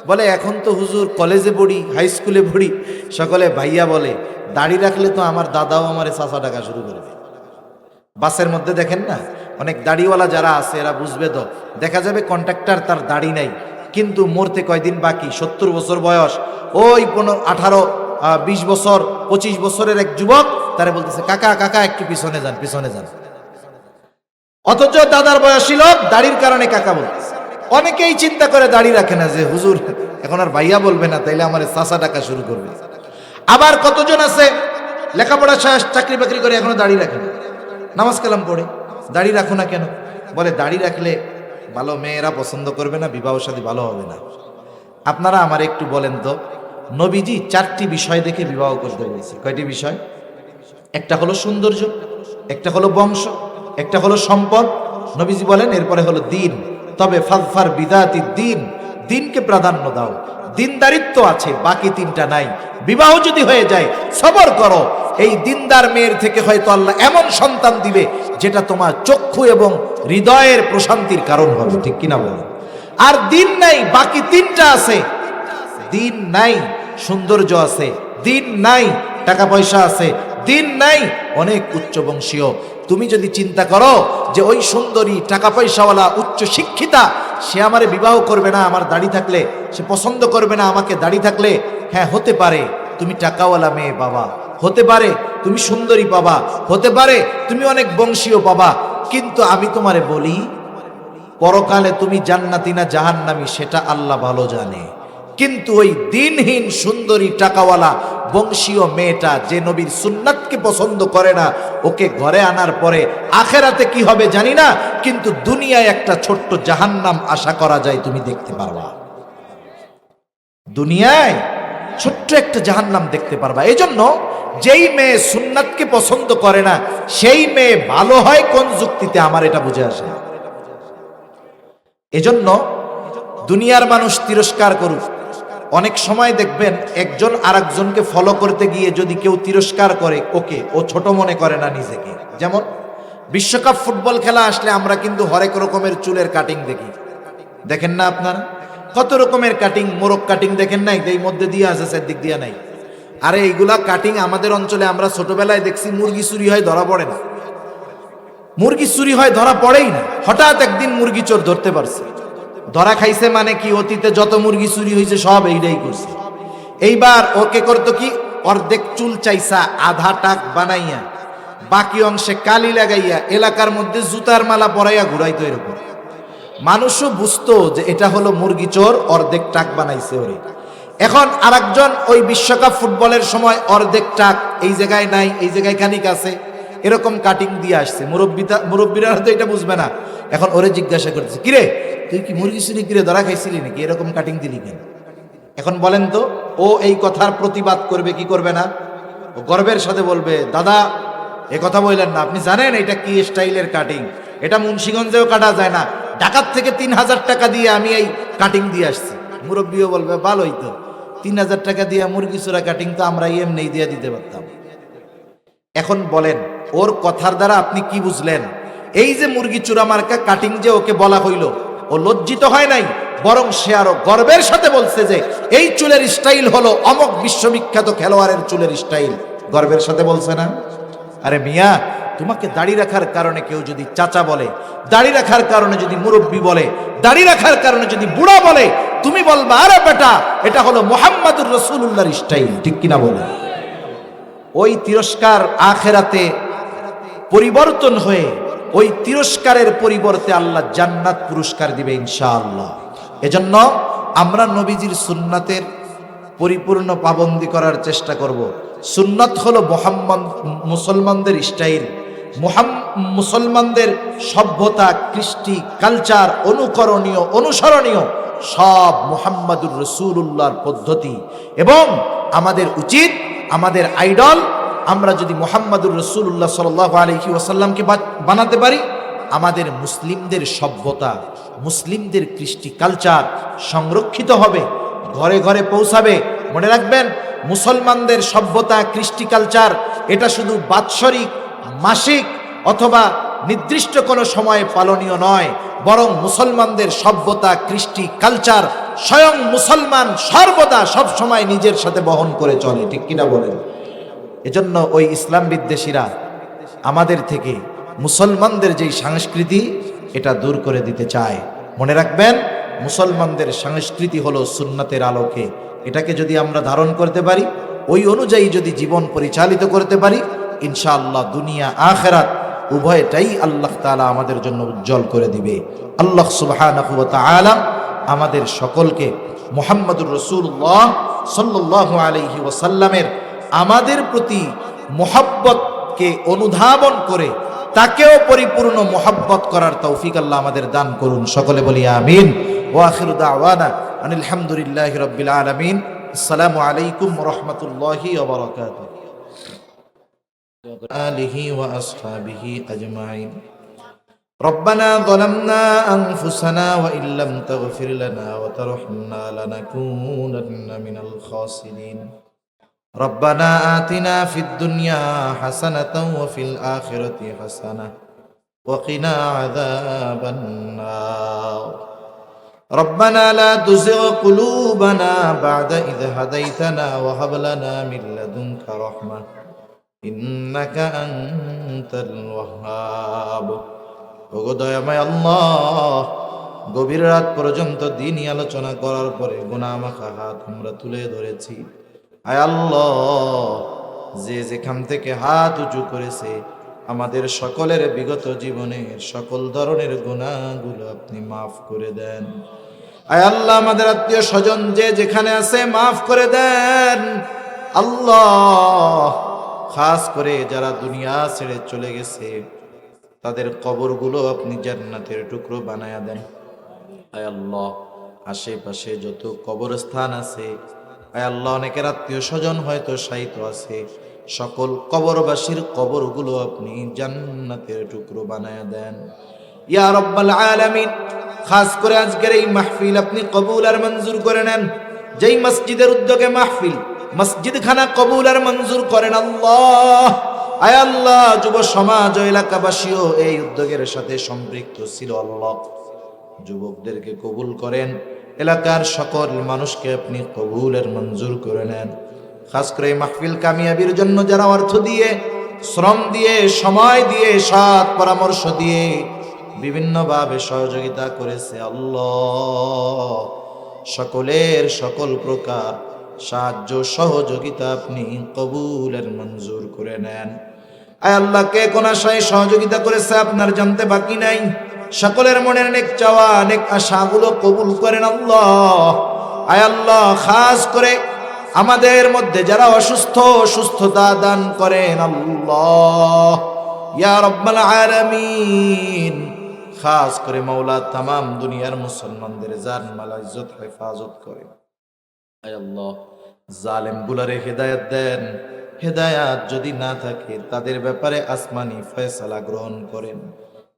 বলে এখন তো হুজুর কলেজে পড়ি, হাই স্কুলে পড়ি, সকলে ভাইয়া বলে, দাড়ি রাখলে তো আমার দাদাও আমারে চাচা ডাকা শুরু করবে। বাসের মধ্যে দেখেন না, অনেক দাড়িওয়ালা যারা আছে এরা বুঝবে তো, দেখা যাবে কন্ট্রাক্টর তার দাড়ি নাই কিন্তু মরতে কয়দিন বাকি, 70 বছর বয়স, ওই 18, 20 বছর, 25 বছরের এক যুবক তারা বলতেছে কাকা কাকা একটু পিছনে যান, পিছনে যান। অথচ দাদার বয়সী লোক দাড়ির কারণে কাকা বলতেছে। অনেকেই চিন্তা করে দাড়ি রাখে না যে হুজুর এখন আর ভাইয়া বলবে না, তাইলে আমার চাচা ডাকা শুরু করবে। আবার কতজন আছে লেখাপড়া শেষ, চাকরি বাকরি করে এখনো দাড়ি রাখে না, নামাজ কালাম পড়ে, দাড়ি রাখো না কেন? বলে দাড়ি রাখলে ভালো মেয়েরা পছন্দ করবে না, বিবাহ শাদী ভালো হবে না। আপনারা আমার একটু বলেন তো, নবীজি 4টি বিষয় দেখে বিবাহ করতে বলেছে। কয়টি বিষয়? একটা হলো সৌন্দর্য, একটা হলো বংশ, একটা হলো সম্পদ। নবীজি বলেন এরপরে হলো দিন। তবে ফাজফার বিদাতি দিন, দিনকে প্রাধান্য দাও। দিনদারিত্ব আছে, বাকি 3টা নাই। বিবাহ যদি হয়ে যায় সবর করো, এই দিনদার মেয়ের থেকে হয়তো আল্লাহ এমন সন্তান দিবে যেটা তোমার চক্ষু এবং হৃদয়ের প্রশান্তির কারণ হবে। ঠিক কিনা বলেন? আর দিন নাই, বাকি 3টা আছে। দিন নাই, সৌন্দর্য আছে। দিন নাই, টাকা পয়সা আছে। দিন নাই, অনেক উচ্চ বংশীয়। তুমি যদি চিন্তা করো যে ওই সুন্দরী, টাকা পয়সাওয়ালা, উচ্চ শিক্ষিতা, সে আমারে বিবাহ করবে না আমার দাড়ি থাকলে, সে পছন্দ করবে না আমাকে দাড়ি থাকলে, হ্যাঁ হতে পারে তুমি টাকাওয়ালা মেয়ে বাবা, হতে পারে তুমি সুন্দরী পাবা, হতে পারে তুমি অনেক বংশীয় পাবা, কিন্তু আমি তোমারে বলি পরকালে তুমি জান্নাতি না জাহান্নামী সেটা আল্লাহ ভালো জানে। কিন্তু ওই দিনহীন সুন্দরী টাকাওয়ালা বংশীয় মেয়েটা যে নবীর সুন্নাতকে পছন্দ করে না, ওকে ঘরে আনার পরে আখেরাতে কি হবে জানি না, কিন্তু দুনিয়ায় একটা ছোট্ট জাহান্নাম আশা করা যায়, তুমি দেখতে পারবা। দুনিয়ায় ছোট্ট একটা জাহান্নাম দেখতে পারবা। এজন্য যেই মেয়ে সুন্নাতকে পছন্দ করে না সেই মেয়ে ভালো হয় কোন যুক্তিতে, আমার এটা বুঝে আসে। এজন্য দুনিয়ার মানুষ তিরস্কার করুক, অনেক সময় দেখবেন একজন আরেকজনকে ফলো করতে গিয়ে যদি কেউ তিরস্কার করে, ওকে ও ছোট মনে করে না নিজেকে। যেমন বিশ্বকাপ ফুটবল খেলা আসলে আমরা কিন্তু হরেক রকমের চুলের কাটিং দেখি, দেখেন না আপনারা? কত রকমের কাটিং, মোরগ কাটিং দেখেন নাই? এই মধ্যে দিয়ে আছে, চারদিক দিয়ে নাই। আরে এইগুলা কাটিং আমাদের অঞ্চলে আমরা ছোটবেলায় দেখছি মুরগি চুরি হয় ধরা পড়ে না, মুরগি চুরি হয় ধরা পড়েই না। হঠাৎ একদিন মুরগি চোর ধরতে পারছে, ধরা খাইছে মানে কি অতীতে যত মুরগি চুরি হয়েছে সব এইটাই করছে। এইবার ওকে করতো কি, অর্ধেক চুল চাইছা আধা টাক বানাইয়া বাকি অংশে কালি লাগাইয়া এলাকার মধ্যে জুতার মালা পরাইয়া ঘুরাইতো। এরকম মানুষও বুঝতো যে এটা হলো মুরগি চোর, অর্ধেক টাক বানাইছে ওরে। এখন আরেকজন ওই বিশ্বকাপ ফুটবলের সময় অর্ধেক টাক এই জায়গায় নাই, এই জায়গায় খানিক আছে, এরকম কাটিং দিয়ে আসছে। মুরব্বীরা তো এটা বুঝবে না। এখন ওরে জিজ্ঞাসা করতেছে, কিরে তুই কি মুরগি চুরি কিরে ধরা খাইছিলি নাকি, এরকম কাটিং দিলি কেন? এখন বলেন তো, ও এই কথার প্রতিবাদ করবে কি করবে না? ও গর্বের সাথে বলবে, দাদা এ কথা বললেন না, আপনি জানেন এটা কি স্টাইলের কাটিং, এটা মুন্সিগঞ্জেও কাটা যায় না, ঢাকার থেকে 3000 টাকা দিয়ে আমি এই কাটিং দিয়ে আসছি। মুরব্বীও বলবে ভালোই তো, 3000 টাকা দিয়ে মুরগি চোরা কাটিং তো আমরা এমনি দিয়ে দিতে পারতাম। এখন বলেন ওর কথার দ্বারা আপনি কি বুঝলেন? এই যে মুরগি চোরা মার্কা কাটিং যে ওকে বলা হইল, ও লজ্জিত হয় নাই, বরং সে আরো গর্বের সাথে বলছে যে এই চুলের স্টাইল হলো অমক বিশ্ববিখ্যাত খেলোয়াড়ের চুলের স্টাইল। গর্বের সাথে বলছে না? আরে মিয়া, তোমাকে দাড়ি রাখার কারণে কেউ যদি চাচা বলে, দাড়ি রাখার কারণে যদি মুরব্বী বলে, দাড়ি রাখার কারণে যদি বুড়া বলে, তুমি বলবা আরে বেটা এটা হলো মুহাম্মাদুর রাসূলুল্লাহর স্টাইল, ঠিক কিনা বলে? ওই তিরস্কার আখেরাতে পরিবর্তন হয়ে ওই তিরস্কারের পরিবর্তে আল্লাহ জান্নাত পুরস্কার দিবে ইনশাআল্লাহ। এজন্য আমরা নবীজির সুন্নাতের পরিপূর্ণ পাবন্দি করার চেষ্টা করব। সুন্নাত হলো মুসলমানদের স্টাইল, মুসলমানদের সভ্যতা, কৃষ্টি, কালচার, অনুকরণীয়, অনুসরণীয় সব মুহাম্মাদুর রাসূলুল্লাহর পদ্ধতি। এবং আমাদের উচিত, আমাদের আইডল আমরা যদি মুহাম্মাদুর রাসূলুল্লাহ সাল্লাল্লাহু আলাইহি ওয়াসাল্লামকে বানাতে পারি, আমাদের মুসলিমদের সভ্যতা, মুসলিমদের কৃষ্টি কালচার সংরক্ষিত হবে, ঘরে ঘরে পৌঁছাবে। মনে রাখবেন, মুসলমানদের সভ্যতা, কৃষ্টি কালচার এটা শুধু বাৎসরিক, মাসিক অথবা নির্দিষ্ট কোনো সময়ে পালনীয় নয়, বরং মুসলমানদের সভ্যতা, কৃষ্টি কালচার স্বয়ং মুসলমান সর্বদা সব সময় নিজের সাথে বহন করে চলে, ঠিক কিনা বলেন? এজন্য ওই ইসলাম বিদ্বেষীরা আমাদের থেকে মুসলমানদের যেই সংস্কৃতি এটা দূর করে দিতে চায়। মনে রাখবেন, মুসলমানদের সংস্কৃতি হলো সুন্নাতের আলোকে। এটাকে যদি আমরা ধারণ করতে পারি, ওই অনুযায়ী যদি জীবন পরিচালিত করতে পারি, ইনশাআল্লাহ দুনিয়া আখিরাত উভয়টাই আল্লাহ তাআলা আমাদের জন্য উজ্জ্বল করে দিবে। আল্লাহ সুবহানাহু ওয়া তাআলা আমাদের সকলকে মুহাম্মাদুর রাসূলুল্লাহ সাল্লাল্লাহু আলাইহি ওয়াসাল্লামের আমাদের প্রতি মুহাব্বতকে অনুধাবন করে তাকেও পরিপূর্ণ মুহাব্বত করার তৌফিক আল্লাহ আমাদের দান করুন। সকলে বলি আমিন। ওয়া আখিরু দাওয়ানা আনিল হামদুলিল্লাহি রাব্বিল আলামিন। আসসালামু আলাইকুম ওয়া রাহমাতুল্লাহি ওয়া বারাকাতুহু। আলিহি ওয়া আসহাবিহি আজমাইন। ربنا ظلمنا أنفسنا وإن لم تغفر لنا وترحمنا لنكونن من الخاسرين. ربنا آتنا في الدنيا حسنة وفي الآخرة حسنة وقنا عذاب النار. ربنا لا تزغ قلوبنا بعد إذ هديتنا وهب لنا من لدنك رحمة إنك أنت الوهاب. ওগো দয়াময় আল্লাহ, গভীর রাত পর্যন্ত দিনই আলোচনা করার পরে গুনাহ মাখা হাত আমরা তুলে ধরেছি। আয় আল্লাহ, যে যেখান থেকে হাত উঁচু করেছে আমাদের সকলের বিগত জীবনের সকল ধরনের গুনাহগুলো আপনি মাফ করে দেন। আয় আল্লাহ, আমাদের আত্মীয় স্বজন যে যেখানে আছে মাফ করে দেন। আল্লাহ, খাস করে যারা দুনিয়া ছেড়ে চলে গেছে তাদের কবরগুলো আপনি জান্নাতের টুকরো বানায়া দেন। আয় আল্লাহ, আশেপাশে যত কবরস্থান আছে, আয় আল্লাহ, অনেকের আত্মীয় স্বজন হয়তো শায়িত আছে, সকল কবরবাসীর কবরগুলো আপনি জান্নাতের টুকরো বানায়া দেন ইয়া রাব্বাল আলামিন। খাস করে আজকের এই মাহফিল আপনি কবুল আর মঞ্জুর করে নেন। যেই মসজিদের উদ্যোগে মাহফিল, মসজিদখানা কবুল আর মঞ্জুর করেন আল্লাহ। আয় আল্লাহ, যুব সমাজ ও এলাকাবাসীও এই উদ্যোগের সাথে সম্পৃক্ত ছিল আল্লাহ, যুবকদেরকে কবুল করেন। এলাকার সকল মানুষকে আপনি কবুলের মঞ্জুর করে নেন। খাস করে এই মাহফিল কামিয়াবির জন্য যারা অর্থ দিয়ে, শ্রম দিয়ে, সময় দিয়ে, সৎ পরামর্শ দিয়ে বিভিন্নভাবে সহযোগিতা করেছে আল্লাহ, সকলের সকল প্রকার সাহায্য সহযোগিতা আপনি কবুলের মঞ্জুর করে নেন। আয় আল্লাহ, কে কোন আশায় সহযোগিতা করেছে আপনার জানতে বাকি নাই। সকলের মনের নেক চাওয়া, নেক আশাগুলো কবুল করেন আল্লাহ। আয় আল্লাহ, খাস করে আমাদের মধ্যে যারা অসুস্থ, সুস্থতা দান করেন আল্লাহ ইয়া রাব্বাল আলামিন। খাস করে মাওলা তামাম দুনিয়ার মুসলমানদের জান মাল ইজ্জত হেফাজত করেন। আয় আল্লাহ, জালেম গুলারে হেদায়েত দেন। হেদায়াত যদি না থাকে তাদের ব্যাপারে আসমানি ফয়সালা গ্রহণ করেন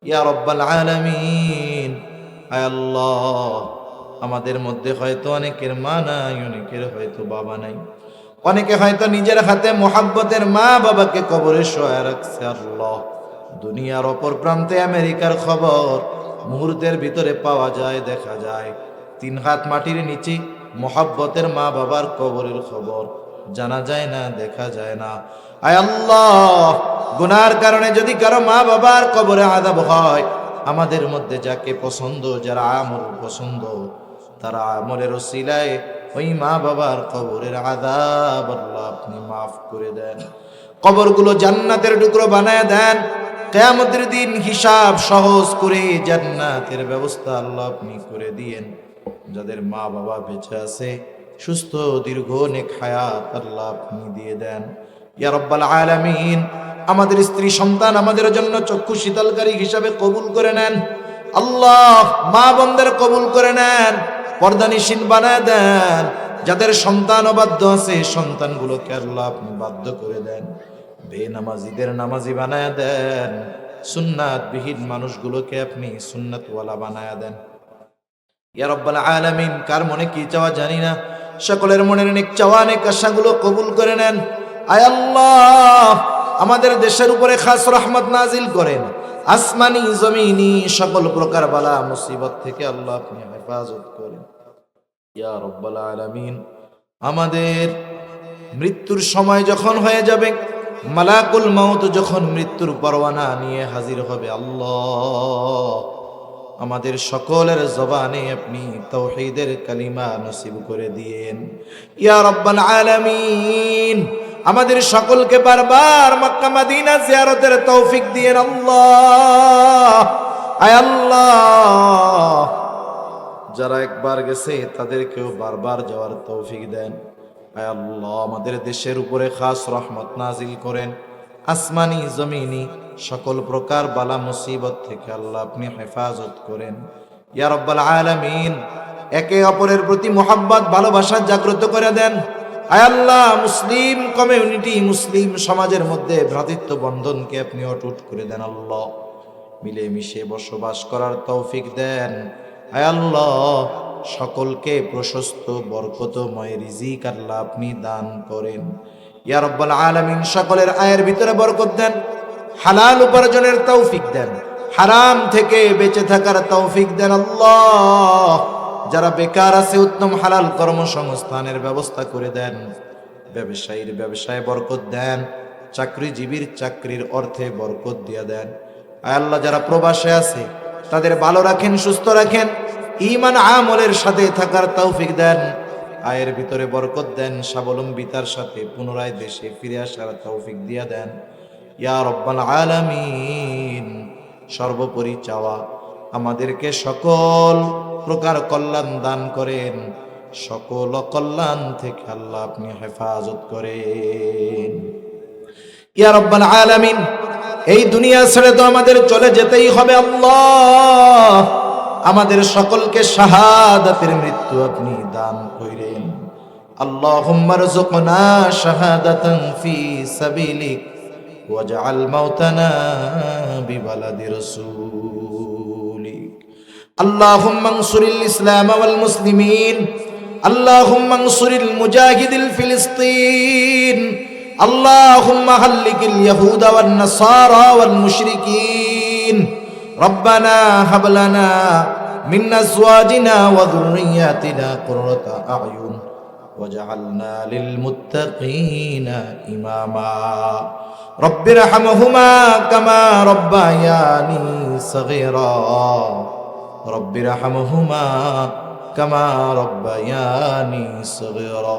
ইয়া রাব্বাল আলামিন। আয় আল্লাহ, আমাদের মধ্যে হয়তো অনেকের মা নাই, অনেকের হয়তো বাবা নাই, অনেকে হয়তো নিজের হাতে মোহাব্বতের মা বাবাকে কবরে শোয়া রাখছে আল্লাহ। দুনিয়ার অপর প্রান্তে আমেরিকার খবর মুহূর্তের ভিতরে পাওয়া যায়, দেখা যায়। 3 হাত মাটির নিচে মোহাব্বতের মা বাবার কবরের খবর। জানা যায় না, দেখা যায় না। আয় আল্লাহ, গুনার কারণে যদি কারো মা বাবার কবরে আযাব হয়, আমাদের মধ্যে যাকে পছন্দ, যারা আমল পছন্দ, তারা আমলের ওসিলায় ওই মা বাবার কবরের আযাব আল্লাহ আপনি মাফ করে দেন। কবরগুলো জান্নাতের টুকরো বানায় দেন। কিয়ামতের দিন হিসাব সহজ করে জান্নাতের ব্যবস্থা আল্লাহ আপনি করে দিয়েন। যাদের মা বাবা বেঁচে আছে, সুস্থ দীর্ঘ নেক হায়াত আল্লাহ আপনি দিয়ে দেন ইয়া রাব্বাল আলামিন। আমাদের স্ত্রী সন্তান আমাদের জন্য চক্ষু শীতলকারী হিসাবে কবুল করে নেন আল্লাহ। মা বোনদের কবুল করে নেন, পর্দানিশীন বানায় দেন। যাদের সন্তান অবাধ্য আছে, সন্তানগুলোকে আল্লাহ আপনি বাধ্য করে দেন। বেনামাজিদের নামাজি বানায় দেন। সুন্নাত বিহীন মানুষগুলোকে আপনি সুন্নাতওয়ালা বানায় দেন ইয়া রাব্বাল আলামিন। কার মনে কি চাওয়া জানি না, সকলের মনের নেক চাওয়া নেক আশাগুলো কবুল করে নেন। আয় আল্লাহ, আমাদের দেশের উপরে খাস রহমত নাজিল করেন। আসমানি জমিনি সকল প্রকার বালা মুসিবত থেকে আল্লাহ আপনি হেফাজত করেন ইয়া রাব্বাল আলামিন। আমাদের মৃত্যুর সময় যখন হয়ে যাবে, মালাকুল মাউত যখন মৃত্যুর পরোয়ানা নিয়ে হাজির হবে, আল্লাহ আমাদের সকলের জবানে আপনি তাওহীদের কালিমা নসিব করে দিয়েন ইয়া রাব্বাল আলামিন। আমাদের সকলকে বারবার মক্কা মদিনা জিয়ারতের তৌফিক দিয়েন আল্লাহ। আয় আল্লাহ, যারা একবার গেছে তাদেরকেও বারবার যাওয়ার তৌফিক দেন। আয় আল্লাহ, আমাদের দেশের উপরে খাস রহমত নাজিল করেন। আসমানি জমিনি সকল প্রকার বালা মুসিবত থেকে আল্লাহ আপনি হেফাজত করেন ইয়া রাব্বাল আলামিন। একে অপরের প্রতি মোহাব্বত ভালোবাসা জাগ্রত করে দেন। আয় আল্লাহ, মুসলিম কমিউনিটি, মুসলিম সমাজের মধ্যে ভ্রাতৃত্ব বন্ধনকে আপনি অটুট করে দেন আল্লাহ। মিলেমিশে বসবাস করার তৌফিক দেন। আয় আল্লাহ, সকলকে প্রশস্ত বরকতময় রিজিক আল্লাহ আপনি দান করেন ইয়া রাব্বাল আলামিন। সকলের আয়ের ভিতরে বরকত দেন, হালাল উপার্জনের তৌফিক দেন, হারাম থেকে বেঁচে থাকার তৌফিক দেন আল্লাহ। যারা বেকার আছে, উত্তম হালাল কর্মসংস্থানের ব্যবস্থা করে দেন। ব্যবসায়ীর ব্যবসায় বরকত দেন, চাকরিজীবীর চাকরির অর্থে বরকত দিয়ে দেন। আয় আল্লাহ, যারা প্রবাসে আছে তাদের ভালো রাখেন, সুস্থ রাখেন, ঈমান আমলের সাথে থাকার তৌফিক দেন। আয়ের ভিতরে বরকত দেন, স্বাবলম্বিতার সাথে পুনরায় দেশে ফিরে আসার তৌফিক দিয়া দেন ইয়া রাব্বাল আলামিন। সর্বোপরি চাওয়া, আমাদেরকে সকল প্রকার কল্যাণ দান করেন, সকল কল্যাণ থেকে আল্লাহ আপনি হেফাজত করেন ইয়া রাব্বাল আলামিন। এই দুনিয়া ছেড়ে তো আমাদের চলে যেতেই হবে আল্লাহ। আমাদের সকলকে শাহাদাতের মৃত্যু আপনি দান করেন। আল্লাহুম্মা রযুকনা শাহাদাতান ফি সাবিলিক ওয়াজআল মাউতানা বিবালাদি রাসূলিক। আল্লাহুম্মা আনসুরিল ইসলাম ওয়াল মুসলিমিন। আল্লাহুম্মা আনসুরিল মুজাহিদিল ফিলিস্তিন। আল্লাহুম্মা হাল্লিকিল ইয়াহুদা ওয়ান নাসারা ওয়াল মুশরিকিন। রব্বানা হাব লানা মিন আজওয়াজিনা ওয়া যুররিয়াতিনা কুররাতা আ'য়ুন ওয়াজআলনা লিল মুত্তাকিনা ইমামা। রব্বিরহামহুমা কামা রব্বায়ানি সগীরা। রব্বিরহামহুমা কামা রব্বায়ানি সগীরা।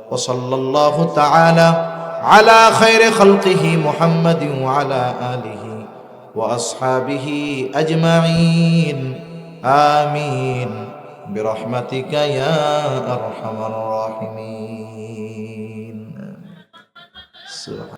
ওয়া সাল্লাল্লাহু তাআলা আলা খায়রি খালকিহি মুহাম্মাদিন ওয়া আলা আলিহি وأصحابه أجمعين آمين برحمتك يا أرحم الراحمين.